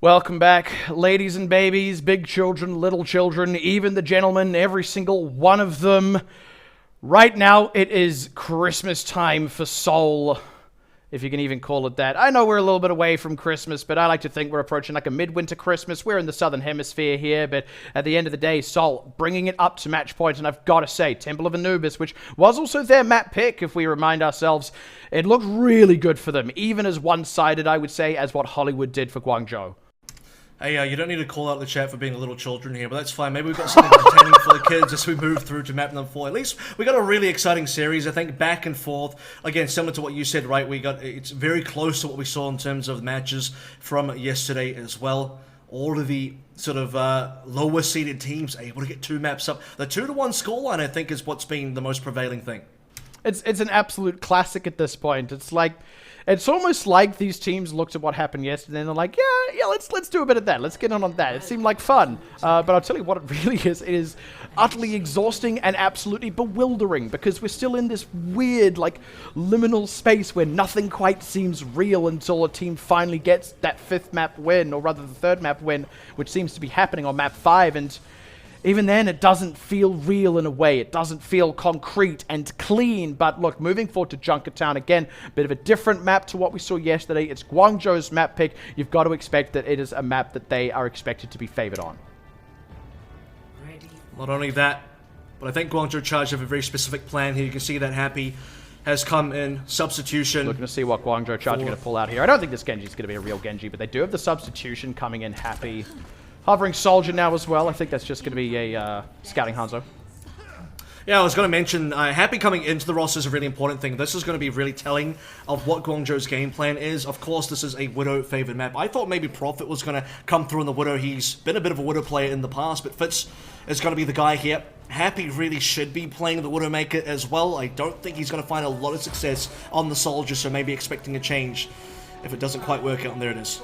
Welcome back, ladies and babies, big children, little children, even the gentlemen, every single one of them. Right now, it is Christmas time for Seoul, if you can even call it that. I know we're a little bit away from Christmas, but I like to think we're approaching like a midwinter Christmas. We're in the southern hemisphere here, but at the end of the day, Seoul bringing it up to match point, and I've got to say, Temple of Anubis, which was also their map pick, if we remind ourselves, it looked really good for them, even as one-sided, I would say, as what Hollywood did for Guangzhou. Hey, you don't need to call out the chat for being little children here, but that's fine. Maybe we've got something entertaining for the kids as we move through to map number 4. At least we got a really exciting series, I think, back and forth. Again, similar to what you said, right? It's very close to what we saw in terms of matches from yesterday as well. All of the sort of lower seeded teams able to get 2 maps up. The 2-1 scoreline, I think, is what's been the most prevailing thing. It's an absolute classic at this point. It's almost like these teams looked at what happened yesterday and they're like, yeah, let's do a bit of that. Let's get on that. It seemed like fun. But I'll tell you what it really is. It is utterly exhausting and absolutely bewildering because we're still in this weird, like, liminal space where nothing quite seems real until a team finally gets that 5th map win, or rather the 3rd map win, which seems to be happening on map 5. And even then, it doesn't feel real in a way. It doesn't feel concrete and clean. But look, moving forward to Junkertown, again, a bit of a different map to what we saw yesterday. It's Guangzhou's map pick. You've got to expect that it is a map that they are expected to be favored on. Not only that, but I think Guangzhou Charge have a very specific plan here. You can see that Happy has come in. Substitution. Looking to see what Guangzhou Charge are going to pull out here. I don't think this Genji is going to be a real Genji, but they do have the substitution coming in Happy. Hovering Soldier now as well. I think that's just going to be a scouting Hanzo. Yeah, I was going to mention, Happy coming into the roster is a really important thing. This is going to be really telling of what Guangzhou's game plan is. Of course, this is a Widow-favored map. I thought maybe Prophet was going to come through in the Widow. He's been a bit of a Widow player in the past, but Fitz is going to be the guy here. Happy really should be playing the Widowmaker as well. I don't think he's going to find a lot of success on the Soldier, so maybe expecting a change if it doesn't quite work out, and there it is.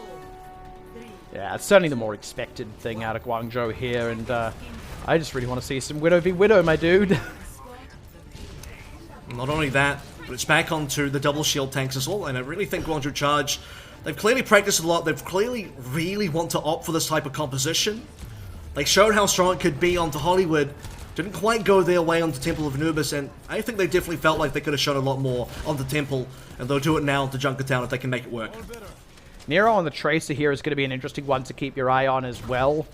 Yeah, it's certainly the more expected thing out of Guangzhou here, and I just really want to see some Widow v Widow, my dude. Not only that, but it's back onto the double shield tanks as well, and I really think Guangzhou Charge, they've clearly practiced a lot, they've clearly really want to opt for this type of composition. They showed how strong it could be onto Hollywood, didn't quite go their way onto Temple of Anubis, and I think they definitely felt like they could have shown a lot more onto Temple, and they'll do it now onto Junkertown if they can make it work. Nero on the Tracer here is going to be an interesting one to keep your eye on as well.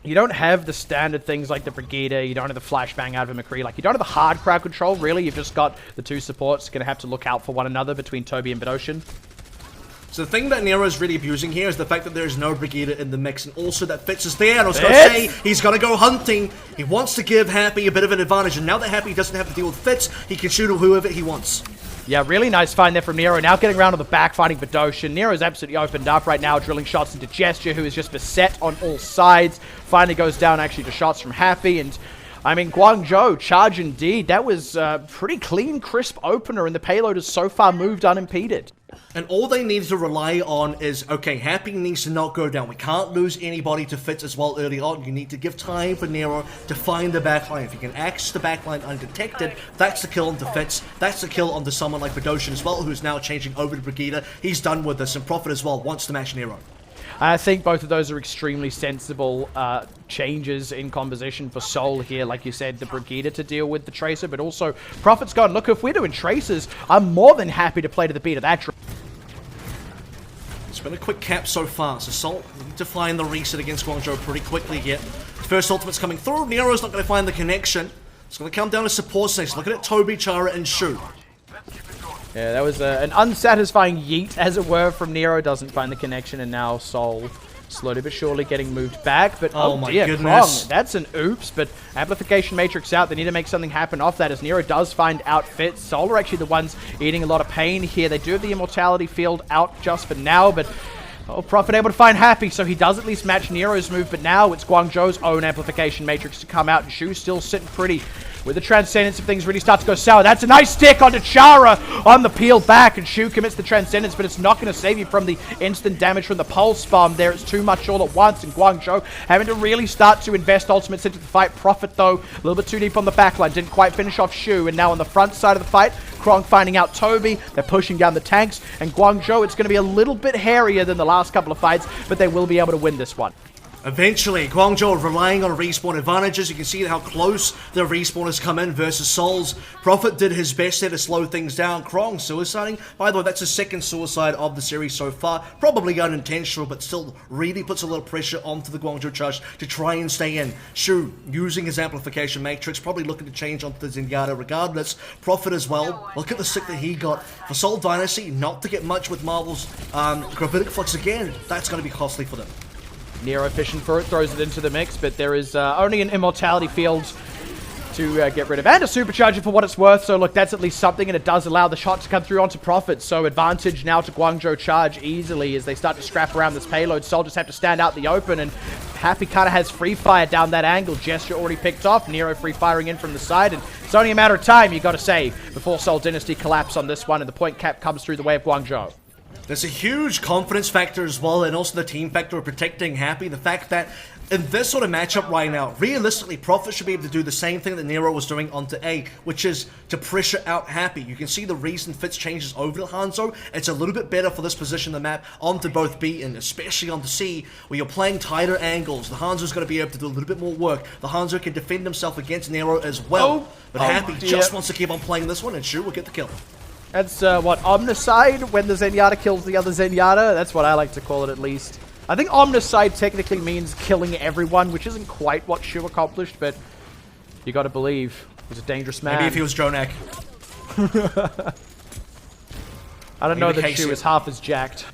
You don't have the standard things like the Brigida, you don't have the flashbang out of a McCree, like you don't have the hard crowd control, really. You've just got the 2 supports going to have to look out for one another between Toby and Bedosian. So the thing that Nero is really abusing here is the fact that there is no Brigida in the mix, and also that Fitz is there, and I was going to say, he's going to go hunting. He wants to give Happy a bit of an advantage, and now that Happy doesn't have to deal with Fitz, he can shoot whoever he wants. Yeah, really nice find there from Nero. Now getting around on the back, finding Bedosian. Nero's absolutely opened up right now, drilling shots into Gesture, who is just beset on all sides. Finally goes down actually to shots from Happy, and I mean, Guangzhou, Charge indeed. That was a pretty clean, crisp opener, and the payload has so far moved unimpeded. And all they need to rely on is, okay, Happy needs to not go down. We can't lose anybody to Fitz as well early on. You need to give time for Nero to find the backline. If you can access the backline undetected, that's the kill onto Fitz. That's the kill onto someone like Bedosian as well, who's now changing over to Brigida. He's done with this, and Prophet as well wants to match Nero. I think both of those are extremely sensible changes in composition for Seoul here. Like you said, the Brigida to deal with the Tracer, but also Prophet's gone, look, if we're doing Tracers, I'm more than happy to play to the beat of that. It's been a quick cap so far, so Seoul need to find the reset against Guangzhou pretty quickly here. First ultimate's coming through, Nero's not going to find the connection. It's going to come down to support snakes. Looking at Toby, Chara, and Shu. Yeah, that was an unsatisfying yeet, as it were, from Nero. Doesn't find the connection, and now Seoul slowly but surely getting moved back. But oh my dear, goodness. Krong, that's an oops. But Amplification Matrix out. They need to make something happen off that, as Nero does find outfits. Seoul are actually the ones eating a lot of pain here. They do have the Immortality field out just for now, but Prophet able to find Happy, so he does at least match Nero's move. But now it's Guangzhou's own Amplification Matrix to come out, and Shu's still sitting pretty. With the Transcendence, if things really start to go sour, that's a nice stick onto Chara on the peel back, and Shu commits the Transcendence, but it's not going to save you from the instant damage from the Pulse Bomb there. It's too much all at once, and Guangzhou having to really start to invest ultimates into the fight. Prophet, though, a little bit too deep on the backline, didn't quite finish off Shu, and now on the front side of the fight, Krong finding out Toby. They're pushing down the tanks. And Guangzhou, it's going to be a little bit hairier than the last couple of fights, but they will be able to win this one. Eventually, Guangzhou relying on respawn advantages. You can see how close the respawners come in versus Seoul's. Prophet did his best there to slow things down. Krong suiciding. By the way, that's his second suicide of the series so far. Probably unintentional, but still really puts a little pressure onto the Guangzhou Charge to try and stay in. Shu using his amplification matrix, probably looking to change onto the Zenyatta regardless. Prophet as well. Look at the stick that he got. For Seoul Dynasty, not to get much with Marvel's gravitic flux again. That's going to be costly for them. Nero fishing for it, throws it into the mix, but there is only an immortality field to get rid of. And a supercharger for what it's worth, so look, that's at least something, and it does allow the shot to come through onto Prophet. So advantage now to Guangzhou Charge easily as they start to scrap around this payload. Soldiers have to stand out in the open, and Happy kind of has free fire down that angle. Gesture already picked off. Nero free firing in from the side, and it's only a matter of time, you got to say, before Seoul Dynasty collapse on this one, and the point cap comes through the way of Guangzhou. There's a huge confidence factor as well, and also the team factor of protecting Happy. The fact that in this sort of matchup right now, realistically, Prophet should be able to do the same thing that Nero was doing onto A, which is to pressure out Happy. You can see the reason Fitz changes over to Hangzhou. It's a little bit better for this position of the map onto both B and especially onto C, where you're playing tighter angles. The Hangzhou's going to be able to do a little bit more work. The Hangzhou can defend himself against Nero as well. But Happy just wants to keep on playing this one, and Shu will get the kill. That's what, Omnicide when the Zenyatta kills the other Zenyatta? That's what I like to call it, at least. I think Omnicide technically means killing everyone, which isn't quite what Shu accomplished, but you gotta believe he's a dangerous man. Maybe if he was Dronak. I don't know that Shu is half as jacked.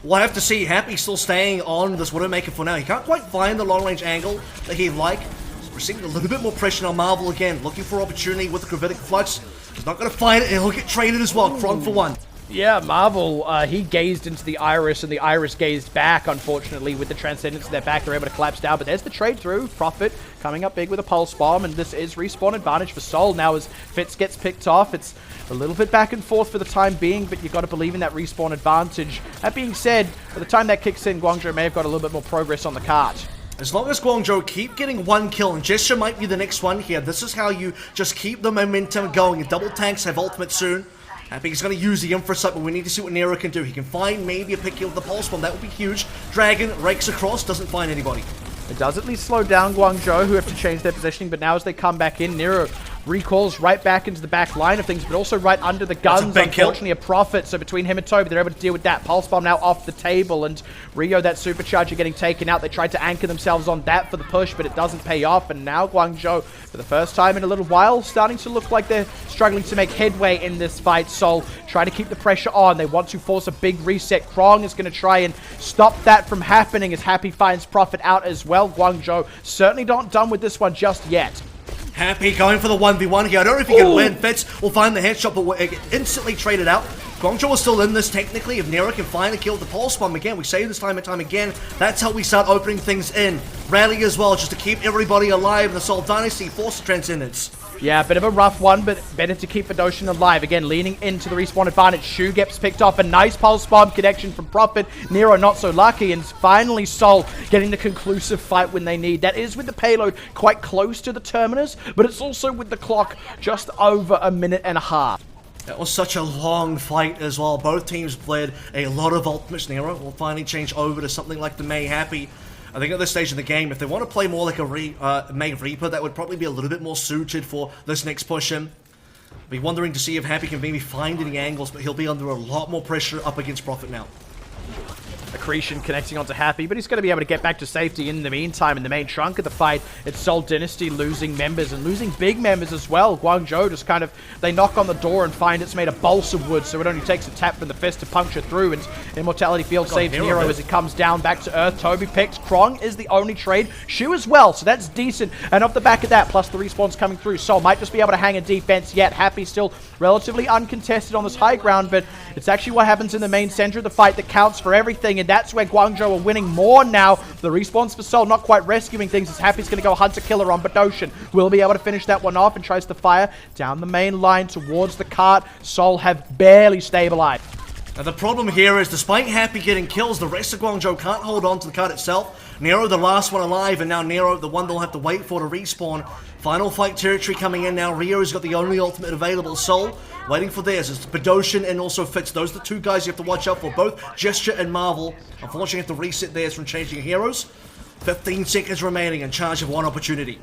We'll have to see. Happy still staying on this Widowmaker for now. He can't quite find the long-range angle that he'd like. We're seeing a little bit more pressure on Marvel again, looking for opportunity with the gravitic flux. He's not going to find it, and he'll get traded as well. Krong for one. Yeah, Marvel, he gazed into the Iris, and the Iris gazed back, unfortunately, with the Transcendence in their back. They're able to collapse down, but there's the trade through. Prophet coming up big with a Pulse Bomb, and this is respawn advantage for Seoul. Now as Fitz gets picked off, it's a little bit back and forth for the time being, but you've got to believe in that respawn advantage. That being said, by the time that kicks in, Guangzhou may have got a little bit more progress on the cart. As long as Guangzhou keep getting one kill, and Gesture might be the next one here, this is how you just keep the momentum going. And double tanks have ultimate soon. I think he's going to use the infrastructure, but we need to see what Nero can do. He can find maybe a pick kill with the Pulse Bomb. That would be huge. Dragon rakes across, doesn't find anybody. It does at least slow down Guangzhou, who have to change their positioning, but now as they come back in, Nero recalls right back into the back line of things, but also right under the guns. Unfortunately, a Prophet, so between him and Toby, they're able to deal with that. Pulse Bomb now off the table, and Rio, that supercharger getting taken out. They tried to anchor themselves on that for the push, but it doesn't pay off, and now Guangzhou, for the first time in a little while, starting to look like they're struggling to make headway in this fight. Seoul try to keep the pressure on. They want to force a big reset. Krong is going to try and stop that from happening as Happy finds Prophet out as well. Guangzhou certainly not done with this one just yet. Happy going for the 1v1 here. I don't know if he can win. Fitz will find the headshot, but will instantly trade it out. Guangzhou is still in this technically. If Nero can find and kill the Pulse Bomb again, we say this time and time again, that's how we start opening things in. Rally as well, just to keep everybody alive in the Seoul Dynasty, force the Transcendence. Yeah, a bit of a rough one, but better to keep the notion alive. Again, leaning into the respawn advantage. Shu gets picked off. A nice Pulse Bomb connection from Prophet. Nero not so lucky, and finally Seoul getting the conclusive fight when they need. That is with the payload quite close to the terminus, but it's also with the clock just over a minute and a half. That was such a long fight as well. Both teams played a lot of ultimates. Nero will finally change over to something like the May Happy. I think at this stage in the game, if they want to play more like a May Reaper, that would probably be a little bit more suited for this next push in. Be wondering to see if Happy can maybe find any angles, but he'll be under a lot more pressure up against Prophet now. Accretion connecting onto Happy, but he's going to be able to get back to safety in the meantime. In the main trunk of the fight, it's Seoul Dynasty losing members and losing big members as well. Guangzhou just kind of, they knock on the door and find it's made of balsa wood, so it only takes a tap from the fist to puncture through, and Immortality Field saves Nero as it comes down back to Earth. Toby picks. Krong is the only trade. Shu as well, so that's decent. And off the back of that, plus the respawns coming through, Seoul might just be able to hang a defense yet. Happy still relatively uncontested on this high ground, but it's actually what happens in the main center of the fight that counts for everything, and that's where Guangzhou are winning more now. The respawns for Seoul not quite rescuing things as Happy's going to go Hunter-Killer on Badoshan. Will be able to finish that one off and tries to fire down the main line towards the cart. Seoul have barely stabilized. Now the problem here is, despite Happy getting kills, the rest of Guangzhou can't hold on to the card itself. Nero, the last one alive, and now Nero, the one they'll have to wait for to respawn. Final fight territory coming in now. Rio's got the only ultimate available. Soul waiting for theirs. It's Badoshin and also Fitz. Those are the two guys you have to watch out for, both Gesture and Marvel. Unfortunately, you have to reset theirs from changing heroes. 15 seconds remaining and Charge have one opportunity.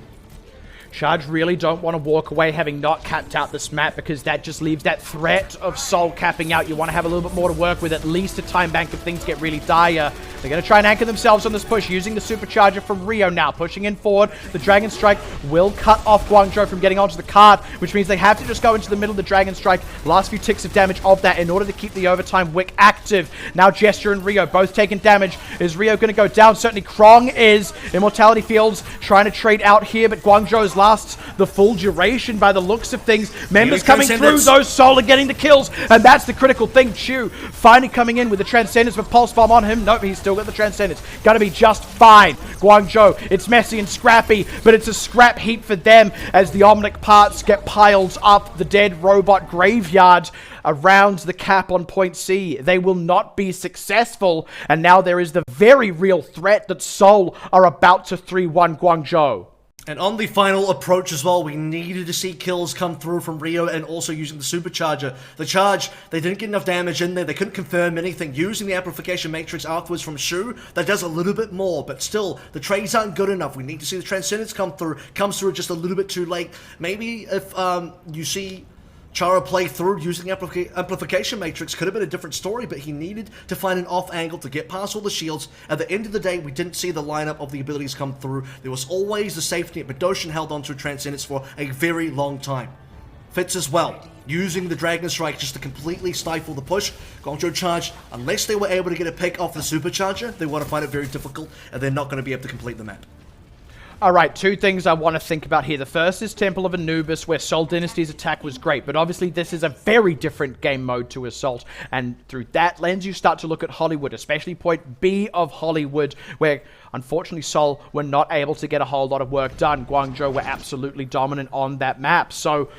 Charge really don't want to walk away having not capped out this map, because that just leaves that threat of Soul capping out. You want to have a little bit more to work with, at least a time bank if things get really dire. They're going to try and anchor themselves on this push, using the supercharger from Rio now, pushing in forward. The Dragon Strike will cut off Guangzhou from getting onto the card, which means they have to just go into the middle of the Dragon Strike. Last few ticks of damage of that in order to keep the overtime wick active. Now Gesture and Rio both taking damage. Is Rio going to go down? Certainly Krong is. Immortality Fields trying to trade out here, but Guangzhou's lasts the full duration by the looks of things. Members coming through, those Soul are getting the kills, and that's the critical thing. Chu finally coming in with the Transcendence, but Pulse Bomb on him. Nope, he's still got the Transcendence. Gonna be just fine. Guangzhou, it's messy and scrappy, but it's a scrap heap for them as the Omnic parts get piled up the dead robot graveyard around the cap on point C. They will not be successful, and now there is the very real threat that Seoul are about to 3-1 Guangzhou. And on the final approach as well, we needed to see kills come through from Rio and also using the supercharger. The charge, they didn't get enough damage in there. They couldn't confirm anything. Using the amplification matrix afterwards from Shu, that does a little bit more, but still, the trades aren't good enough. We need to see the Transcendence comes through just a little bit too late. Maybe if you see Chara play through using the amplification matrix, could have been a different story, but he needed to find an off angle to get past all the shields. At the end of the day, we didn't see the lineup of the abilities come through. There was always the safety net, but Doshin held on to Transcendence for a very long time. Fitz as well, using the Dragon Strike just to completely stifle the push. Guangzhou Charge, unless they were able to get a pick off the supercharger, they want to find it very difficult, and they're not going to be able to complete the map. Alright, two things I want to think about here. The first is Temple of Anubis, where Seoul Dynasty's attack was great, but obviously this is a very different game mode to Assault, and through that lens you start to look at Hollywood, especially point B of Hollywood, where unfortunately Seoul were not able to get a whole lot of work done. Guangzhou were absolutely dominant on that map, so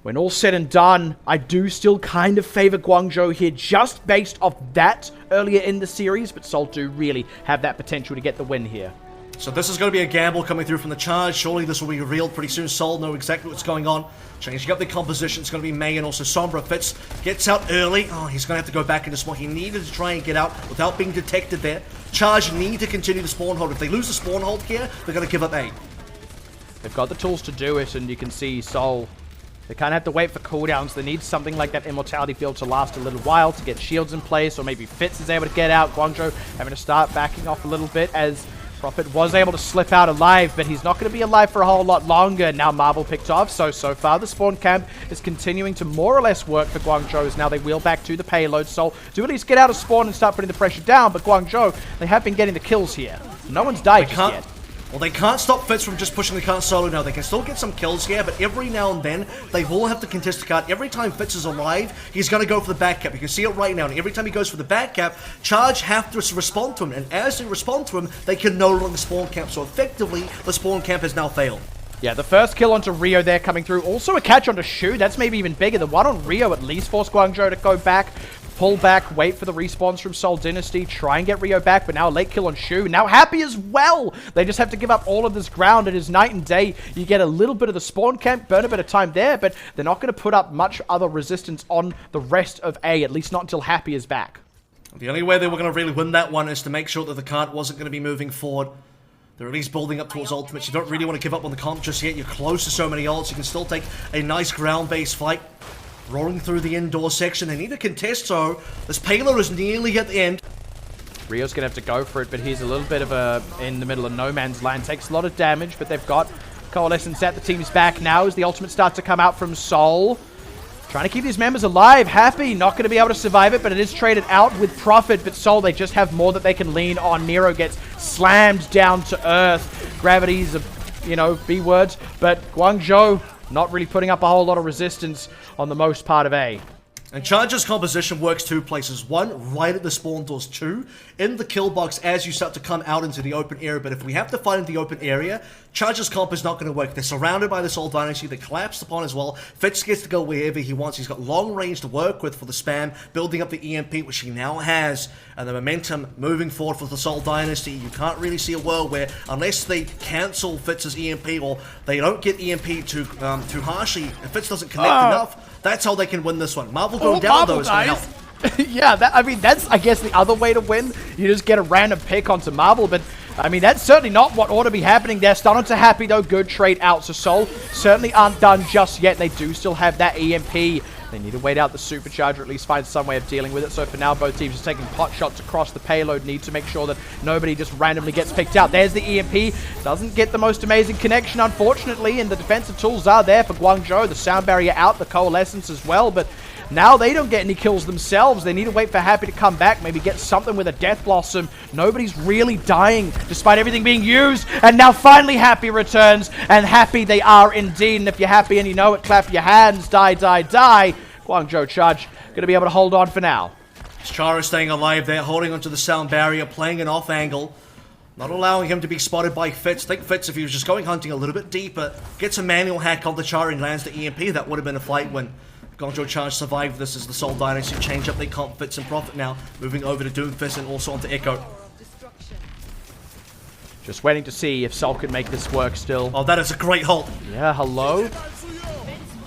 when all's said and done, I do still kind of favor Guangzhou here, just based off that earlier in the series, but Seoul do really have that potential to get the win here. So this is going to be a gamble coming through from the Charge. Surely this will be revealed pretty soon. Seoul know exactly what's going on. Changing up the composition. It's going to be May and also Sombra. Fitz gets out early. Oh, he's going to have to go back into spawn. He needed to try and get out without being detected there. Charge need to continue the spawn hold. If they lose the spawn hold here, they're going to give up A. They've got the tools to do it, and you can see Seoul, they kind of have to wait for cooldowns. They need something like that Immortality Field to last a little while to get shields in place, or maybe Fitz is able to get out. Guangzhou having to start backing off a little bit as Prophet was able to slip out alive, but he's not going to be alive for a whole lot longer. Now Marvel picked off, so far the spawn camp is continuing to more or less work for Guangzhou as now they wheel back to the payload. Seoul do at least get out of spawn and start putting the pressure down, but Guangzhou, they have been getting the kills here. No one's died just yet. Well, they can't stop Fitz from just pushing the cart solo now. They can still get some kills here, but every now and then, they will have to contest the cart. Every time Fitz is alive, he's going to go for the back cap. You can see it right now, and every time he goes for the back cap, Charge have to respond to him, and as they respond to him, they can no longer spawn camp. So effectively, the spawn camp has now failed. Yeah, the first kill onto Rio there coming through. Also a catch onto Shu. That's maybe even bigger. The one on Rio at least forced Guangzhou to go back. Pull back, wait for the respawns from Seoul Dynasty, try and get Rio back, but now a late kill on Shu. Now Happy as well! They just have to give up all of this ground. It is night and day. You get a little bit of the spawn camp, burn a bit of time there, but they're not going to put up much other resistance on the rest of A, at least not until Happy is back. The only way they were going to really win that one is to make sure that the cart wasn't going to be moving forward. They're at least building up towards ultimates. You don't really want to give up on the comp just yet. You're close to so many ults. You can still take a nice ground-based fight. Rolling through the indoor section. They need to contest, so this payload is nearly at the end. Rio's going to have to go for it, but he's a little bit of a in the middle of no man's land. Takes a lot of damage, but they've got Coalescence at the team's back now as the ultimate starts to come out from Seoul. Trying to keep these members alive. Happy, not going to be able to survive it, but it is traded out with Prophet. But Seoul, they just have more that they can lean on. Nero gets slammed down to earth. Gravity's a, B words, but Guangzhou not really putting up a whole lot of resistance on the most part of A. And Charge's composition works two places. One, right at the spawn doors. Two, in the kill box as you start to come out into the open area. But if we have to fight in the open area, Charge's comp is not going to work. They're surrounded by the Seoul Dynasty. They're collapsed upon as well. Fitz gets to go wherever he wants. He's got long range to work with for the spam, building up the EMP, which he now has. And the momentum moving forward for the Seoul Dynasty. You can't really see a world where, unless they cancel Fitz's EMP or they don't get EMP too harshly, if Fitz doesn't connect enough, that's how they can win this one. Marvel going down, though, is going to help. Yeah, that's, I guess, the other way to win. You just get a random pick onto Marvel, but, I mean, that's certainly not what ought to be happening there. Stunner to Happy, though, good trade out. So Seoul certainly aren't done just yet. They do still have that EMP. They need to wait out the supercharge or at least find some way of dealing with it. So for now, both teams are taking pot shots across the payload. Need to make sure that nobody just randomly gets picked out. There's the EMP. Doesn't get the most amazing connection, unfortunately, and the defensive tools are there for Guangzhou. The sound barrier out, the coalescence as well, but now they don't get any kills themselves. They need to wait for Happy to come back, maybe get something with a Death Blossom. Nobody's really dying, despite everything being used. And now finally Happy returns, and happy they are indeed. And if you're happy and you know it, clap your hands. Die, die, die. Guangzhou Charge going to be able to hold on for now. Chara staying alive there, holding onto the sound barrier, playing an off angle. Not allowing him to be spotted by Fitz. I think Fitz, if he was just going hunting a little bit deeper, gets a manual hack on the Chara and lands the EMP. That would have been a fight when Guangzhou Charge survived this as the Seoul Dynasty change up. They comp Fitz and Profit now, moving over to Doomfist and also onto Echo. Just waiting to see if Seoul can make this work still. Oh, that is a great ult. Yeah, hello.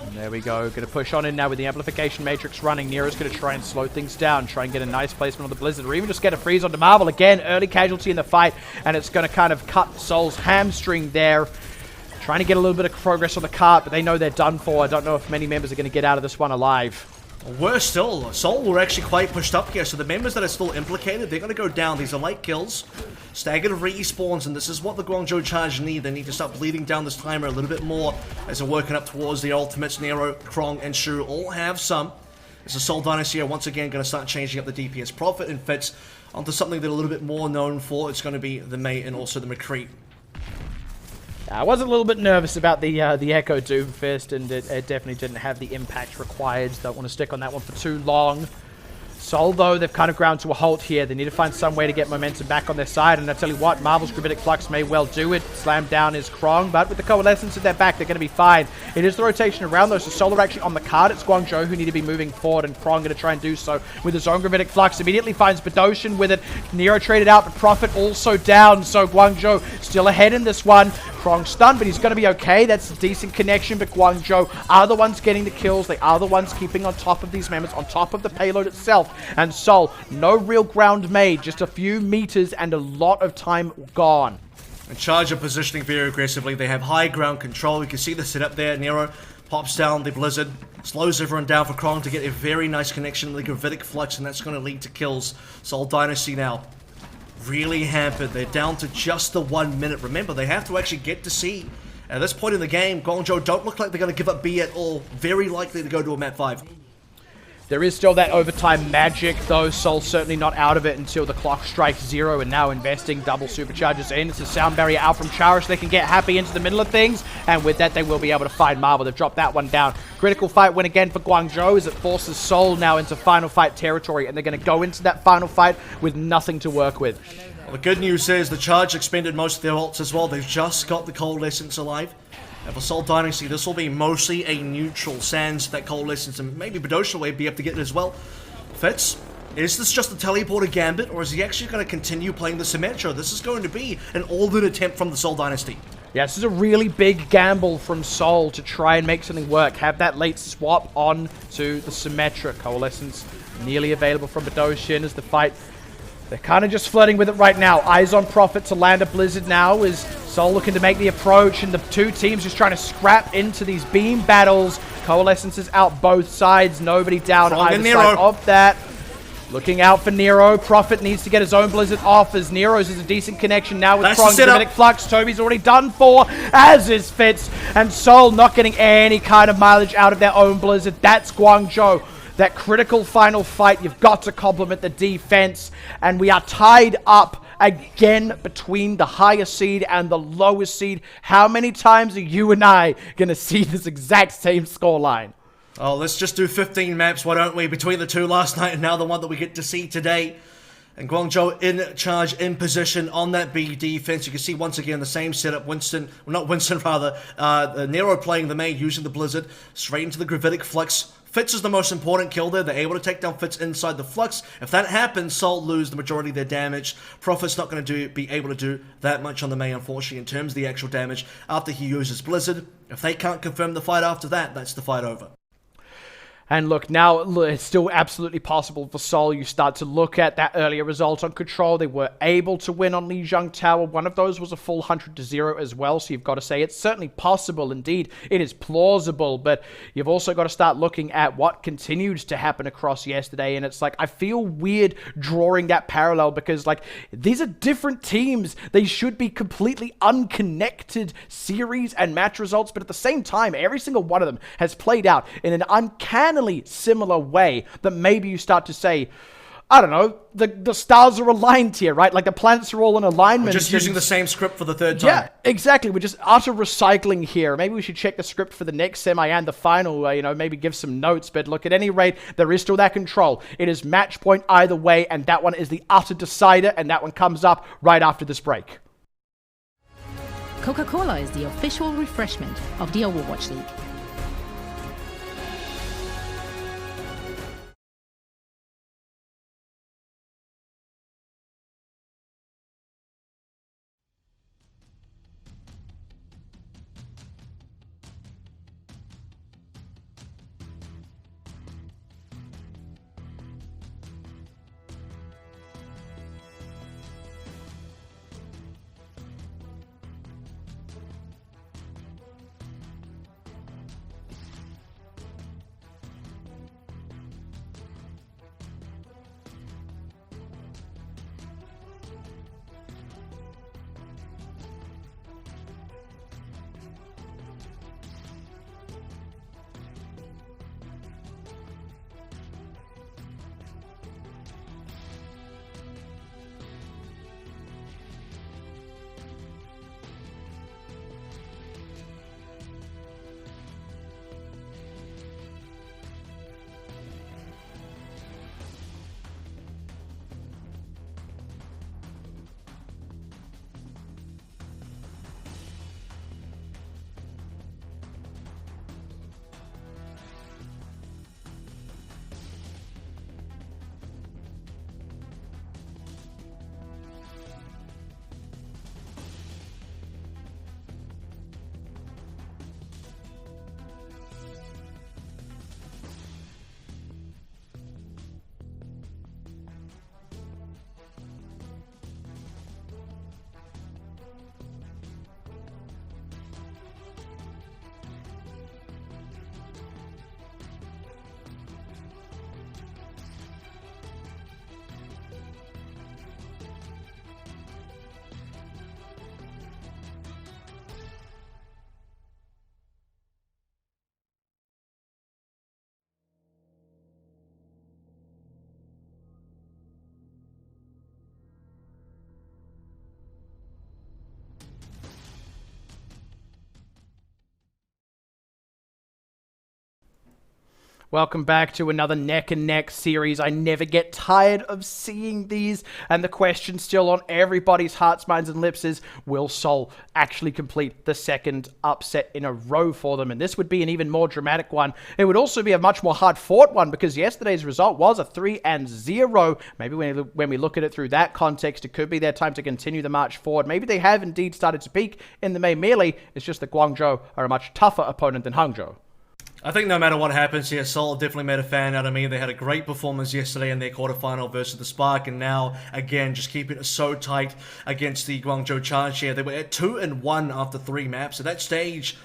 And there we go. Going to push on in now with the amplification matrix running. Nero's going to try and slow things down, try and get a nice placement on the Blizzard, or even just get a freeze onto Marvel. Again, early casualty in the fight, and it's going to kind of cut Seoul's hamstring there. Trying to get a little bit of progress on the cart, but they know they're done for. I don't know if many members are going to get out of this one alive. Worse still, Seoul were actually quite pushed up here, so the members that are still implicated, they're going to go down. These are light kills, staggered respawns, and this is what the Guangzhou Charge need. They need to start bleeding down this timer a little bit more as they're working up towards the ultimates. Nero, Krong, and Shu all have some. As the Seoul Dynasty are once again going to start changing up the DPS Profit and Fitz onto something they're a little bit more known for. It's going to be the May and also the McCree. I was a little bit nervous about the Echo Doomfist, and it definitely didn't have the impact required. Don't want to stick on that one for too long. Seoul, though, they've kind of ground to a halt here. They need to find some way to get momentum back on their side, and I tell you what, Marvel's Gravitic Flux may well do it. Slam down is Krong, but with the Coalescence at their back, they're going to be fine. It is the rotation around, though, so Seoul are actually on the card. It's Guangzhou who need to be moving forward, and Krong going to try and do so with his own Gravitic Flux. Immediately finds Bedoshin with it. Nero traded out, but Profit also down, so Guangzhou still ahead in this one. Krong stunned, but he's going to be okay. That's a decent connection, but Guangzhou are the ones getting the kills. They are the ones keeping on top of these members, on top of the payload itself. And Seoul, no real ground made, just a few meters and a lot of time gone. And Charge are positioning very aggressively. They have high ground control. You can see the setup there. Nero pops down the Blizzard, slows everyone down for Krong to get a very nice connection with the Gravitic Flux, and that's going to lead to kills. Seoul Dynasty now really hampered. They're down to just the 1 minute. Remember, they have to actually get to C. At this point in the game, Guangzhou don't look like they're going to give up B at all. Very likely to go to a map 5. There is still that overtime magic, though. Seoul certainly not out of it until the clock strikes 0, and now investing double supercharges in. It's a sound barrier out from Chara, so they can get Happy into the middle of things, and with that, they will be able to find Marvel. They've dropped that one down. Critical fight win again for Guangzhou as it forces Seoul now into final fight territory, and they're going to go into that final fight with nothing to work with. Well, the good news is the Charge expended most of their ults as well. They've just got the Coalescence alive. And for Seoul Dynasty, this will be mostly a neutral, sans that Coalescence, and maybe Bedoshin will be able to get it as well. Fitz, is this just a teleporter gambit, or is he actually going to continue playing the Symmetra? This is going to be an all-in attempt from the Seoul Dynasty. Yeah, this is a really big gamble from Seoul to try and make something work. Have that late swap on to the Symmetra. Coalescence nearly available from Bedoshin as the fight. They're kind of just flirting with it right now. Eyes on Profit to land a Blizzard now as Seoul looking to make the approach, and the two teams just trying to scrap into these beam battles. Coalescence is out both sides. Nobody down either side of that. Looking out for Nero. Profit needs to get his own Blizzard off as Nero's is a decent connection now with Krong. Gravitic Flux. Toby's already done for, as is Fitz. And Seoul not getting any kind of mileage out of their own Blizzard. That's Guangzhou. That critical final fight, you've got to compliment the defense. And we are tied up again between the highest seed and the lowest seed. How many times are you and I going to see this exact same scoreline? Oh, let's just do 15 maps, why don't we? Between the two last night and now the one that we get to see today. And Guangzhou in charge, in position on that B defense. You can see once again the same setup. Nero playing the May, using the Blizzard, straight into the Gravitic Flux. Fitz is the most important kill there. They're able to take down Fitz inside the Flux. If that happens, Seoul lose the majority of their damage. Prophet's not going to be able to do that much on the May, unfortunately, in terms of the actual damage after he uses Blizzard. If they can't confirm the fight after that, that's the fight over. And look, now it's still absolutely possible for Seoul. You start to look at that earlier result on Control. They were able to win on Lijiang Tower. One of those was a full 100-0 as well. So you've got to say it's certainly possible. Indeed, it is plausible. But you've also got to start looking at what continued to happen across yesterday. And it's like, I feel weird drawing that parallel because, like, these are different teams. They should be completely unconnected series and match results. But at the same time, every single one of them has played out in an uncanny similar way that maybe you start to say, I don't know, the stars are aligned here, right? Like the planets are all in alignment. We're just using the same script for the third time. Yeah, exactly. We're just utter recycling here. Maybe we should check the script for the next semi and the final, maybe give some notes. But look, at any rate, there is still that control. It is match point either way, and that one is the utter decider, and that one comes up right after this break. Coca-Cola is the official refreshment of the Overwatch League. Welcome back to another neck and neck series. I never get tired of seeing these, and the question still on everybody's hearts, minds, and lips is, will Seoul actually complete the second upset in a row for them? And this would be an even more dramatic one. It would also be a much more hard-fought one because yesterday's result was a 3-0. Maybe when we look at it through that context, it could be their time to continue the march forward. Maybe they have indeed started to peak in the May melee. It's just that Guangzhou are a much tougher opponent than Hangzhou. I think no matter what happens here, Seoul definitely made a fan out of me. They had a great performance yesterday in their quarterfinal versus the Spark, and now, again, just keeping it so tight against the Guangzhou Charge here. They were at 2-1 after 3 maps. At that stage,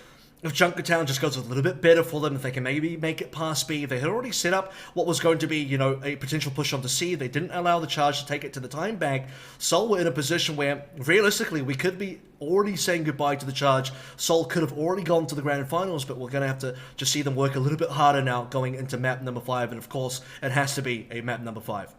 if Junkertown just goes a little bit better for them, if they can maybe make it past B, they had already set up what was going to be, a potential push onto C. They didn't allow the Charge to take it to the time bank. Seoul were in a position where, realistically, we could be already saying goodbye to the Charge. Seoul could have already gone to the grand finals, but we're going to have to just see them work a little bit harder now going into map number 5, and of course, it has to be a map number 5.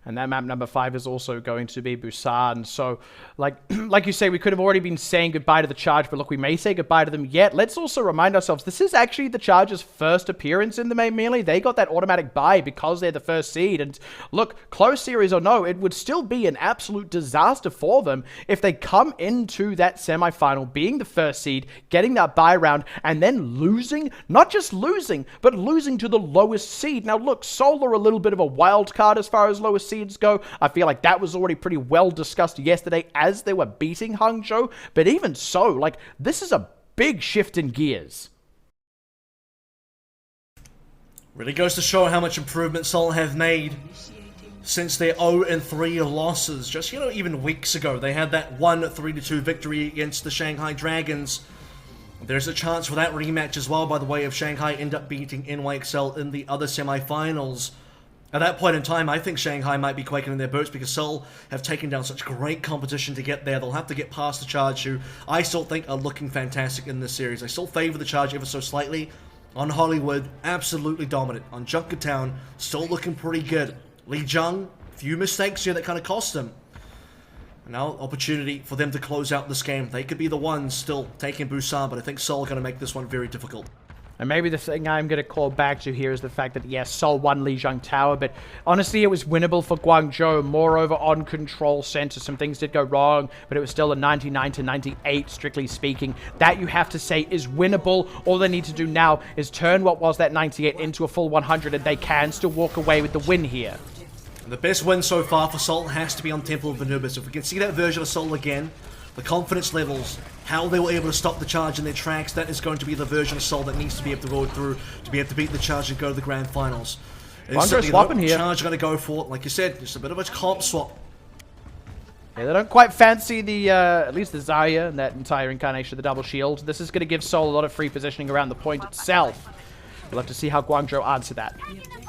And that map number 5 is also going to be Busan. So, like you say, we could have already been saying goodbye to the Charge, but look, we may say goodbye to them yet. Let's also remind ourselves, this is actually the Charge's first appearance in the main melee. They got that automatic bye because they're the first seed. And look, close series or no, it would still be an absolute disaster for them if they come into that semifinal being the first seed, getting that bye round, and then losing, not just losing, but losing to the lowest seed. Now, look, Seoul are a little bit of a wild card as far as lowest seed go. I feel like that was already pretty well discussed yesterday as they were beating Hangzhou, but even so, like, this is a big shift in gears. Really goes to show how much improvement Seoul have made since their 0-3 losses. Just, even weeks ago, they had that 3-2 victory against the Shanghai Dragons. There's a chance for that rematch as well, by the way, if Shanghai end up beating NYXL in the other semifinals. At that point in time, I think Shanghai might be quaking in their boots because Seoul have taken down such great competition to get there. They'll have to get past the Charge, who I still think are looking fantastic in this series. I still favor the Charge ever so slightly. On Hollywood, absolutely dominant. On Junkertown, still looking pretty good. Lijiang, few mistakes here that kind of cost them. Now, opportunity for them to close out this game. They could be the ones still taking Busan, but I think Seoul are going to make this one very difficult. And maybe the thing I'm going to call back to here is the fact that, yes, Seoul won Lijiang Tower, but honestly, it was winnable for Guangzhou. Moreover, on control center, some things did go wrong, but it was still a 99-98, strictly speaking. That, you have to say, is winnable. All they need to do now is turn what was that 98 into a full 100, and they can still walk away with the win here. And the best win so far for Seoul has to be on Temple of Anubis. If we can see that version of Seoul again, the confidence levels, how they were able to stop the Charge in their tracks, that is going to be the version of Seoul that needs to be able to roll through to be able to beat the Charge and go to the grand finals. Swapping here. Charge are going to go for it, like you said, just a bit of a comp swap. Yeah, they don't quite fancy the, at least the Zarya and that entire incarnation of the double shield. This is going to give Seoul a lot of free positioning around the point itself. We'll have to see how Guangzhou answer that.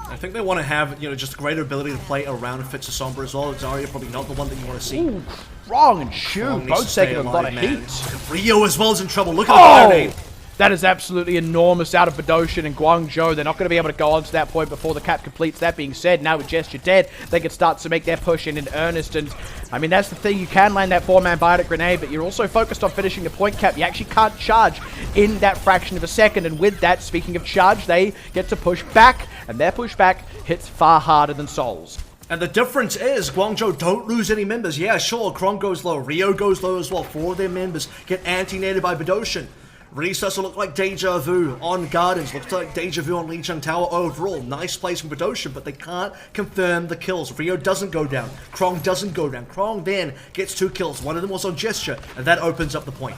I think they want to have, just greater ability to play around Fitz Sombra as well. Zarya probably not the one that you want to see. Ooh, Krong and Shu both taking a lot of heat. Rio as well is in trouble. Look at the fire name. That is absolutely enormous out of Badoshin and Guangzhou. They're not going to be able to go on to that point before the cap completes. That being said, now with Gesture dead, they can start to make their push in earnest. And, I mean, that's the thing. You can land that 4-man biotic grenade, but you're also focused on finishing the point cap. You actually can't charge in that fraction of a second. And with that, speaking of charge, they get to push back. And their pushback hits far harder than Seoul's. And the difference is, Guangzhou don't lose any members. Yeah, sure, Krong goes low, Rio goes low as well. 4 of their members get anti-nated by Badoshin. Really starts to look like Deja Vu on Gardens. Looks like Deja Vu on Lijiang Tower overall. Nice place from Badoshin, but they can't confirm the kills. Rio doesn't go down. Krong doesn't go down. Krong then gets 2 kills. One of them was on Gesture, and that opens up the point.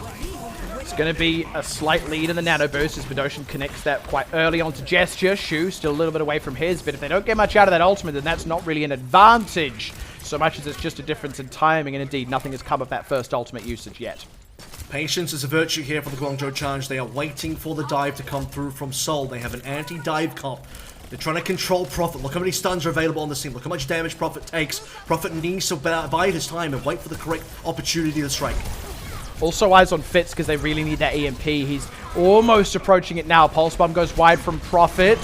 It's going to be a slight lead in the nano boost as Badoshin connects that quite early onto Gesture. Shu still a little bit away from his, but if they don't get much out of that ultimate, then that's not really an advantage, so much as it's just a difference in timing, and indeed, nothing has come of that first ultimate usage yet. Patience is a virtue here for the Guangzhou Charge. They are waiting for the dive to come through from Seoul. They have an anti-dive comp. They're trying to control Prophet. Look how many stuns are available on this team. Look how much damage Prophet takes. Prophet needs to bide his time and wait for the correct opportunity to strike. Also eyes on Fitz because they really need that EMP. He's almost approaching it now. Pulse Bomb goes wide from Prophet.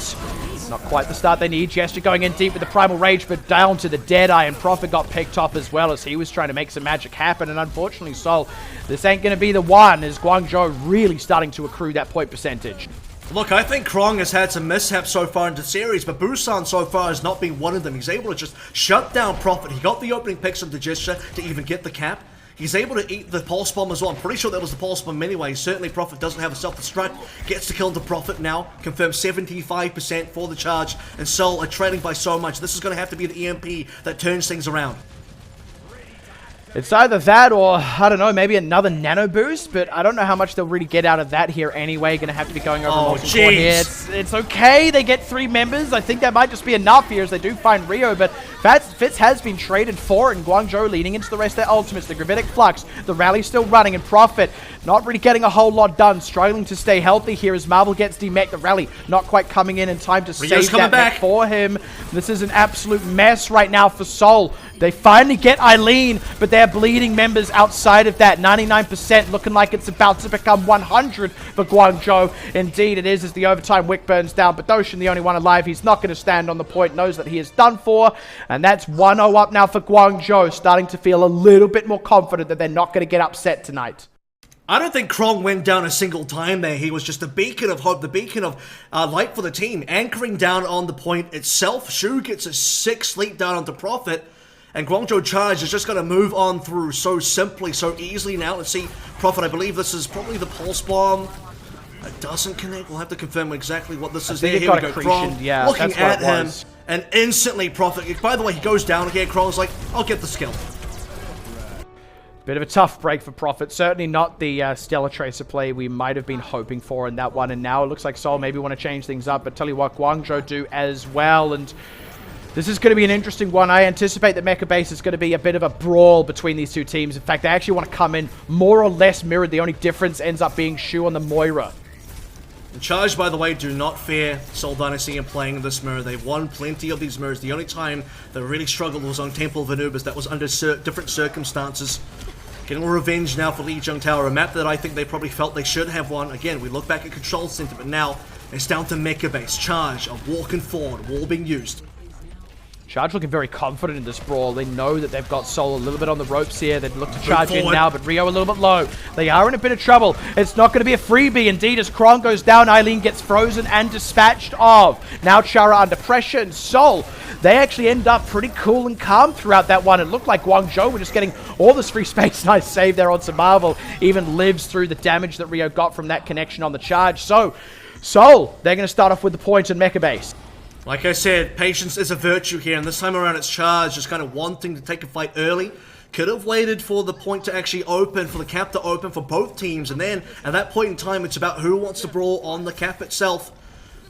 Not quite the start they need. Gesture going in deep with the Primal Rage, but down to the Deadeye, and Prophet got picked off as well as he was trying to make some magic happen, and unfortunately, Seoul, this ain't going to be the one, as Guangzhou really starting to accrue that point percentage. Look, I think Krong has had some mishaps so far in the series, but Busan so far has not been one of them. He's able to just shut down Prophet. He got the opening picks of the Gesture to even get the cap. He's able to eat the Pulse Bomb as well. I'm pretty sure that was the Pulse Bomb anyway. Certainly Prophet doesn't have a self-destruct. Gets the kill into Prophet now. Confirms 75% for the Charge. And Seoul are trailing by so much. This is going to have to be the EMP that turns things around. It's either that or, I don't know, maybe another nano boost, but I don't know how much they'll really get out of that here anyway. Going to have to be going over multiple here. It's okay. They get 3 members. I think that might just be enough here as they do find Rio, but Fitz has been traded for, and Guangzhou leading into the rest of their ultimates. The Gravitic Flux, the rally's still running, and Prophet not really getting a whole lot done, struggling to stay healthy here as Marvel gets demech. The rally not quite coming in time to save that mech for him. This is an absolute mess right now for Seoul. They finally get Eileen, but they're they're bleeding members outside of that. 99% looking like it's about to become 100 for Guangzhou. Indeed it is, as the overtime wick burns down. But Doshin, the only one alive, he's not going to stand on the point, knows that he is done for. And that's 1-0 up now for Guangzhou, starting to feel a little bit more confident that they're not going to get upset tonight. I don't think Krong went down a single time there. He was just a beacon of hope, the beacon of light for the team, anchoring down on the point itself. Shu gets a 6 leap down onto Prophet, and Guangzhou Charge is just going to move on through so simply, so easily now. Let's see, Prophet, I believe this is probably the Pulse Bomb. It doesn't connect. We'll have to confirm exactly what this is. There, here we go. Krong looking at him, and instantly Prophet, by the way, he goes down again. Krong's like, I'll get the skill. Bit of a tough break for Prophet. Certainly not the Stellar Tracer play we might have been hoping for in that one. And now it looks like Seoul maybe want to change things up. But tell you what, Guangzhou do as well. And this is going to be an interesting one. I anticipate that Mecha Base is going to be a bit of a brawl between these two teams. In fact, they actually want to come in more or less mirrored. The only difference ends up being Shu on the Moira. And Charge, by the way, do not fear Seoul Dynasty in playing this mirror. They've won plenty of these mirrors. The only time they really struggled was on Temple of Anubis. That was under different circumstances. Getting revenge now for Lijiang Tower, a map that I think they probably felt they should have won. Again, we look back at Control Center, but now it's down to Mecha Base. Charge, a walking forward, wall being used. Charge looking very confident in this brawl. They know that they've got Seoul a little bit on the ropes here. They'd look to charge in now, but Rio a little bit low. They are in a bit of trouble. It's not going to be a freebie. Indeed, as Krong goes down, Eileen gets frozen and dispatched of. Now Chara under pressure, and Seoul, they actually end up pretty cool and calm throughout that one. It looked like Guangzhou were just getting all this free space. Nice save there on Marvel. Even lives through the damage that Rio got from that connection on the charge. So, Seoul, they're going to start off with the points in Mecha Base. Like I said, patience is a virtue here, and this time around it's Charge just kind of wanting to take a fight early. Could have waited for the point to actually open, for the cap to open for both teams, and then at that point in time it's about who wants to brawl on the cap itself.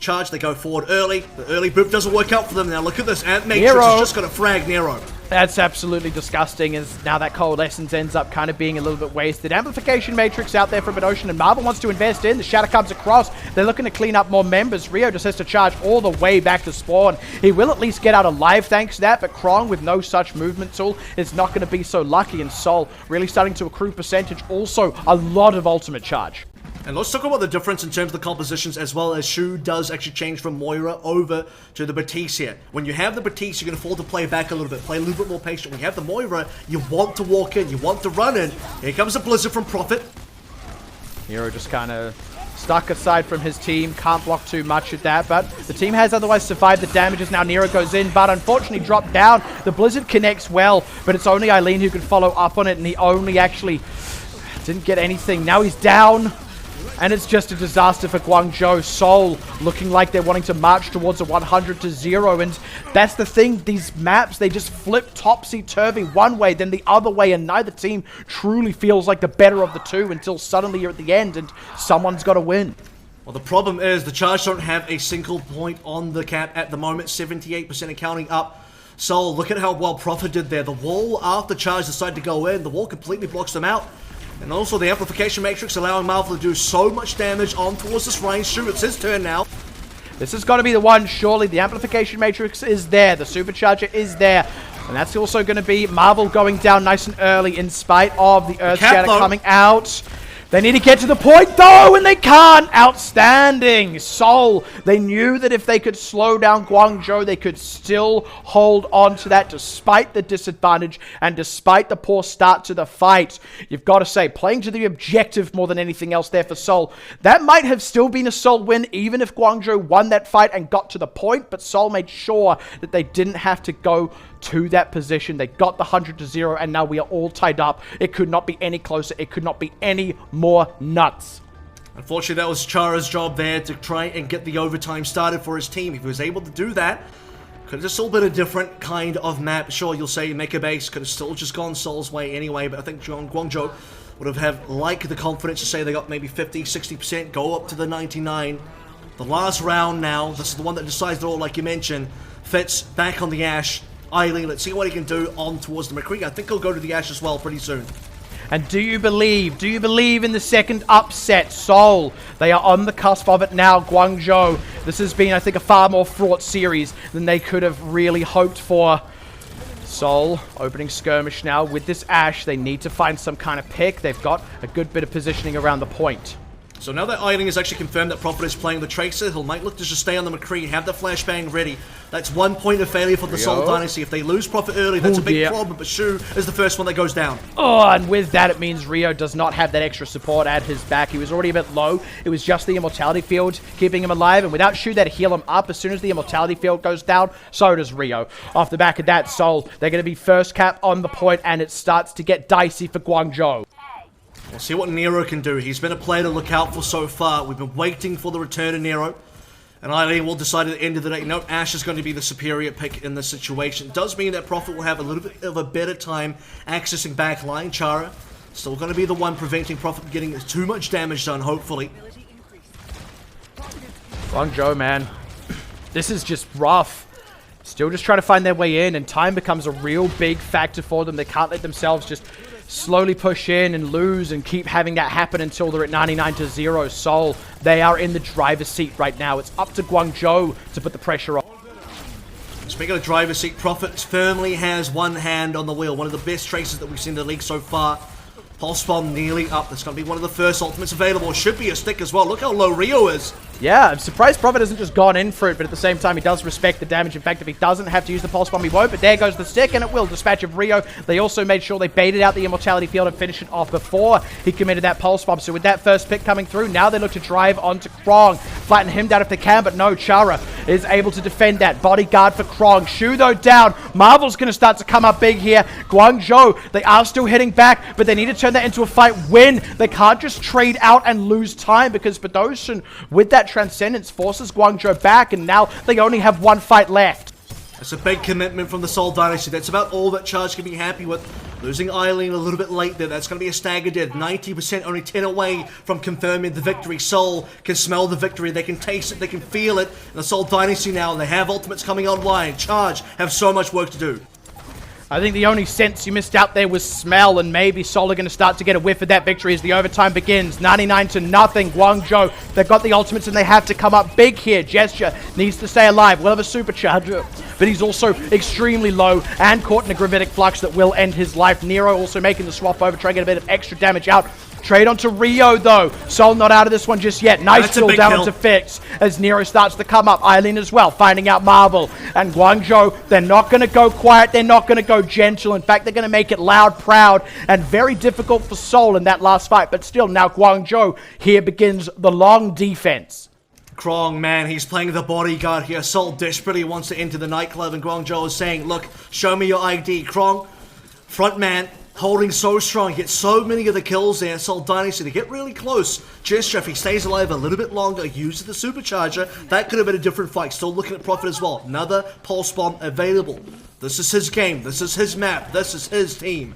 Charge, they go forward early. The early boop doesn't work out for them. Now look at this, Ant Matrix is just going to frag Nero. That's absolutely disgusting, as now that Coalescence ends up kind of being a little bit wasted. Amplification Matrix out there from Ocean, and Marvel wants to invest in. The Shatter comes across. They're looking to clean up more members. Rio just has to charge all the way back to spawn. He will at least get out alive thanks to that, but Krong with no such movement tool is not going to be so lucky, and Seoul really starting to accrue percentage. Also, a lot of ultimate charge. And let's talk about the difference in terms of the compositions, as well as Shu does actually change from Moira over to the Batiste here. When you have the Batiste, you're going to fall to play back a little bit, play a little bit more patient. When you have the Moira, you want to walk in, you want to run in. Here comes a Blizzard from Prophet. Nero just kind of stuck aside from his team, can't block too much at that, but the team has otherwise survived the damages. Now Nero goes in, but unfortunately dropped down. The Blizzard connects well, but it's only Eileen who can follow up on it, and he only actually didn't get anything. Now he's down. And it's just a disaster for Guangzhou. Seoul looking like they're wanting to march towards a 100-0. And that's the thing. These maps, they just flip topsy-turvy one way, then the other way. And neither team truly feels like the better of the two until suddenly you're at the end and someone's got to win. Well, the problem is the Charge don't have a single point on the cap at the moment. 78% and counting up. So look at how well Prophet did there. The wall, after Charge decided to go in, the wall completely blocks them out. And also the Amplification Matrix allowing Marvel to do so much damage on towards this range. Shu, it's his turn now. This has got to be the one, surely. The Amplification Matrix is there. The Supercharger is there. And that's also going to be Marvel going down nice and early in spite of the Earth Shatter coming out. They need to get to the point, though, and they can't. Outstanding. Seoul, they knew that if they could slow down Guangzhou, they could still hold on to that despite the disadvantage and despite the poor start to the fight. You've got to say, playing to the objective more than anything else there for Seoul. That might have still been a Seoul win, even if Guangzhou won that fight and got to the point, but Seoul made sure that they didn't have to go to that position. They got the 100-0, and now we are all tied up. It could not be any closer. It could not be any more nuts. Unfortunately, that was Chara's job there to try and get the overtime started for his team. If he was able to do that, could have just still been a different kind of map. Sure, you'll say Mecha Base could have still just gone Seoul's way anyway, but I think Guangzhou would have like the confidence to say they got maybe 50-60%, go up to the 99. The last round now, this is the one that decides it all, like you mentioned. Fitz back on the Ash. Eileen, let's see what he can do on towards the McCree. I think he'll go to the Ash as well pretty soon. And do you believe in the second upset? Seoul, they are on the cusp of it now. Guangzhou, this has been, I think, a far more fraught series than they could have really hoped for. Seoul opening skirmish now with this Ashe. They need to find some kind of pick. They've got a good bit of positioning around the point. So now that Eiling has actually confirmed that Prophet is playing the Tracer, he might look to just stay on the McCree, have the flashbang ready. That's 1 point of failure for the Seoul Dynasty. If they lose Prophet early, that's a big problem, but Shu is the first one that goes down. Oh, and with that, it means Rio does not have that extra support at his back. He was already a bit low. It was just the Immortality Field keeping him alive, and without Shu there to heal him up, as soon as the Immortality Field goes down, so does Rio. Off the back of that, Seoul, they're going to be first cap on the point, and it starts to get dicey for Guangzhou. We'll see what Nero can do. He's been a player to look out for so far. We've been waiting for the return of Nero. And Eileen will decide at the end of the day, no, Ashe is going to be the superior pick in this situation. It does mean that Prophet will have a little bit of a better time accessing backline. Chara still going to be the one preventing Prophet from getting too much damage done, hopefully. Guangzhou, man. This is just rough. Still just trying to find their way in, and time becomes a real big factor for them. They can't let themselves just slowly push in and lose and keep having that happen until they're at 99-0. Seoul, they are in the driver's seat right now. It's up to Guangzhou to put the pressure on. Speaking of driver's seat, Prophet firmly has one hand on the wheel. One of the best traces that we've seen in the league so far. Pulse Bomb nearly up. That's going to be one of the first ultimates available. Should be a stick as well. Look how low Rio is. Yeah, I'm surprised Prophet hasn't just gone in for it, but at the same time, he does respect the damage. In fact, if he doesn't have to use the Pulse Bomb, he won't, but there goes the stick, and it will. Dispatch of Rio. They also made sure they baited out the Immortality Field and finished it off before he committed that Pulse Bomb. So with that first pick coming through, now they look to drive onto Krong. Flatten him down if they can, but no, Chara is able to defend that. Bodyguard for Krong. Shu, though, down. Marvel's going to start to come up big here. Guangzhou, they are still hitting back, but they need to turn that into a fight win. They can't just trade out and lose time, because Badoshan, with that Transcendence, forces Guangzhou back, and now they only have one fight left. That's a big commitment from the Seoul Dynasty. That's about all that Charge can be happy with. Losing Eileen a little bit late there. That's going to be a stagger dead. 90%, only 10 away from confirming the victory. Seoul can smell the victory. They can taste it. They can feel it. And the Seoul Dynasty now, they have ultimates coming online. Charge have so much work to do. I think the only sense you missed out there was smell, and maybe Seoul are going to start to get a whiff of that victory as the overtime begins. 99-0. Guangzhou, they've got the ultimates and they have to come up big here. Gesture needs to stay alive. Will have a supercharger, but he's also extremely low and caught in a gravitic flux that will end his life. Nero also making the swap over, trying to get a bit of extra damage out. Trade onto Rio, though. Seoul not out of this one just yet. Nice kill down onto Fix as Nero starts to come up. Eileen as well, finding out Marvel. And Guangzhou, they're not going to go quiet. They're not going to go gentle. In fact, they're going to make it loud, proud, and very difficult for Seoul in that last fight. But still, now Guangzhou, here begins the long defense. Krong, man, he's playing the bodyguard here. Seoul desperately wants to enter the nightclub, and Guangzhou is saying, look, show me your ID. Krong, front man, holding so strong, gets so many of the kills there. Seoul Dynasty to get really close. Gesture, if he stays alive a little bit longer, uses the supercharger, that could have been a different fight. Still looking at Prophet as well. Another Pulse Bomb available. This is his game. This is his map. This is his team.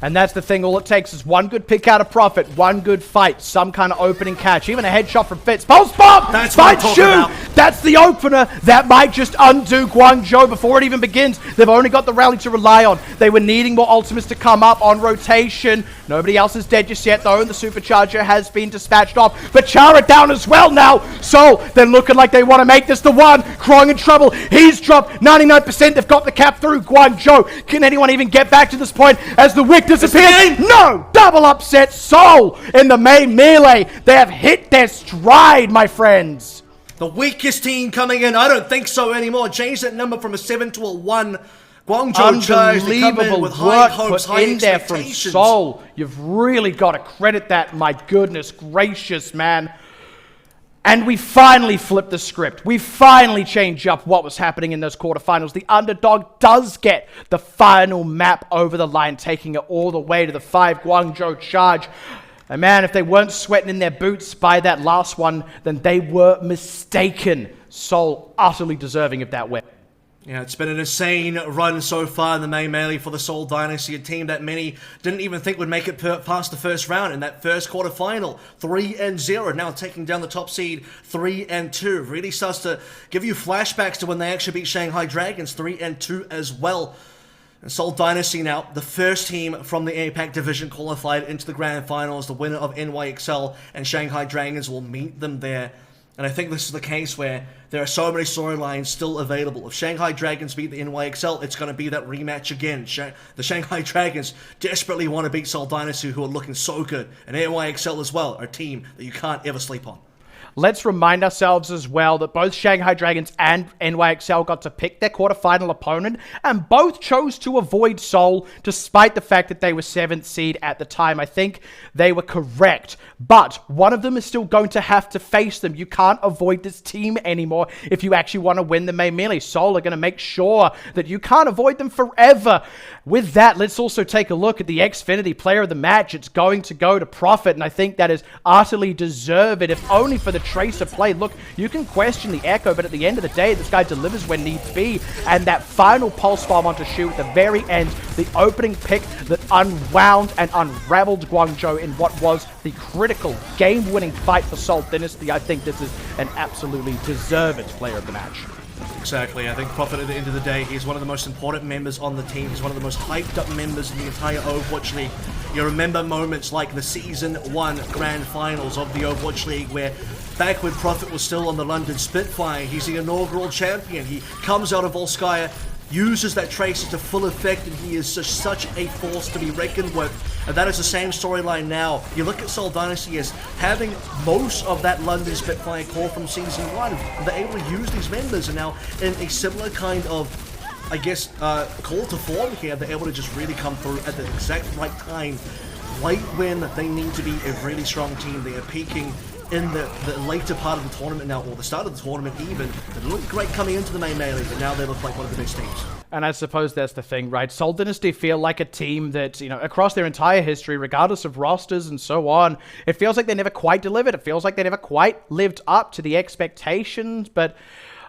And that's the thing. All it takes is one good pick out of Prophet, one good fight, some kind of opening catch, even a headshot from Fitz. Pulse Bomb! That's what I'm talking about. That's the opener. That might just undo Guangzhou before it even begins. They've only got the rally to rely on. They were needing more ultimates to come up on rotation. Nobody else is dead just yet, though, and the supercharger has been dispatched off. But Chara down as well now. So they're looking like they want to make this the one. Krong in trouble. He's dropped 99%. They've got the cap through. Guangzhou, can anyone even get back to this point as the wick disappears? No! Double upset. Seoul in the main melee. They have hit their stride, my friends. The weakest team coming in. I don't think so anymore. Change that number from a 7 to a 1. Guangzhou Charge, they come in with high hopes, high expectations. From Seoul. You've really got to credit that. My goodness gracious, man. And we finally flipped the script. We finally changed up what was happening in those quarterfinals. The underdog does get the final map over the line, taking it all the way to the 5 Guangzhou Charge. And man, if they weren't sweating in their boots by that last one, then they were mistaken. Seoul utterly deserving of that win. Yeah, it's been an insane run so far in the main melee for the Seoul Dynasty, a team that many didn't even think would make it past the first round in that first quarterfinal. 3-0, now taking down the top seed 3-2. Really starts to give you flashbacks to when they actually beat Shanghai Dragons 3-2 as well. And Seoul Dynasty now, the first team from the APAC division qualified into the grand finals. The winner of NYXL and Shanghai Dragons will meet them there And I think this is the case where there are so many storylines still available. If Shanghai Dragons beat the NYXL, it's going to be that rematch again. The Shanghai Dragons desperately want to beat Seoul Dynasty, who are looking so good. And NYXL as well, are a team that you can't ever sleep on. Let's remind ourselves as well that both Shanghai Dragons and NYXL got to pick their quarterfinal opponent, and both chose to avoid Seoul, despite the fact that they were 7th seed at the time. I think they were correct, but one of them is still going to have to face them. You can't avoid this team anymore if you actually want to win the main melee. Seoul are going to make sure that you can't avoid them forever. With that, let's also take a look at the Xfinity player of the match. It's going to go to Profit, and I think that is utterly deserved, if only for the Tracer play. Look, you can question the Echo, but at the end of the day, this guy delivers when needs be. And that final pulse bomb onto Shu at the very end, the opening pick that unwound and unraveled Guangzhou in what was the critical game-winning fight for Seoul Dynasty. I think this is an absolutely deserved player of the match. Exactly. I think Prophet, at the end of the day, he's one of the most important members on the team. He's one of the most hyped up members in the entire Overwatch League. You remember moments like the Season 1 Grand Finals of the Overwatch League, where back when Prophet was still on the London Spitfire, he's the inaugural champion. He comes out of Volskaya, uses that Tracer to full effect, and he is just such a force to be reckoned with. And that is the same storyline now. You look at Seoul Dynasty as having most of that London Spitfire core from Season 1. And they're able to use these members, and now in a similar kind of, I guess, call to form here, they're able to just really come through at the exact right time, right when they need to be a really strong team. They are peaking in the later part of the tournament now, or the start of the tournament even. They looked great coming into the main melee, but now they look like one of the best teams. And I suppose that's the thing, right? Seoul Dynasty feel like a team that, you know, across their entire history, regardless of rosters and so on, it feels like they never quite delivered. It feels like they never quite lived up to the expectations. But,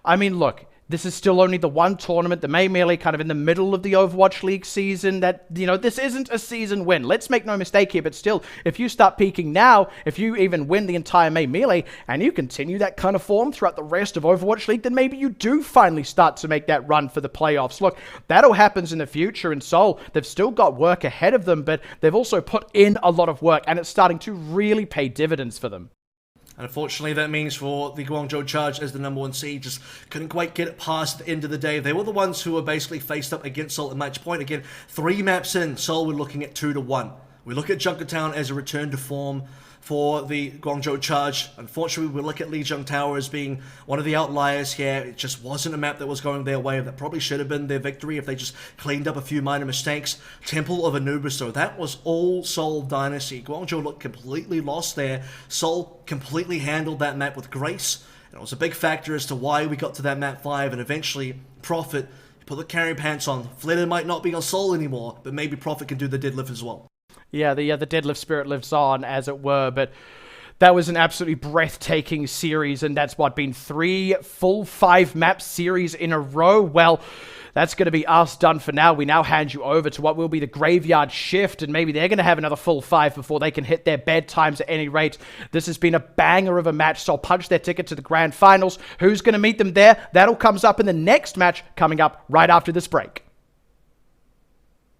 I mean, look, this is still only the one tournament, the May Melee, kind of in the middle of the Overwatch League season. That, you know, this isn't a season win. Let's make no mistake here, but still, if you start peaking now, if you even win the entire May Melee, and you continue that kind of form throughout the rest of Overwatch League, then maybe you do finally start to make that run for the playoffs. Look, that all happens in the future, and Seoul, they've still got work ahead of them, but they've also put in a lot of work, and it's starting to really pay dividends for them. And unfortunately, that means for the Guangzhou Charge as the #1 seed, just couldn't quite get it past the end of the day. They were the ones who were basically faced up against Seoul at match point. Again, 3 maps in, Seoul were looking at 2-1. We look at Junkertown as a return to form for the Guangzhou Charge. Unfortunately, we look at Lijiang Tower as being one of the outliers here. It just wasn't a map that was going their way. That probably should have been their victory if they just cleaned up a few minor mistakes. Temple of Anubis, though, that was all Seoul Dynasty. Guangzhou looked completely lost there. Seoul completely handled that map with grace. And it was a big factor as to why we got to that map 5, and eventually Prophet put the carry pants on. Flitter might not be on Seoul anymore, but maybe Prophet can do the deadlift as well. Yeah, the deadlift spirit lives on, as it were, but that was an absolutely breathtaking series, and that's what, been 3 full 5-map series in a row? Well, that's going to be us done for now. We now hand you over to what will be the graveyard shift, and maybe they're going to have another full 5 before they can hit their bedtimes at any rate. This has been a banger of a match, so I'll punch their ticket to the grand finals. Who's going to meet them there? That all comes up in the next match coming up right after this break.